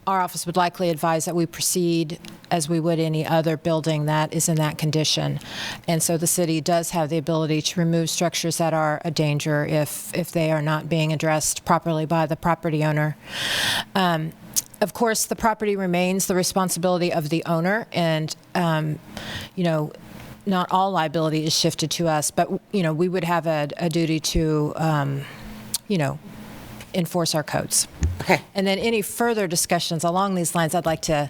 Our office would likely advise that we proceed as we would any other building that is in that condition. And so the city does have the ability to remove structures that are a danger if they are not being addressed properly by the property owner. Of course, the property remains the responsibility of the owner, and not all liability is shifted to us, but we would have a duty to enforce our codes. Okay. And then any further discussions along these lines, I'd like to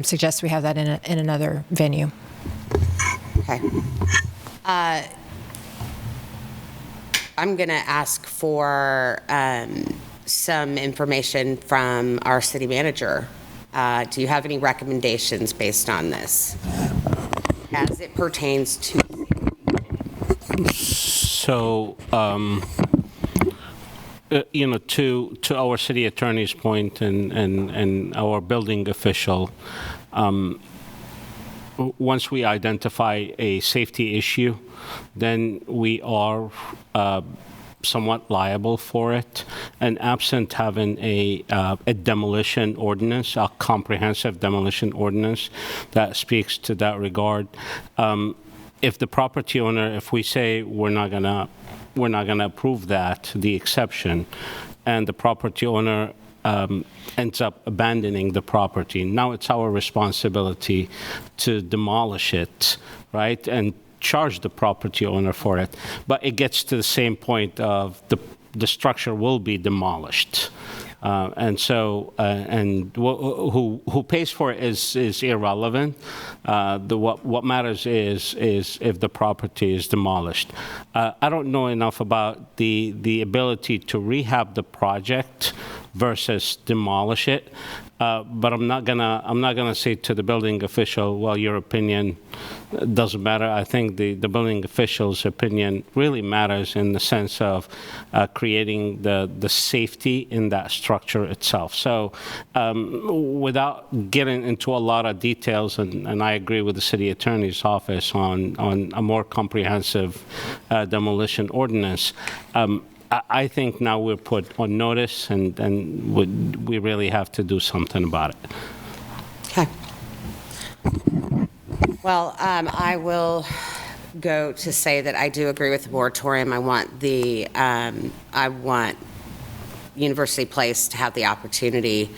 suggest we have that in another venue. Okay. I'm going to ask for some information from our city manager. Do you have any recommendations based on this as it pertains to? So, to our city attorney's point and our building official, once we identify a safety issue, then we are somewhat liable for it. And absent having a demolition ordinance, a comprehensive demolition ordinance that speaks to that regard, if the property owner, if we say we're not going to approve that, the exception, and the property owner ends up abandoning the property, now it's our responsibility to demolish it, right, and charge the property owner for it. But it gets to the same point of the structure will be demolished. And who pays for it is irrelevant. What matters is if the property is demolished. I don't know enough about the ability to rehab the project versus demolish it. But I'm not gonna say to the building official, well, your opinion doesn't matter. I think the building official's opinion really matters in the sense of creating the safety in that structure itself. So without getting into a lot of details, and I agree with the city attorney's office on a more comprehensive demolition ordinance, I think now we're put on notice, and we really have to do something about it. Okay. Well, I will go to say that I do agree with the moratorium. I want University Place to have the opportunity,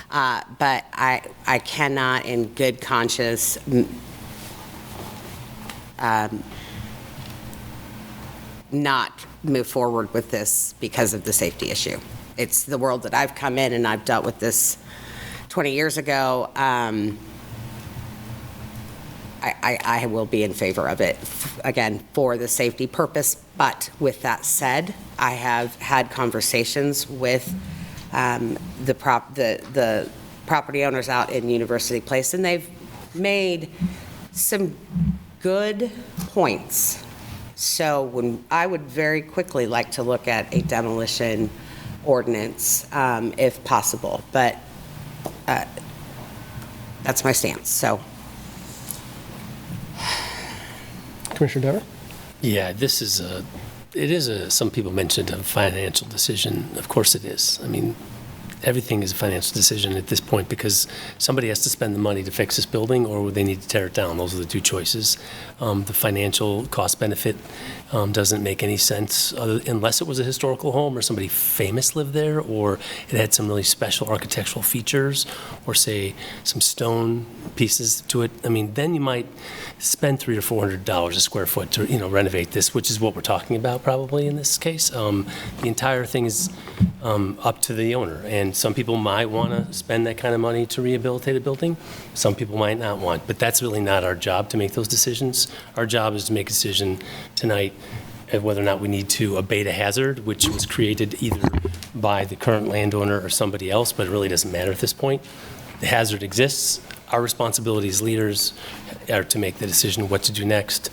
but I cannot, in good conscience, not move forward with this because of the safety issue. It's the world that I've come in, and I've dealt with this 20 years ago. I will be in favor of it, again, for the safety purpose. But with that said, I have had conversations with the property owners out in University Place, and they've made some good points. So I would very quickly like to look at a demolition ordinance if possible, but that's my stance. So, Commissioner Dever? Yeah, some people mentioned a financial decision. Of course it is. I mean, everything is a financial decision at this point because somebody has to spend the money to fix this building or they need to tear it down. Those are the two choices. The financial cost benefit doesn't make any sense unless it was a historical home or somebody famous lived there or it had some really special architectural features or say some stone pieces to it. I mean, then you might spend $300 or $400 a square foot to renovate this, which is what we're talking about probably in this case. The entire thing is up to the owner, and some people might want to spend that kind of money to rehabilitate a building. Some people might not want, but that's really not our job to make those decisions. Our job is to make a decision tonight of whether or not we need to abate a hazard, which was created either by the current landowner or somebody else, but it really doesn't matter at this point. The hazard exists. Our responsibility as leaders are to make the decision what to do next.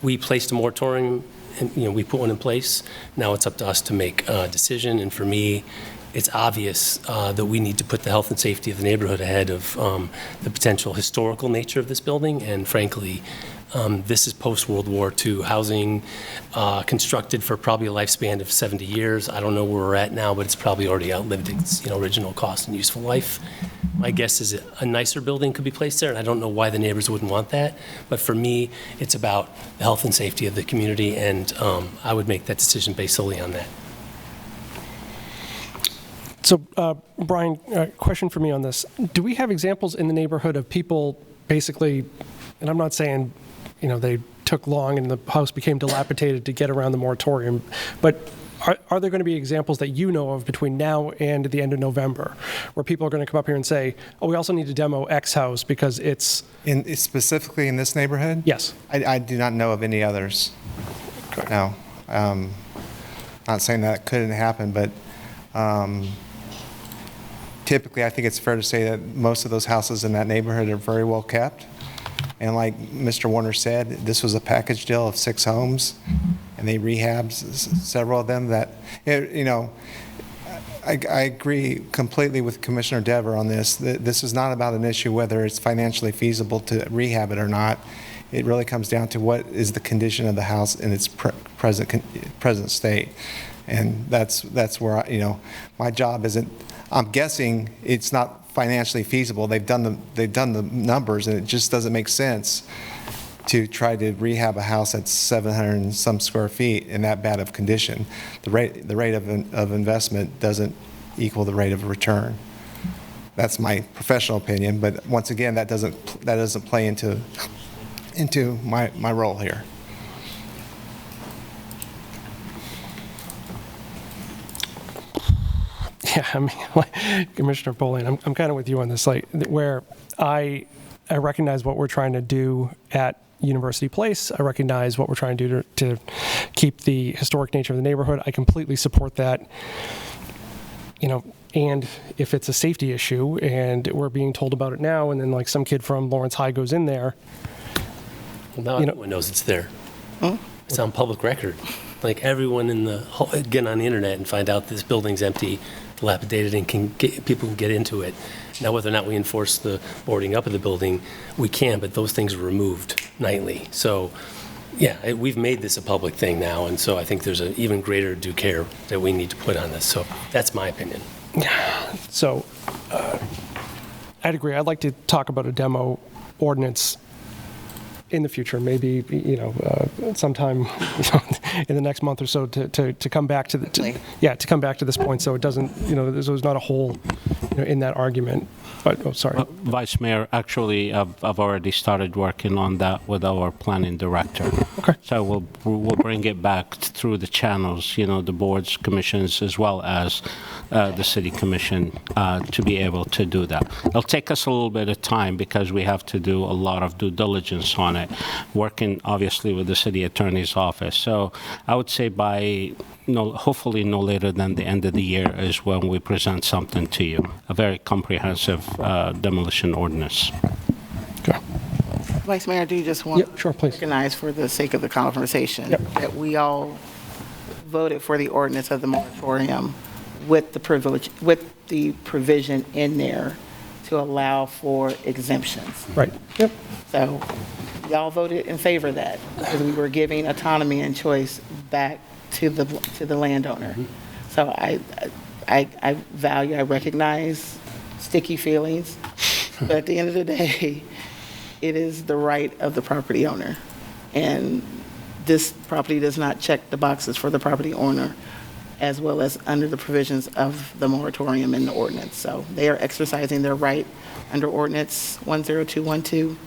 We placed a moratorium, and we put one in place. Now it's up to us to make a decision. And for me, it's obvious that we need to put the health and safety of the neighborhood ahead of the potential historical nature of this building. And frankly, this is post-World War II housing constructed for probably a lifespan of 70 years. I don't know where we're at now, but it's probably already outlived its original cost and useful life. My guess is a nicer building could be placed there, and I don't know why the neighbors wouldn't want that. But for me, it's about the health and safety of the community, and I would make that decision based solely on that. So, Brian, question for me on this. Do we have examples in the neighborhood of people basically, and I'm not saying, they took long and the house became dilapidated to get around the moratorium, but are there going to be examples that you know of between now and the end of November where people are going to come up here and say, oh, we also need to demo X house because it's... Specifically in this neighborhood? Yes. I do not know of any others. Okay. No. Not saying that couldn't happen, but typically I think it's fair to say that most of those houses in that neighborhood are very well kept. And like Mr. Warner said, this was a package deal of 6 homes, and they rehabbed several of them that, I agree completely with Commissioner Dever on this. This is not about an issue whether it's financially feasible to rehab it or not. It really comes down to what is the condition of the house in its present state. And that's where, my job isn't, I'm guessing it's not financially feasible. They've done the numbers, and it just doesn't make sense to try to rehab a house that's 700 and some square feet in that bad of condition. The rate of investment doesn't equal the rate of return. That's my professional opinion, but once again, that doesn't play into my role here. Yeah, I mean, Commissioner Polian, I'm kind of with you on this, where I recognize what we're trying to do at University Place. I recognize what we're trying to do to keep the historic nature of the neighborhood. I completely support that. And if it's a safety issue and we're being told about it now, and then some kid from Lawrence High goes in there. Well, now everyone knows it's there. It's on public record. Everyone get on the internet and find out this building's empty, dilapidated, and people can get into it. Now, whether or not we enforce the boarding up of the building, we can, but those things are removed nightly. So, yeah, we've made this a public thing now, and so I think there's an even greater due care that we need to put on this. So that's my opinion. So I'd agree. I'd like to talk about a demo ordinance in the future, maybe sometime in the next month or so to come back to to come back to this point, so it doesn't there's not a hole in that argument. But sorry, Vice Mayor, actually, I've already started working on that with our planning director. Okay. So we'll bring it back through the channels, the boards, commissions, as well as the city commission to be able to do that. It'll take us a little bit of time because we have to do a lot of due diligence on it, working obviously with the city attorney's office. So I would say by hopefully no later than the end of the year is when we present something to you, a very comprehensive demolition ordinance. Okay. Vice Mayor, I do just want sure, please. to recognize for the sake of the conversation that we all voted for the ordinance of the moratorium with the provision in there to allow for exemptions. Right. Yep. So y'all voted in favor of that because we were giving autonomy and choice back to the landowner. So I value, I recognize sticky feelings, but at the end of the day, it is the right of the property owner. And this property does not check the boxes for the property owner, as well as under the provisions of the moratorium in the ordinance. So they are exercising their right under ordinance 10212.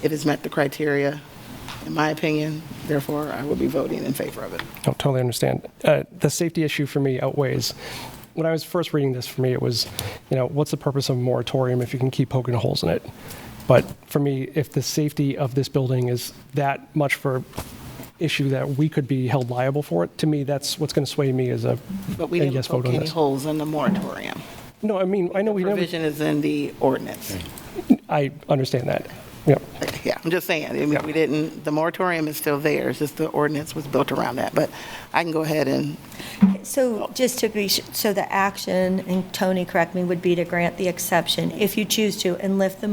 It has met the criteria, in my opinion, therefore I will be voting in favor of it. I totally understand. The safety issue for me outweighs. When I was first reading this, for me, it was, what's the purpose of a moratorium if you can keep poking holes in it? But for me, if the safety of this building is that much for issue that we could be held liable for it, to me, that's what's going to sway me as a But we a didn't yes vote poke on any this. holes in the moratorium. No, I mean, I know we never. Provision is in the ordinance. I understand that. Yeah. Yeah, I'm just saying, I mean, we didn't, the moratorium is still there, it's just the ordinance was built around that. But I can go ahead and, So just to be, so the action, and Tony, correct me, would be to grant the exception if you choose to, and lift the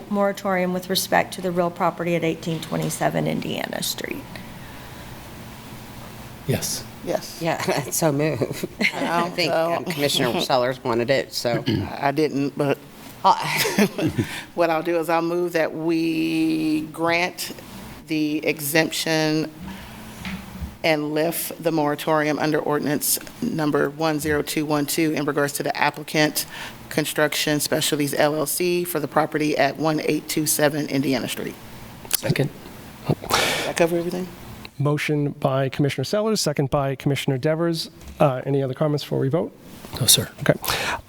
moratorium with respect to the real property at 1827 Indiana Street. Yes. yes. Yeah, so move. I think Commissioner Sellers wanted it, so. I didn't, but what I'll do is I'll move that we grant the exemption and lift the moratorium under ordinance number 10212 in regards to the applicant Construction Specialties LLC for the property at 1827 Indiana Street. Second. Did that cover everything? Motion by Commissioner Sellers, second by Commissioner Devers. Any other comments before we vote? No, sir. Okay.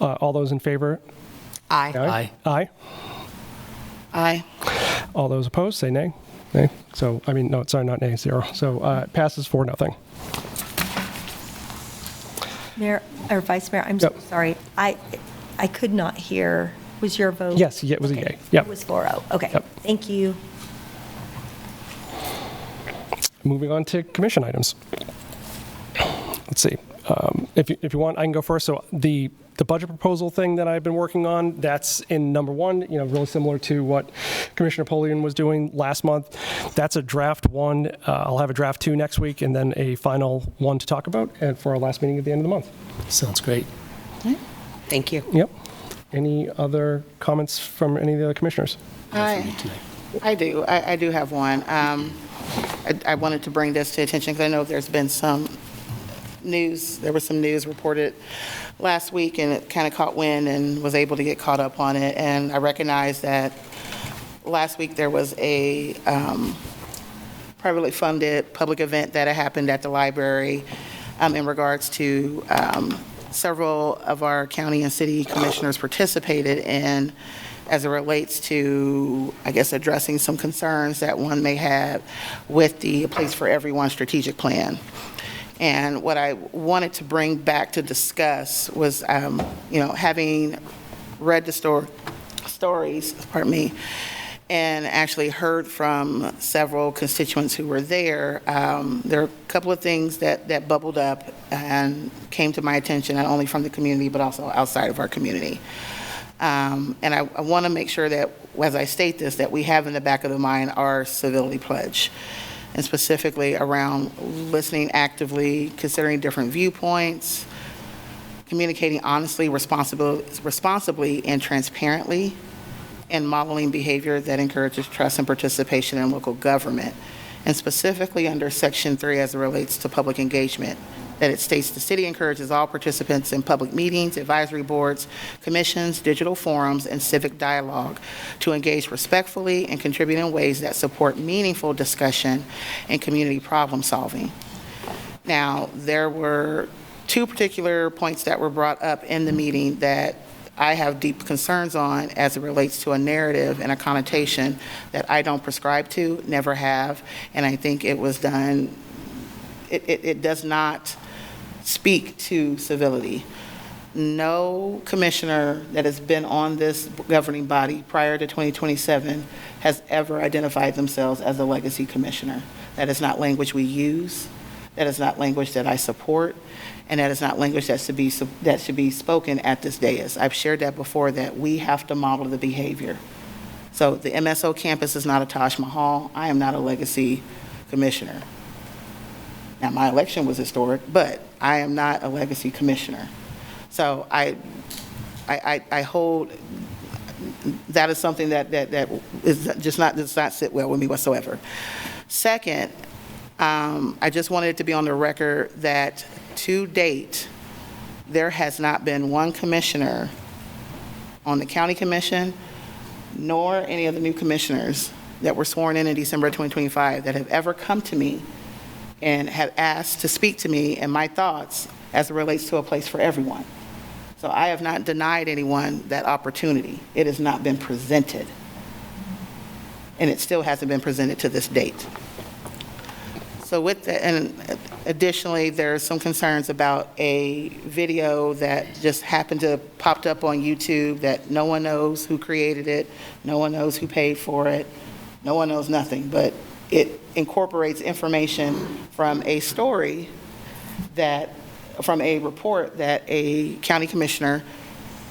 All those in favor? Aye. Aye. Aye. Aye. All those opposed, say nay. Nay. So, I mean, no, sorry, not nay, 0. So it passes 4-0. Mayor, or Vice Mayor, I'm so sorry. I could not hear. Was your vote? Yes, it was a yay. Yep. It was 4-0. Okay. Yep. Thank you. Moving on to commission items. Let's see. If you want, I can go first. So the budget proposal thing that I've been working on, that's in number 1, really similar to what Commissioner Polian was doing last month. That's a draft 1. I'll have a draft 2 next week, and then a final 1 to talk about and for our last meeting at the end of the month. Sounds great. Thank you. Yep. Any other comments from any of the other commissioners? I do. I do have one. I wanted to bring this to attention because I know there's been some news. There was some news reported last week, and it kind of caught wind and was able to get caught up on it. And I recognize that last week there was a privately funded public event that had happened at the library in regards to several of our county and city commissioners participated in as it relates to, I guess, addressing some concerns that one may have with the Place for Everyone strategic plan. And what I wanted to bring back to discuss was, having read the stories, pardon me, and actually heard from several constituents who were there, there are a couple of things that bubbled up and came to my attention, not only from the community, but also outside of our community. And I want to make sure that, as I state this, that we have in the back of the mind our civility pledge, and specifically around listening actively, considering different viewpoints, communicating honestly, responsibly, and transparently, and modeling behavior that encourages trust and participation in local government. And specifically under Section 3 as it relates to public engagement, that it states the city encourages all participants in public meetings, advisory boards, commissions, digital forums, and civic dialogue to engage respectfully and contribute in ways that support meaningful discussion and community problem solving. Now, there were 2 particular points that were brought up in the meeting that I have deep concerns on as it relates to a narrative and a connotation that I don't prescribe to, never have, and I think it was done, it does not speak to civility. No commissioner that has been on this governing body prior to 2027 has ever identified themselves as a legacy commissioner. That is not language we use. That is not language that I support. And that is not language that should be spoken at this dais. I've shared that before, that we have to model the behavior. So the MSO campus is not a Taj Mahal. I am not a legacy commissioner. Now, my election was historic, but I am not a legacy commissioner. So I hold, that is something that is does not sit well with me whatsoever. Second, I just wanted it to be on the record that to date, there has not been one commissioner on the county commission, nor any of the new commissioners that were sworn in December 2025 that have ever come to me and have asked to speak to me and my thoughts as it relates to a place for everyone. So I have not denied anyone that opportunity. It has not been presented. And it still hasn't been presented to this date. So with that, and additionally, there's some concerns about a video that just happened to popped up on YouTube that no one knows who created it, no one knows who paid for it, no one knows nothing, but it incorporates information from a story that, from a report that a county commissioner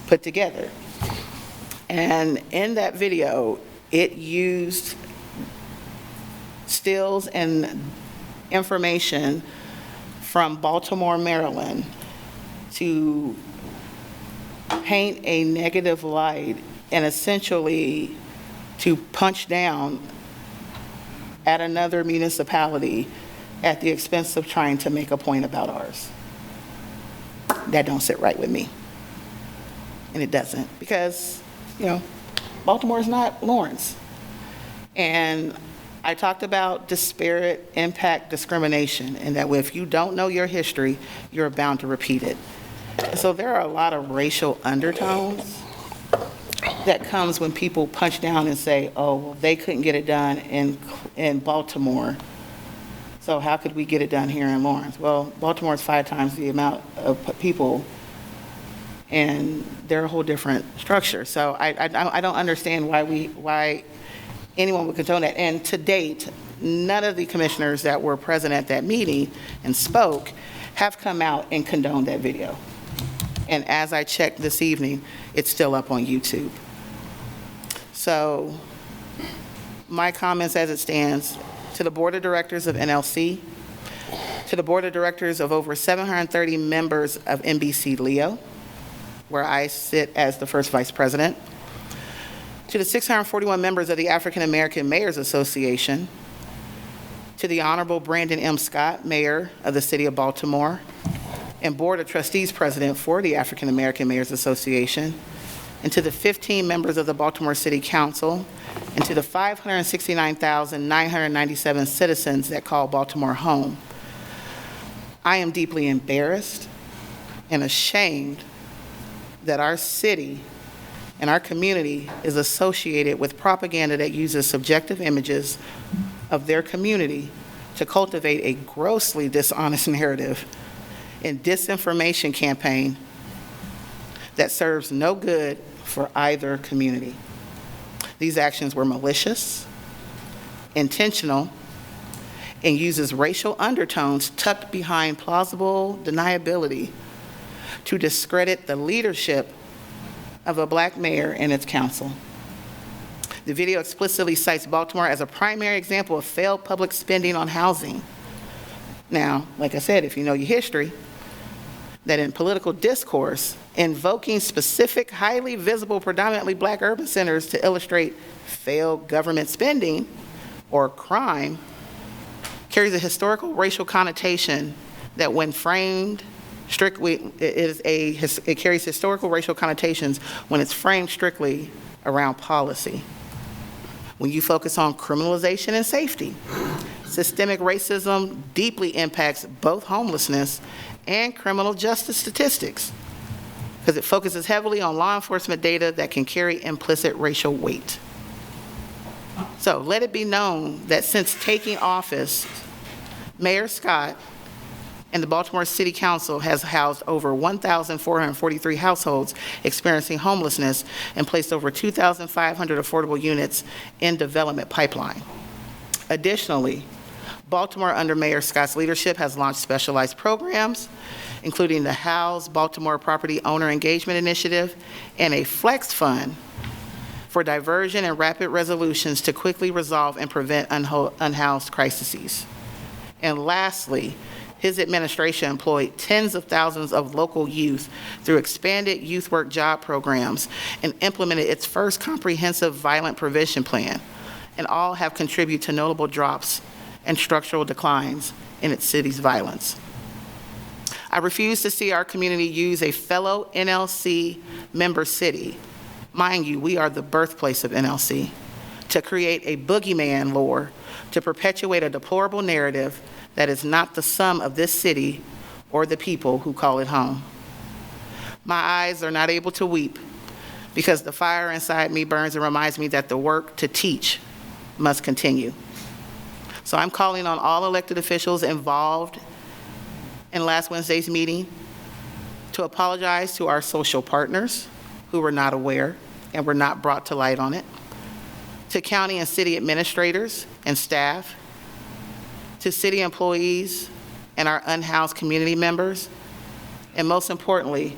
put together. And in that video, it used stills and information from Baltimore, Maryland to paint a negative light and essentially to punch down at another municipality at the expense of trying to make a point about ours. That don't sit right with me. And it doesn't, because, you know, Baltimore is not Lawrence. And I talked about disparate impact discrimination, and that if you don't know your history, you're bound to repeat it. So there are a lot of racial undertones that comes when people punch down and say, oh, well, they couldn't get it done in Baltimore, so how could we get it done here in Lawrence? Well, Baltimore is 5 times the amount of people, and they're a whole different structure. So I don't understand why anyone would condone that. And to date, none of the commissioners that were present at that meeting and spoke have come out and condoned that video. And as I checked this evening, it's still up on YouTube. So my comments as it stands, to the board of directors of NLC, to the board of directors of over 730 members of NBC Leo, where I sit as the first vice president, to the 641 members of the African American Mayors Association, to the Honorable Brandon M. Scott, Mayor of the City of Baltimore, and Board of Trustees President for the African American Mayors Association, and to the 15 members of the Baltimore City Council, and to the 569,997 citizens that call Baltimore home. I am deeply embarrassed and ashamed that our city and our community is associated with propaganda that uses subjective images of their community to cultivate a grossly dishonest narrative and disinformation campaign that serves no good for either community. These actions were malicious, intentional, and uses racial undertones tucked behind plausible deniability to discredit the leadership of a black mayor and its council. The video explicitly cites Baltimore as a primary example of failed public spending on housing. Now, like I said, if you know your history, that in political discourse, invoking specific, highly visible, predominantly black urban centers to illustrate failed government spending or crime carries a historical racial connotation that when framed strictly, it carries historical racial connotations when it's framed strictly around policy. When you focus on criminalization and safety, systemic racism deeply impacts both homelessness and criminal justice statistics because it focuses heavily on law enforcement data that can carry implicit racial weight. So let it be known that since taking office, Mayor Scott and the Baltimore City Council has housed over 1,443 households experiencing homelessness and placed over 2,500 affordable units in development pipeline. Additionally, Baltimore, under Mayor Scott's leadership, has launched specialized programs, including the House Baltimore Property Owner Engagement Initiative and a Flex Fund for diversion and rapid resolutions to quickly resolve and prevent unhoused crises. And lastly, his administration employed tens of thousands of local youth through expanded youth work job programs and implemented its first comprehensive violent prevention plan, and all have contributed to notable drops and structural declines in its city's violence. I refuse to see our community use a fellow NLC member city, mind you, we are the birthplace of NLC, to create a boogeyman lore to perpetuate a deplorable narrative that is not the sum of this city or the people who call it home. My eyes are not able to weep because the fire inside me burns and reminds me that the work to teach must continue. So I'm calling on all elected officials involved in last Wednesday's meeting to apologize to our social partners who were not aware and were not brought to light on it, to county and city administrators and staff, to city employees and our unhoused community members, and most importantly,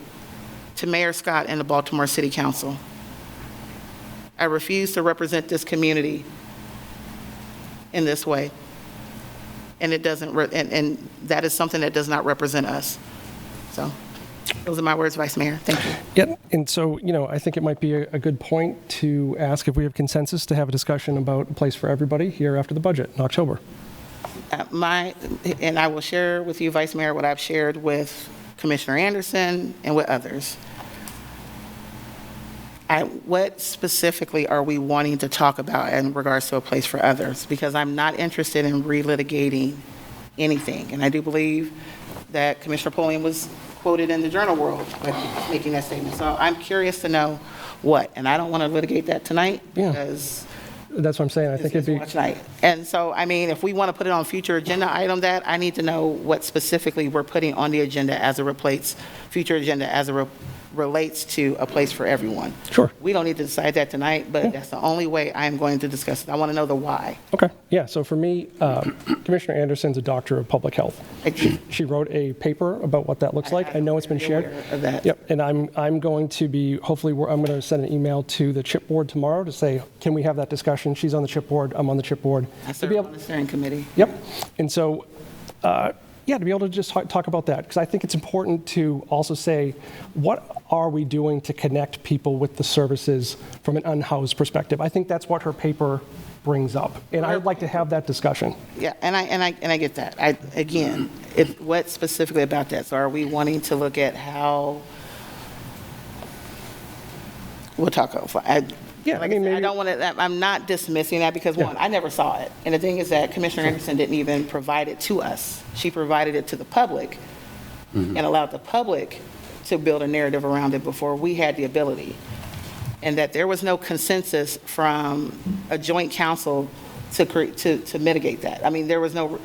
to Mayor Scott and the Baltimore City Council. I refuse to represent this community in this way, and it doesn't, and that is something that does not represent us. So those are my words, Vice Mayor. Thank you. Yeah, and so, I think it might be a good point to ask if we have consensus to have a discussion about a place for everybody here after the budget in October. And I will share with you, Vice Mayor, what I've shared with Commissioner Anderson and with others. What specifically are we wanting to talk about in regards to a place for others? Because I'm not interested in relitigating anything. And I do believe that Commissioner Polian was quoted in the Journal World making that statement. So I'm curious to know what. And I don't want to litigate that tonight because that's what I'm saying. I think it'd be tonight. And so, if we want to put it on future agenda item that, I need to know what specifically we're putting on the agenda as it future agenda as it relates to a place for everyone. Sure. We don't need to decide that tonight, but that's the only way I am going to discuss it. I want to know the why. Okay. Yeah. So for me, Commissioner Anderson's a doctor of public health. She wrote a paper about what that looks like. I know it's been shared. Of that. Yep. And I'm going to be, hopefully, I'm going to send an email to the CHIP board tomorrow to say, can we have that discussion? She's on the CHIP board. I'm on the CHIP board. I serve on the steering committee. Yep. And so, to be able to just talk about that, because I think it's important to also say, what are we doing to connect people with the services from an unhoused perspective? I think that's what her paper brings up, and I'd like to have that discussion. Yeah, and I get that. What specifically about that? So are we wanting to look at how? We'll talk over. I don't want to. I'm not dismissing that because one, I never saw it, and the thing is that Commissioner Anderson didn't even provide it to us. She provided it to the public, and allowed the public to build a narrative around it before we had the ability, and that there was no consensus from a joint council to mitigate that. There was no.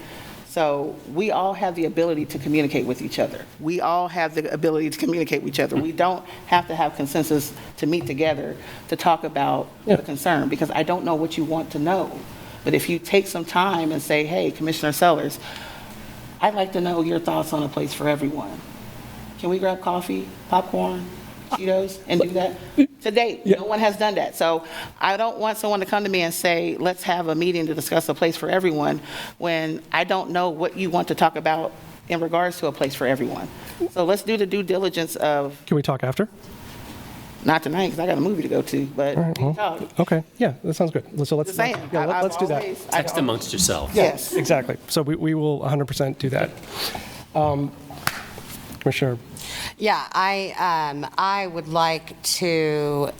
So we all have the ability to communicate with each other. We all have the ability to communicate with each other. We don't have to have consensus to meet together to talk about the concern, because I don't know what you want to know. But if you take some time and say, hey, Commissioner Sellers, I'd like to know your thoughts on a place for everyone. Can we grab coffee, popcorn, Cheetos, and do that? To date, no one has done that. So I don't want someone to come to me and say, let's have a meeting to discuss a place for everyone, when I don't know what you want to talk about in regards to a place for everyone. So let's do the due diligence of. Can we talk after? Not tonight, because I got a movie to go to, but we can talk. Okay, yeah, that sounds good. So let's saying, let's do that. Text amongst yourselves. Yes. Exactly. So we will 100% do that. Commissioner. Yeah, I would like to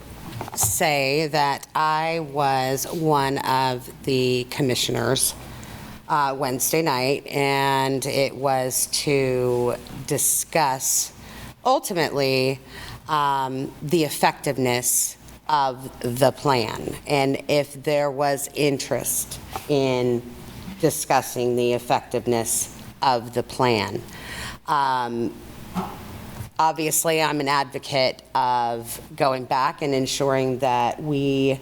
say that I was one of the commissioners Wednesday night, and it was to discuss ultimately the effectiveness of the plan, and if there was interest in discussing the effectiveness of the plan. Obviously, I'm an advocate of going back and ensuring that we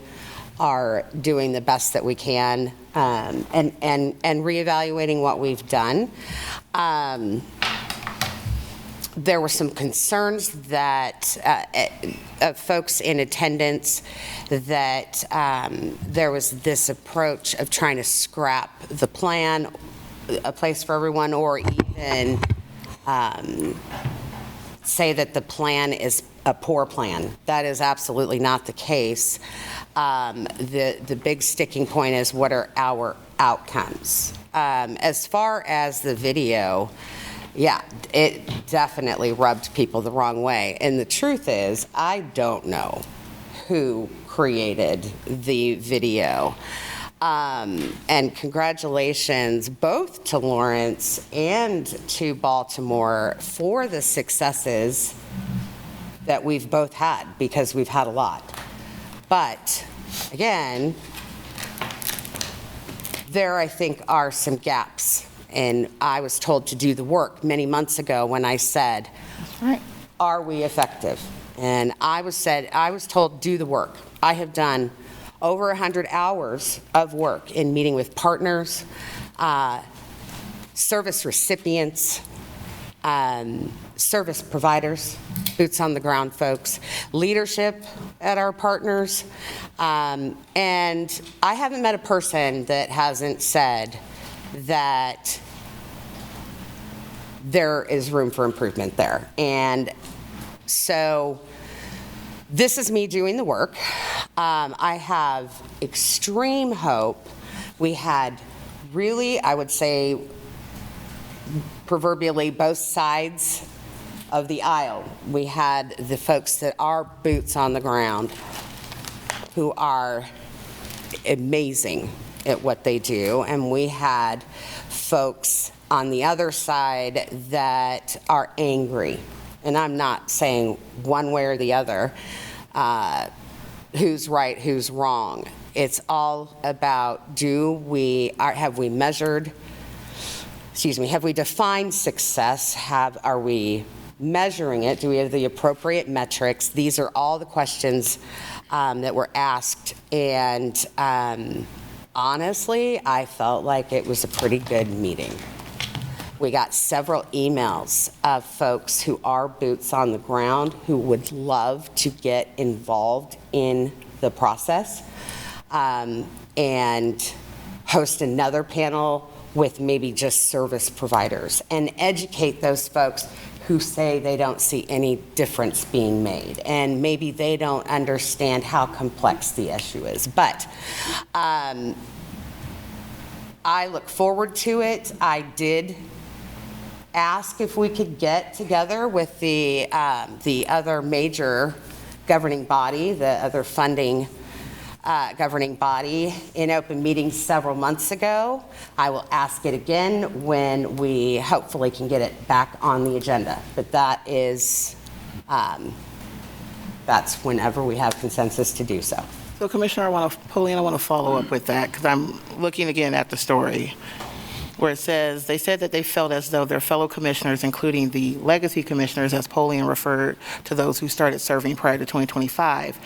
are doing the best that we can, and reevaluating what we've done. There were some concerns that of folks in attendance that there was this approach of trying to scrap the plan, a place for everyone, or even say that the plan is a poor plan. That is absolutely not the case. The big sticking point is, what are our outcomes? As far as the video, yeah, it definitely rubbed people the wrong way. And the truth is, I don't know who created the video. And congratulations both to Lawrence and to Baltimore for the successes that we've both had, because we've had a lot. But again, there I think are some gaps. And I was told to do the work many months ago when I said, are we effective? And I was told, do the work. I have done over 100 hours of work in meeting with partners, service recipients, service providers, boots on the ground folks, leadership at our partners. And I haven't met a person that hasn't said that there is room for improvement there. And so this is me doing the work. I have extreme hope. We had really, I would say, proverbially both sides of the aisle. We had the folks that are boots on the ground, who are amazing at what they do, and we had folks on the other side that are angry. And I'm not saying one way or the other, who's right, who's wrong. It's all about, have we defined success? Are we measuring it? Do we have the appropriate metrics? These are all the questions that were asked. And honestly, I felt like it was a pretty good meeting. We got several emails of folks who are boots on the ground who would love to get involved in the process and host another panel with maybe just service providers and educate those folks who say they don't see any difference being made, and maybe they don't understand how complex the issue is. But I look forward to it. I did ask if we could get together with the other major governing body, the other funding governing body, in open meetings several months ago. I will ask it again when we hopefully can get it back on the agenda. But that is, that's whenever we have consensus to do so. So Commissioner, Pauline, I want to follow up with that, because I'm looking again at the story where it says, they said that they felt as though their fellow commissioners, including the legacy commissioners, as Pauline referred to those who started serving prior to 2025,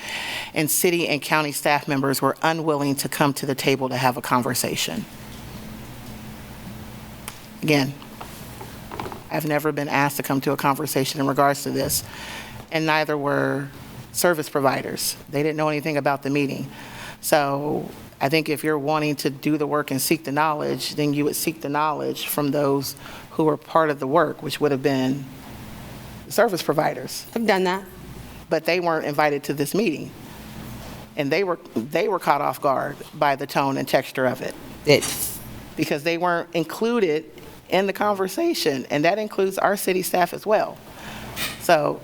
and city and county staff members were unwilling to come to the table to have a conversation. Again, I've never been asked to come to a conversation in regards to this, and neither were service providers. They didn't know anything about the meeting. So I think if you're wanting to do the work and seek the knowledge, then you would seek the knowledge from those who were part of the work, which would have been service providers. I've done that. But they weren't invited to this meeting. And they were caught off guard by the tone and texture of it. Because they weren't included in the conversation, and that includes our city staff as well. So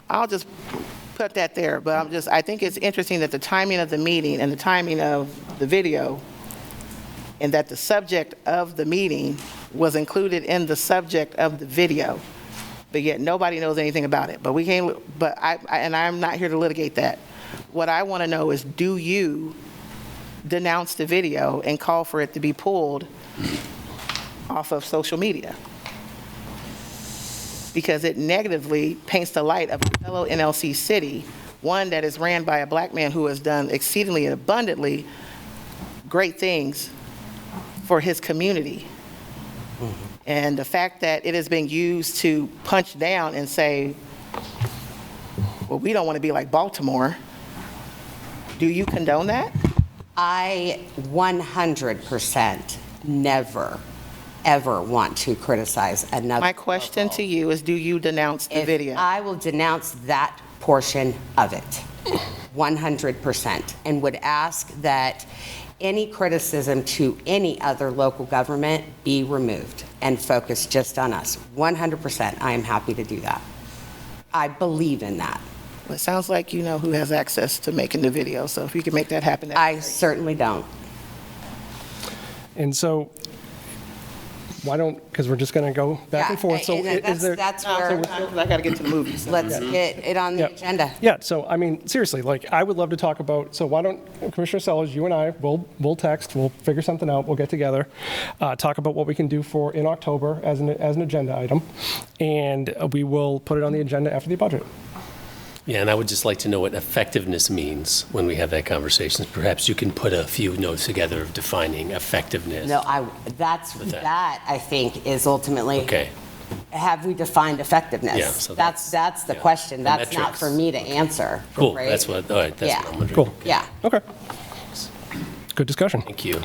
I'll just put that there, but I think it's interesting that the timing of the meeting and the timing of the video, and that the subject of the meeting was included in the subject of the video, but yet nobody knows anything about it. But I'm not here to litigate that. What I want to know is, do you denounce the video and call for it to be pulled off of social media? Because it negatively paints the light of a fellow NLC city, one that is ran by a black man who has done exceedingly and abundantly great things for his community. Mm-hmm. And the fact that it has been used to punch down and say, well, we don't want to be like Baltimore. Do you condone that? I 100% never ever want to criticize another. My question to you is, do you denounce the video? I will denounce that portion of it, 100%, and would ask that any criticism to any other local government be removed and focus just on us. 100%, I am happy to do that. I believe in that. Well, it sounds like you know who has access to making the video, so if you can make that happen. I certainly don't. And so, why don't, because we're just going to go back and forth. So is there? That's where I got to get to the movies. Let's get it on the agenda. Yeah, so I mean, seriously, like, I would love to talk about, so why don't, Commissioner Sellers, you and I, we'll text, we'll figure something out, we'll get together, talk about what we can do for in October as an agenda item, and we will put it on the agenda after the budget. Yeah, and I would just like to know what effectiveness means when we have that conversation. Perhaps you can put a few notes together of defining effectiveness. No, that I think is ultimately. Okay. Have we defined effectiveness? Yeah, so that's the question. The That's not metrics. for me to answer. Cool, right? that's what I'm wondering. Cool. Yeah. Okay. Good discussion. Thank you.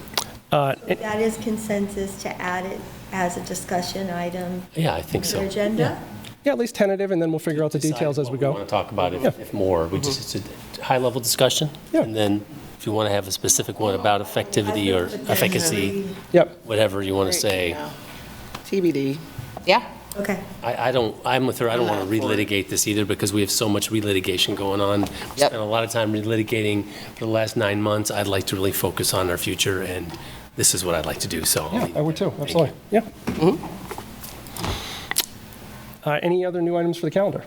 That is consensus to add it as a discussion item. Yeah, I think to so. the agenda? Yeah, at least tentative, and then we'll figure out the details as we go. We want to talk about it if more. We just, it's a high-level discussion. Yeah. And then if you want to have a specific one about effectivity or efficacy, whatever you want to say. TBD. Yeah. Okay. I'm with her. I don't want to relitigate this either because we have so much relitigation going on. We spent a lot of time relitigating for the last 9 months. I'd like to really focus on our future, and this is what I'd like to do. So Yeah, I would too, absolutely. Yeah. Any other new items for the calendar?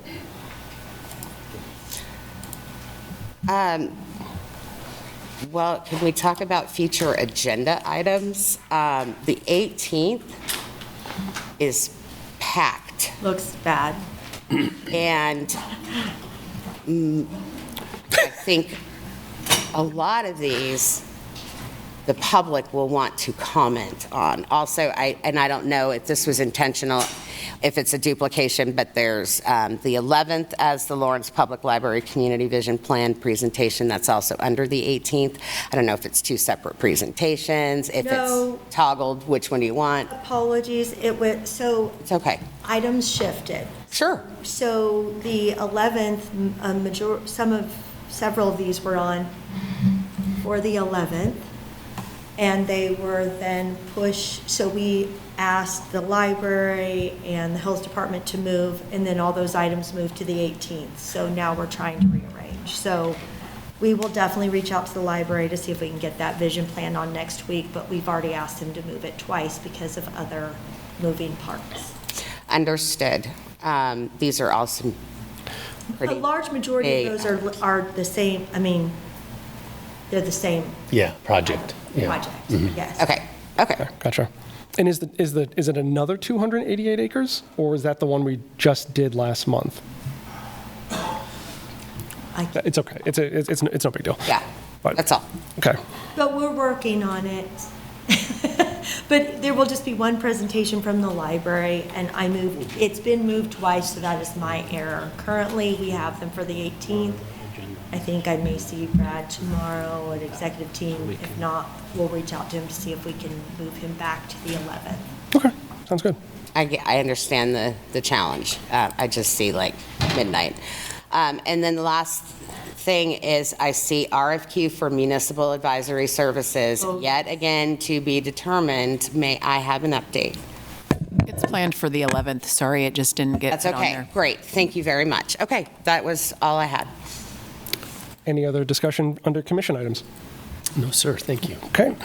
Well, can we talk about future agenda items? The 18th is packed. Looks bad. And I think a lot of these, the public will want to comment on. Also, I don't know if this was intentional, if it's a duplication, but there's the 11th as the Lawrence Public Library Community Vision Plan presentation. That's also under the 18th. I don't know if it's two separate presentations, if No. it's toggled, which one do you want? Apologies, it went, so. It's okay. Items shifted. Sure. So the 11th, several of these were on for the 11th, and they were then pushed, so we asked the library and the health department to move, and then all those items moved to the 18th. So now we're trying to rearrange. So we will definitely reach out to the library to see if we can get that vision plan on next week, but we've already asked them to move it twice because of other moving parts. Understood. These are also pretty. A large majority of those are the same, I mean, they're the same Yeah, project. Yeah. project, yes. Okay. Gotcha. And is it another 288 acres, or is that the one we just did last month? It's okay. It's no big deal. Yeah. That's all. Okay. But we're working on it. But there will just be one presentation from the library, and it's been moved twice, so that is my error. Currently, we have them for the 18th. I think I may see Brad tomorrow at executive team. If not, we'll reach out to him to see if we can move him back to the 11th. Okay, sounds good. I understand the challenge. I just see like midnight. And then the last thing is I see RFQ for municipal advisory services, yet again to be determined. May I have an update? It's planned for the 11th. Sorry, it just didn't get That's put on okay. there. Great. Thank you very much. Okay, that was all I had. Any other discussion under commission items? No, sir. Thank you. Okay.